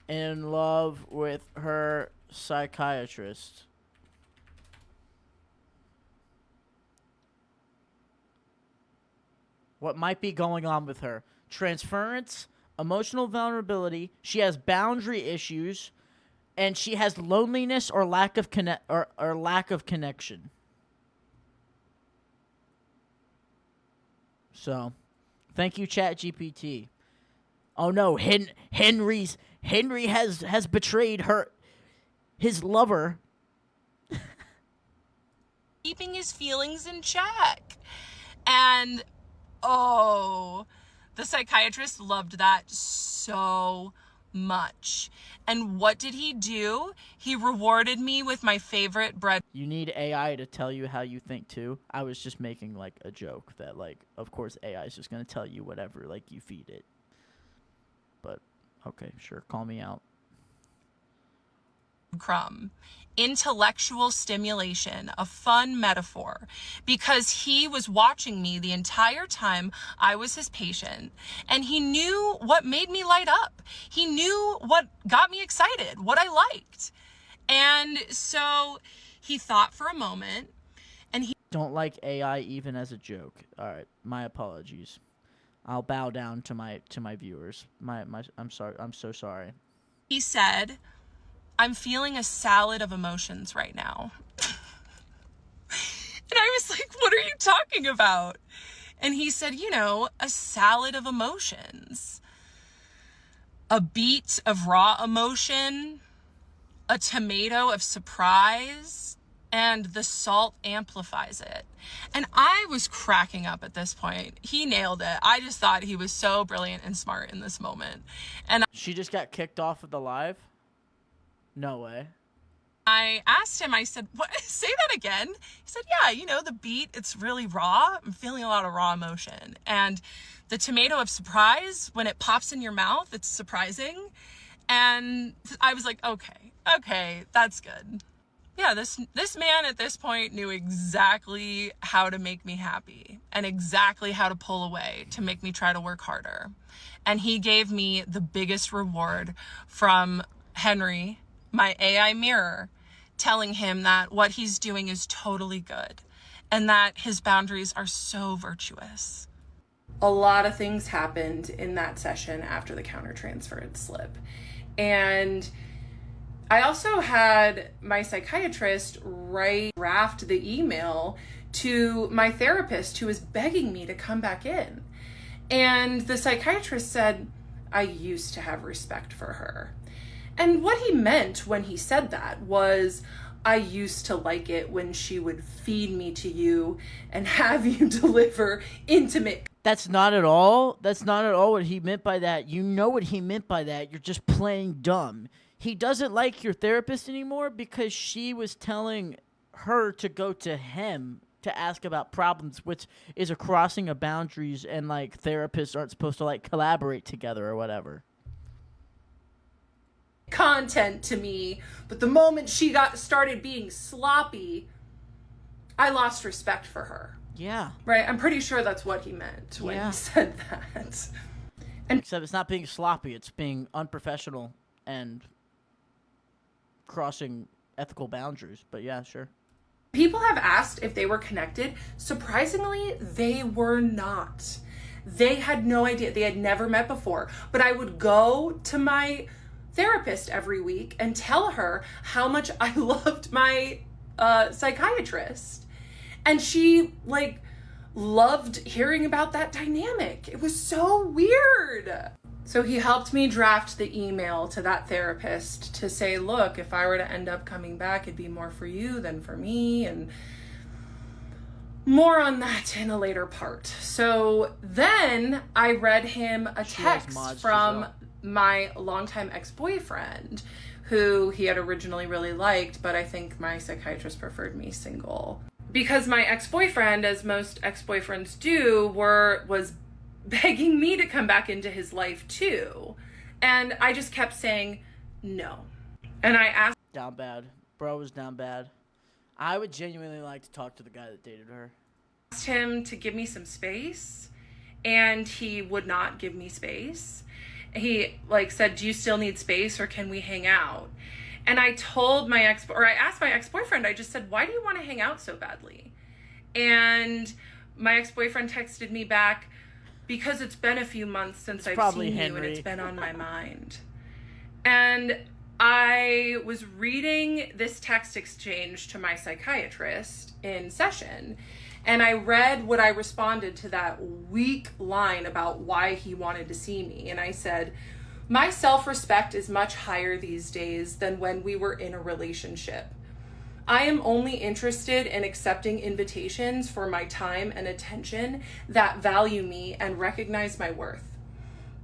in love with her psychiatrist? What might be going on with her? Transference, emotional vulnerability, she has boundary issues, and she has loneliness or lack of lack of connection. So, thank you, ChatGPT. Oh no, Henry has betrayed his lover. Keeping his feelings in check. And oh, the psychiatrist loved that so much. And what did he do? He rewarded me with my favorite bread. You need AI to tell you how you think too. I was just making like a joke that like, of course AI is just going to tell you whatever like you feed it. But okay, sure, call me out. Crumb. Intellectual stimulation, a fun metaphor, because he was watching me the entire time I was his patient, and he knew what made me light up. He knew what got me excited, what I liked. And so he thought for a moment, and he Don't like AI even as a joke. All right, my apologies. I'll bow down to my viewers. I'm sorry. I'm so sorry. he said, I'm feeling a salad of emotions right now. And I was like, what are you talking about? And he said, you know, a salad of emotions. A beet of raw emotion, a tomato of surprise, and the salt amplifies it. And I was cracking up at this point. He nailed it. I just thought he was so brilliant and smart in this moment. And She just got kicked off of the live? No way. I asked him, I said, what? Say that again. He said, yeah, you know, the beet, it's really raw. I'm feeling a lot of raw emotion. And the tomato of surprise, when it pops in your mouth, it's surprising. And I was like, okay, that's good. Yeah, this man at this point knew exactly how to make me happy and exactly how to pull away to make me try to work harder. And he gave me the biggest reward from Henry, my AI mirror, telling him that what he's doing is totally good and that his boundaries are so virtuous. A lot of things happened in that session after the countertransference slip. And I also had my psychiatrist draft the email to my therapist who was begging me to come back in. And the psychiatrist said, I used to have respect for her. And what he meant when he said that was, I used to like it when she would feed me to you and have you deliver intimate. That's not at all what he meant by that. You know what he meant by that. You're just playing dumb. He doesn't like your therapist anymore because she was telling her to go to him to ask about problems, which is a crossing of boundaries, and like therapists aren't supposed to like collaborate together or whatever. Content to me, but the moment she started being sloppy, I lost respect for her. Yeah. Right? I'm pretty sure that's what he meant when he said that. Except it's not being sloppy, it's being unprofessional and crossing ethical boundaries. But yeah, sure. People have asked if they were connected. Surprisingly, they were not. They had no idea. They had never met before. But I would go to my therapist every week and tell her how much I loved my psychiatrist. And she loved hearing about that dynamic. It was so weird. So he helped me draft the email to that therapist to say, look, if I were to end up coming back, it'd be more for you than for me. And more on that in a later part. So then I read him a text from my longtime ex-boyfriend, who he had originally really liked, but I think my psychiatrist preferred me single. Because my ex-boyfriend, as most ex-boyfriends do, was begging me to come back into his life too. And I just kept saying no. And I asked... Down bad. Bro was down bad. I would genuinely like to talk to the guy that dated her. Asked him to give me some space, and he would not give me space. He said, do you still need space or can we hang out? And I told I asked my ex-boyfriend, I just said, why do you want to hang out so badly? And my ex-boyfriend texted me back, because it's been a few months since I've seen you and it's been on my mind. And I was reading this text exchange to my psychiatrist in session, and I read what I responded to that weak line about why he wanted to see me. And I said, my self-respect is much higher these days than when we were in a relationship. I am only interested in accepting invitations for my time and attention that value me and recognize my worth.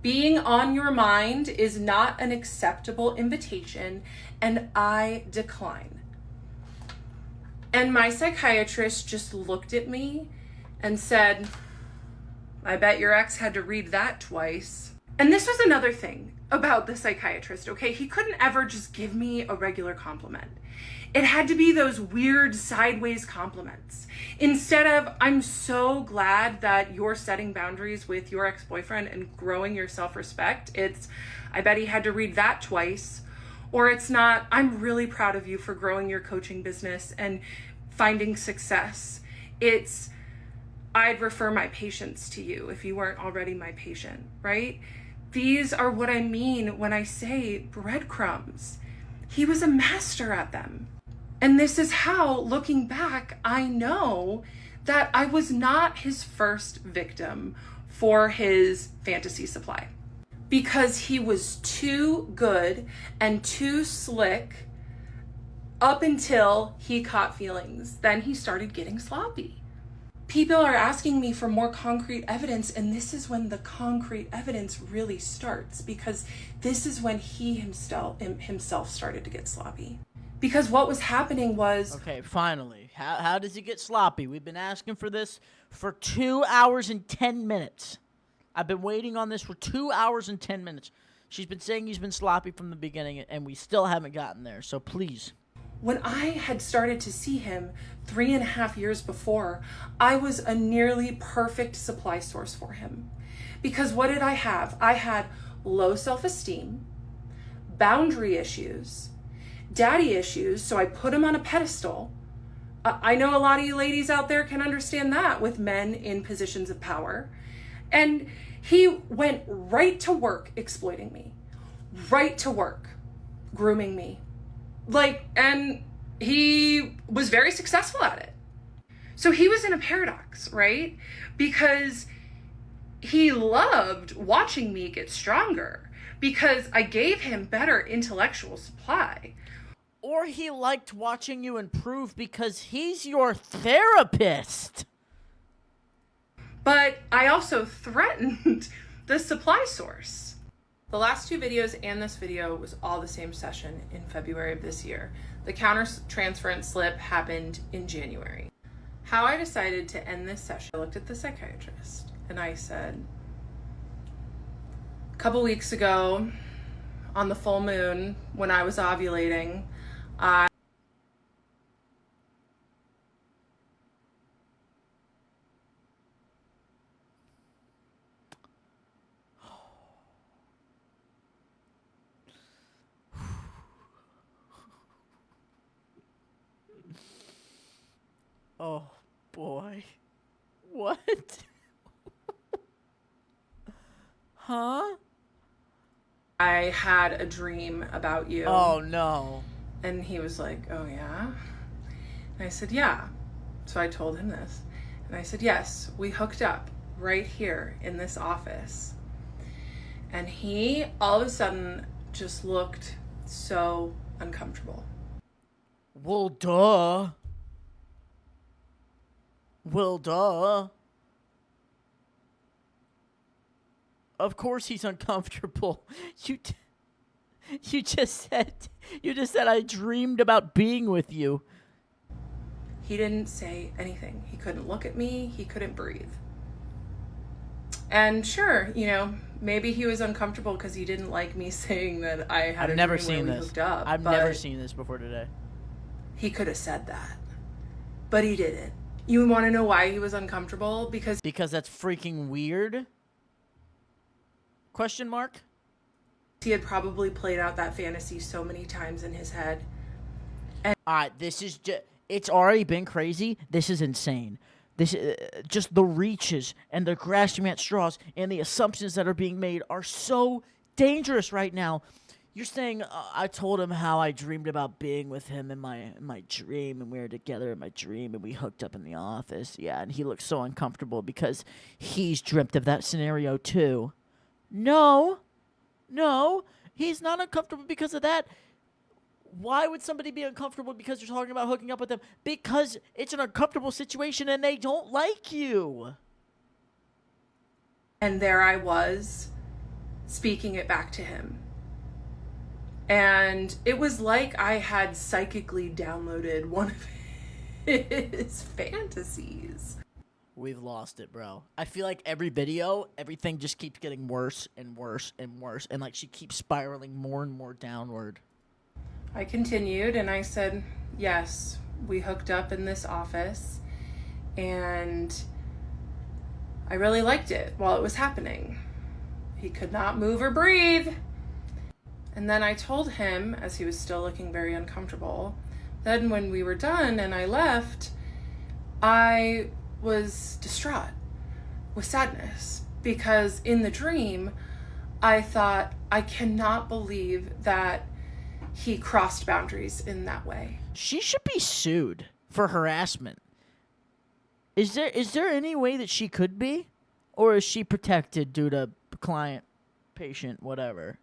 Being on your mind is not an acceptable invitation, and I decline. And my psychiatrist just looked at me and said, I bet your ex had to read that twice. And this was another thing about the psychiatrist, okay? He couldn't ever just give me a regular compliment. It had to be those weird sideways compliments. Instead of, I'm so glad that you're setting boundaries with your ex-boyfriend and growing your self-respect, it's, I bet he had to read that twice. Or it's not, I'm really proud of you for growing your coaching business and finding success. It's, I'd refer my patients to you if you weren't already my patient, right? These are what I mean when I say breadcrumbs. He was a master at them. And this is how, looking back, I know that I was not his first victim for his fantasy supply. Because he was too good and too slick up until he caught feelings. Then he started getting sloppy. People are asking me for more concrete evidence, and this is when the concrete evidence really starts, because this is when he himself started to get sloppy. Because what was happening was... Okay, finally. How does he get sloppy? We've been asking for this for 2 hours and 10 minutes. I've been waiting on this for 2 hours and 10 minutes. She's been saying he's been sloppy from the beginning, and we still haven't gotten there, so please. When I had started to see him 3.5 years before, I was a nearly perfect supply source for him. Because what did I have? I had low self-esteem, boundary issues, daddy issues, so I put him on a pedestal. I know a lot of you ladies out there can understand that with men in positions of power. And he went right to work exploiting me, right to work grooming me. And he was very successful at it. So he was in a paradox, right? Because he loved watching me get stronger because I gave him better intellectual supply. Or he liked watching you improve because he's your therapist. But I also threatened the supply source. The last 2 videos and this video was all the same session in February of this year. The countertransference slip happened in January. How I decided to end this session, I looked at the psychiatrist and I said, a couple weeks ago on the full moon when I was ovulating, Oh, boy. What? Huh? I had a dream about you. Oh, no. And he was like, oh, yeah? And I said, yeah. So I told him this. And I said, yes, we hooked up right here in this office. And he, all of a sudden, just looked so uncomfortable. Well, duh. Well, duh. Of course he's uncomfortable. You just said I dreamed about being with you. He didn't say anything. He couldn't look at me. He couldn't breathe. And sure, maybe he was uncomfortable because he didn't like me saying that I had I've a never dream seen where we this. hooked up. I've never seen this before today. He could have said that, but he didn't. You want to know why he was uncomfortable? Because that's freaking weird? Question mark? he had probably played out that fantasy so many times in his head. All right, this is it's already been crazy. This is insane. This just the reaches and the grasping at straws and the assumptions that are being made are so dangerous right now. You're saying I told him how I dreamed about being with him in my dream, and we were together in my dream, and we hooked up in the office. Yeah, and he looked so uncomfortable because he's dreamt of that scenario too. No, he's not uncomfortable because of that. Why would somebody be uncomfortable because you're talking about hooking up with them? Because it's an uncomfortable situation and they don't like you. And there I was, speaking it back to him. And it was like I had psychically downloaded one of his fantasies. We've lost it, bro. I feel like every video, everything just keeps getting worse and worse and worse. And like she keeps spiraling more and more downward. I continued and I said, yes, we hooked up in this office and I really liked it while it was happening. He could not move or breathe. And then I told him, as he was still looking very uncomfortable, then when we were done and I left, I was distraught with sadness because in the dream, I thought, I cannot believe that he crossed boundaries in that way. She should be sued for harassment. Is there any way that she could be? Or is she protected due to client, patient, whatever?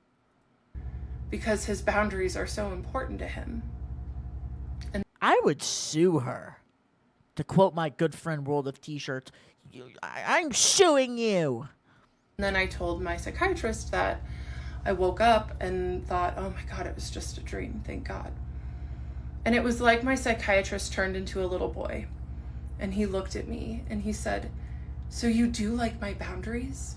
Because his boundaries are so important to him. And I would sue her. To quote my good friend World of T-Shirts, I'm suing you. then I told my psychiatrist that I woke up and thought, oh my God, it was just a dream, thank God. And it was like my psychiatrist turned into a little boy. And he looked at me and he said, so you do like my boundaries?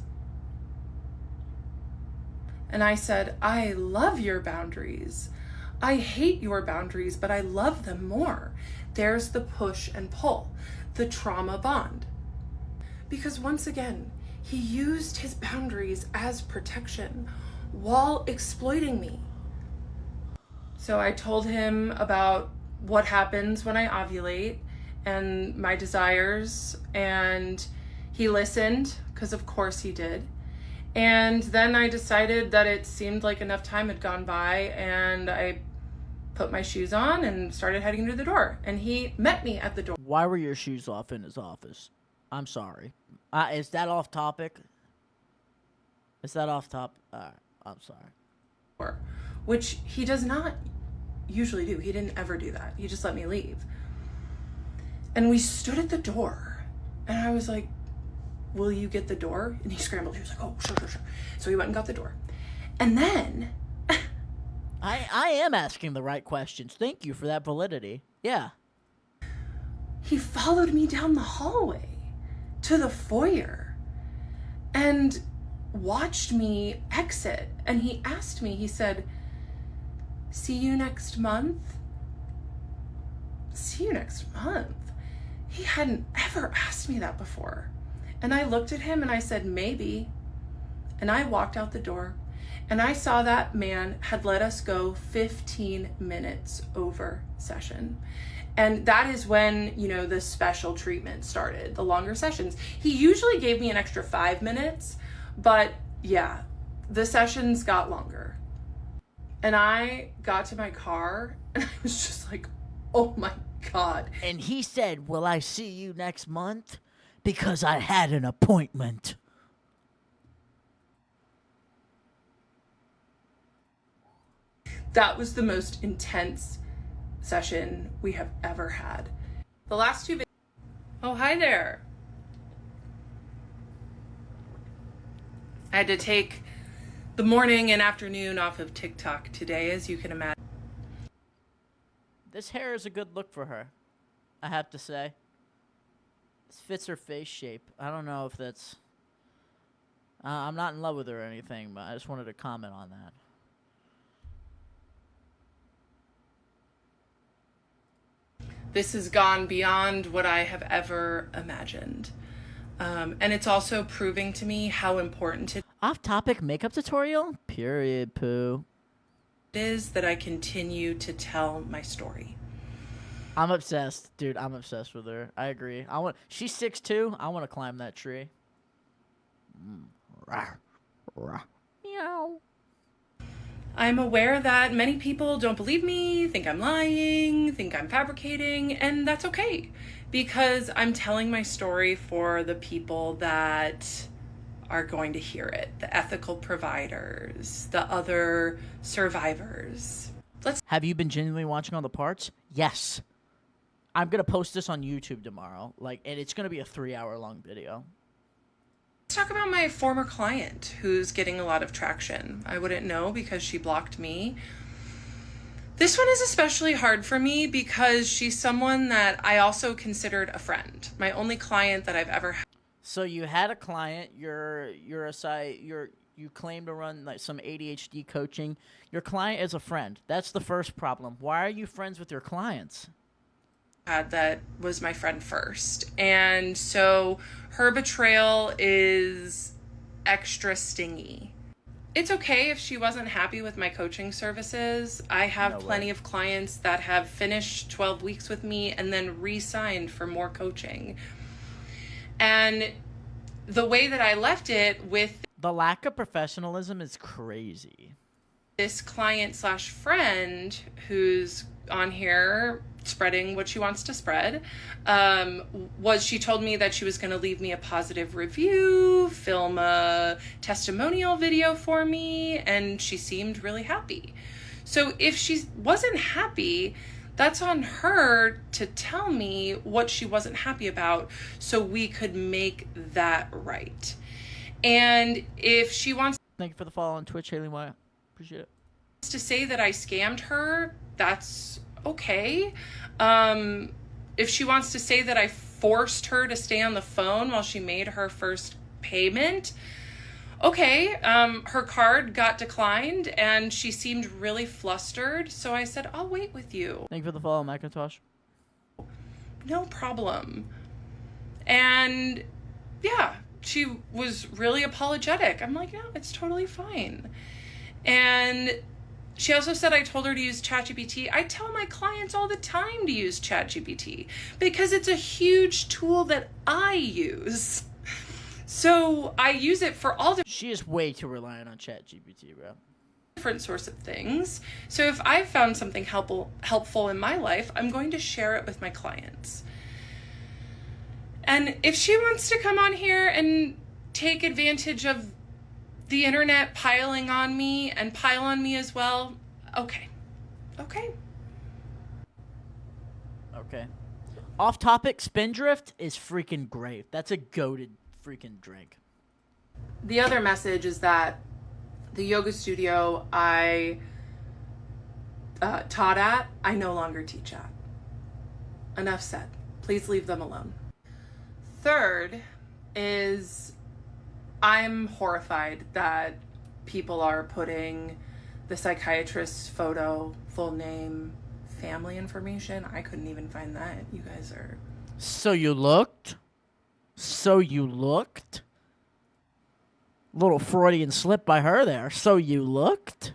And I said, I love your boundaries. I hate your boundaries, but I love them more. There's the push and pull, the trauma bond. Because once again, he used his boundaries as protection while exploiting me. So I told him about what happens when I ovulate and my desires, and he listened, because of course he did. And then I decided that it seemed like enough time had gone by, and I put my shoes on and started heading to the door. And he met me at the door. Why were your shoes off in his office? I'm sorry. Is that off topic? Is that off top? I'm sorry. Which he does not usually do. He didn't ever do that. He just let me leave. And we stood at the door, and I was like, will you get the door? And he scrambled. He was like, oh, sure. So he went and got the door. And then I am asking the right questions. Thank you for that validity. Yeah. he followed me down the hallway to the foyer and watched me exit. And he asked me, he said, see you next month? See you next month? He hadn't ever asked me that before. And I looked at him and I said, maybe. And I walked out the door and I saw that man had let us go 15 minutes over session. And that is when, you know, the special treatment started, the longer sessions. He usually gave me an extra 5 minutes, but yeah, the sessions got longer. And I got to my car and I was just like, oh my God. And he said, will I see you next month? Because I had an appointment. That was the most intense session we have ever had. The last two Oh, hi there. I had to take the morning and afternoon off of TikTok today, as you can imagine. This hair is a good look for her, I have to say. This fits her face shape. I don't know if that's... I'm not in love with her or anything, but I just wanted to comment on that. This has gone beyond what I have ever imagined. And it's also proving to me how important it Off-topic makeup tutorial? Period, poo. is that I continue to tell my story. I'm obsessed, dude. I'm obsessed with her. I agree. She's 6'2". I want to climb that tree. Meow. I'm aware that many people don't believe me, think I'm lying, think I'm fabricating, and that's okay because I'm telling my story for the people that are going to hear it, the ethical providers, the other survivors. Have you been genuinely watching all the parts? Yes. I'm going to post this on YouTube tomorrow, and it's going to be a 3-hour long video. Let's talk about my former client who's getting a lot of traction. I wouldn't know because she blocked me. This one is especially hard for me because she's someone that I also considered a friend. My only client that I've ever had. So you had a client, you claim to run like some ADHD coaching. Your client is a friend. That's the first problem. Why are you friends with your clients? That was my friend first. And so her betrayal is extra stingy. It's okay if she wasn't happy with my coaching services. I have plenty of clients that have finished 12 weeks with me and then re-signed for more coaching. And the way that I left it with the lack of professionalism is crazy. This client slash friend who's on here spreading what she wants to spread, was she told me that she was going to leave me a positive review, film a testimonial video for me, and she seemed really happy. So if she wasn't happy, that's on her to tell me what she wasn't happy about so we could make that right. And if she wants... Thank you for the follow on Twitch, Haley Wyatt. Appreciate it. ...to say that I scammed her, that's okay. If she wants to say that I forced her to stay on the phone while she made her first payment, okay. Her card got declined and she seemed really flustered, so I said, I'll wait with you. Thank you for the follow, Macintosh. No problem. And yeah, she was really apologetic. I'm like, no, it's totally fine. And she also said I told her to use ChatGPT. I tell my clients all the time to use ChatGPT because it's a huge tool that I use. So I use it for all She is way too reliant on ChatGPT, bro. different sorts of things. So if I've found something helpful in my life, I'm going to share it with my clients. And if she wants to come on here and take advantage of the internet piling on me and pile on me as well, okay. Off topic, Spindrift is freaking great. That's a goated freaking drink. The other message is that the yoga studio I taught at, I no longer teach at. Enough said. Please leave them alone. Third is I'm horrified that people are putting the psychiatrist's photo, full name, family information. I couldn't even find that. You guys are... So you looked? Little Freudian slip by her there. So you looked?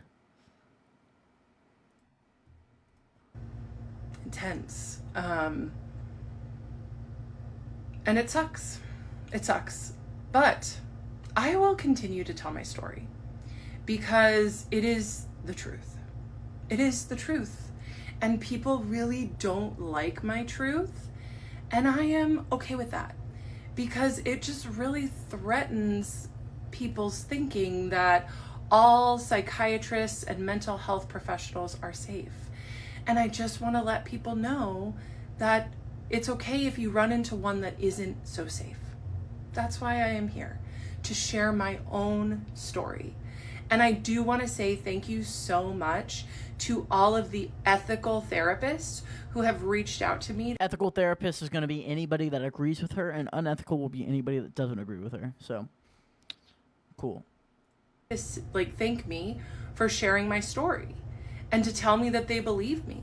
Intense. And it sucks. It sucks. But I will continue to tell my story because it is the truth. It is the truth. And people really don't like my truth. And I am okay with that because it just really threatens people's thinking that all psychiatrists and mental health professionals are safe. And I just want to let people know that it's okay if you run into one that isn't so safe. That's why I am here, to share my own story. And I do want to say thank you so much to all of the ethical therapists who have reached out to me. Ethical therapist is going to be anybody that agrees with her, and unethical will be anybody that doesn't agree with her. So, cool. Like, thank me for sharing my story and to tell me that they believe me.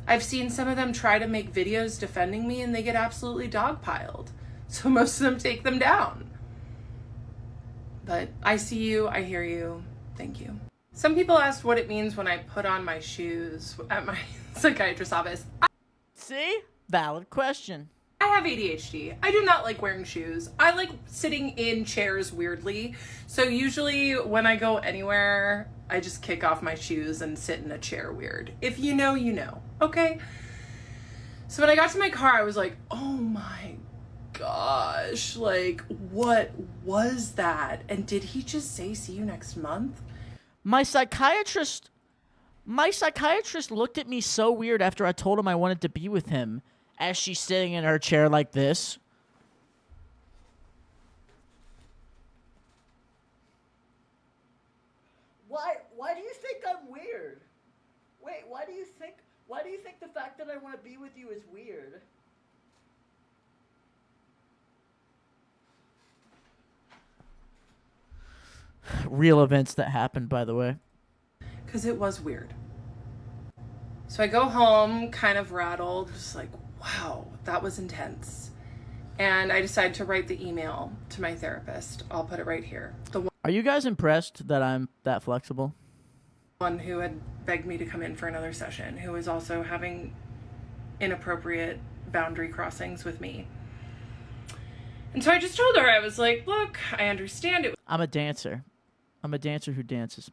I've seen some of them try to make videos defending me and they get absolutely dogpiled. So most of them take them down. But I see you, I hear you, thank you. Some people asked what it means when I put on my shoes at my psychiatrist's office. See? Valid question. I have ADHD. I do not like wearing shoes. I like sitting in chairs weirdly. So usually when I go anywhere, I just kick off my shoes and sit in a chair weird. If you know, you know. Okay? So when I got to my car, I was like, oh my gosh, like, what was that? And did he just say, see you next month? My psychiatrist looked at me so weird after I told him I wanted to be with him as she's sitting in her chair like this. Why do you think the fact that I want to be with you is weird? Real events that happened, by the way. Because it was weird. So I go home kind of rattled, just like, wow, that was intense. And I decided to write the email to my therapist. I'll put it right here. The Are you guys impressed that I'm that flexible? one who had begged me to come in for another session, who was also having inappropriate boundary crossings with me. And so I just told her, I was like, look, I understand it I'm a dancer. I'm a dancer who dances.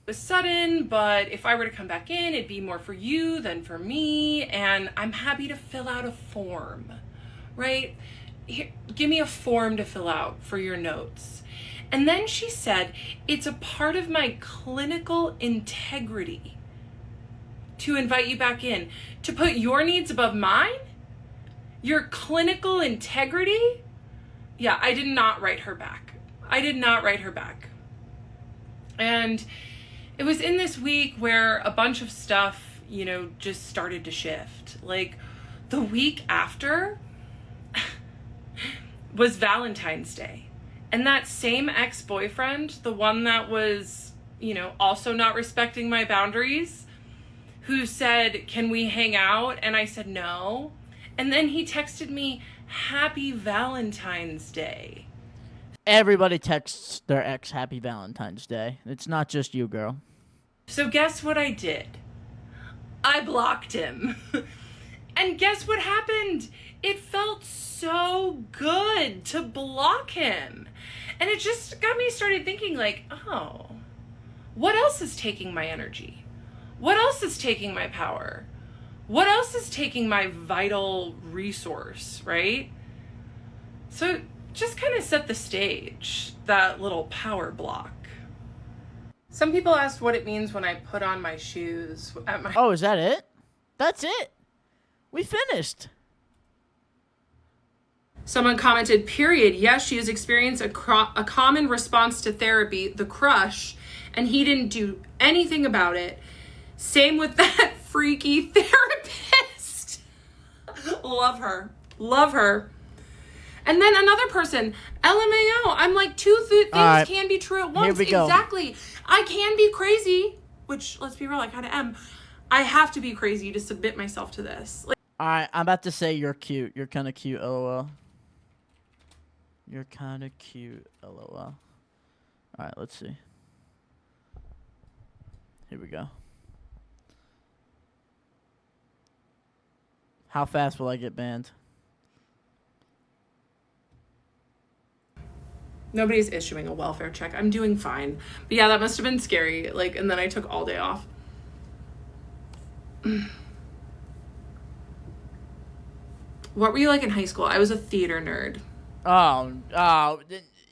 was sudden, but if I were to come back in, it'd be more for you than for me. And I'm happy to fill out a form, right? Here, give me a form to fill out for your notes. And then she said, it's a part of my clinical integrity to invite you back in, to put your needs above mine? Your clinical integrity? Yeah, I did not write her back. I did not write her back. And it was in this week where a bunch of stuff, you know, just started to shift. Like the week after was Valentine's Day. And that same ex-boyfriend, the one that was, you know, also not respecting my boundaries, who said, can we hang out? And I said, no. And then he texted me, Happy Valentine's Day. Everybody texts their ex Happy Valentine's Day. It's not just you, girl. So guess what I did? I blocked him. And guess what happened? It felt so good to block him. And it just got me started thinking like, oh, what else is taking my energy? What else is taking my power? What else is taking my vital resource, right? So just kind of set the stage, that little power block. Some people asked what it means when I put on my shoes at my... Oh, is that it? That's it. We finished. Someone commented, period. Yes, she has experienced a common response to therapy, the crush, and he didn't do anything about it. Same with that freaky therapist. Love her. Love her. And then another person, LMAO. I'm like, two things right. can be true at once. Here we go. Exactly. I can be crazy, which, let's be real, I kind of am. I have to be crazy to submit myself to this. Like, All right, I'm about to say you're cute. You're kind of cute, lol. You're kind of cute, lol. All right, let's see. Here we go. How fast will I get banned? nobody's issuing a welfare check. I'm doing fine. But yeah, that must have been scary. Like, and then I took all day off. What were you like in high school? I was a theater nerd.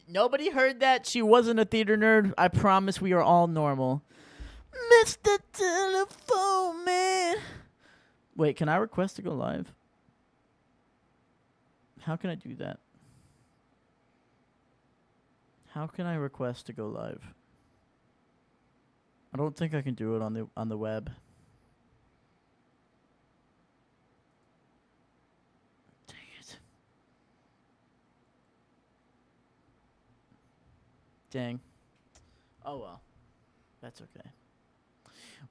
Nobody heard that. She wasn't a theater nerd. I promise we are all normal. Mr. Telephone Man. Wait, can I request to go live? How can I do that? How can I request to go live? I don't think I can do it on the web. Dang it. Dang. Oh well. That's okay.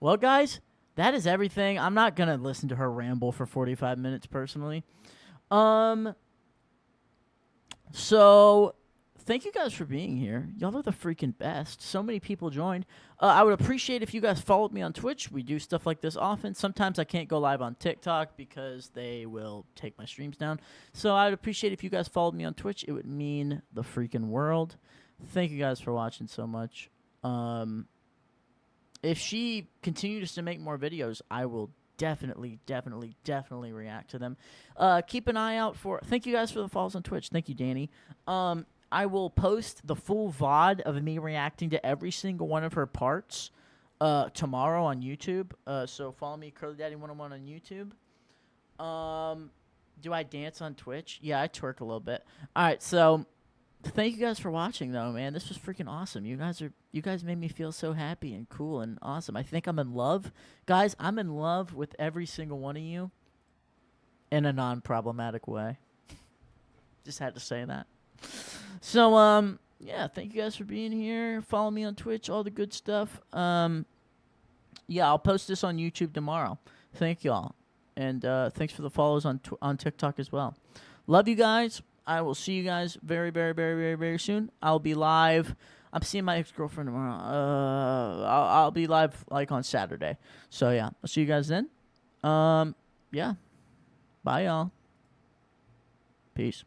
Well, guys, that is everything. I'm not going to listen to her ramble for 45 minutes personally. So thank you guys for being here. Y'all are the freaking best. So many people joined. I would appreciate if you guys followed me on Twitch. We do stuff like this often. Sometimes I can't go live on TikTok because they will take my streams down. So I would appreciate if you guys followed me on Twitch. It would mean the freaking world. Thank you guys for watching so much. If she continues to make more videos, I will definitely react to them. Keep an eye out for... Thank you guys for the follows on Twitch. Thank you, Danny. I will post the full VOD of me reacting to every single one of her parts tomorrow on YouTube. So follow me, Curly Daddy 101 on YouTube. Do I dance on Twitch? Yeah, I twerk a little bit. All right, so thank you guys for watching, though, man. This was freaking awesome. You guys made me feel so happy and cool and awesome. I think I'm in love, guys. I'm in love with every single one of you in a non-problematic way. Just had to say that. So, yeah, thank you guys for being here. Follow me on Twitch, all the good stuff. Yeah, I'll post this on YouTube tomorrow. Thank y'all. And thanks for the follows on TikTok as well. Love you guys. I will see you guys very, very, very, very, very soon. I'll be live. I'm seeing my ex-girlfriend tomorrow. I'll be live like on Saturday. So, yeah, I'll see you guys then. Yeah. Bye, y'all. Peace.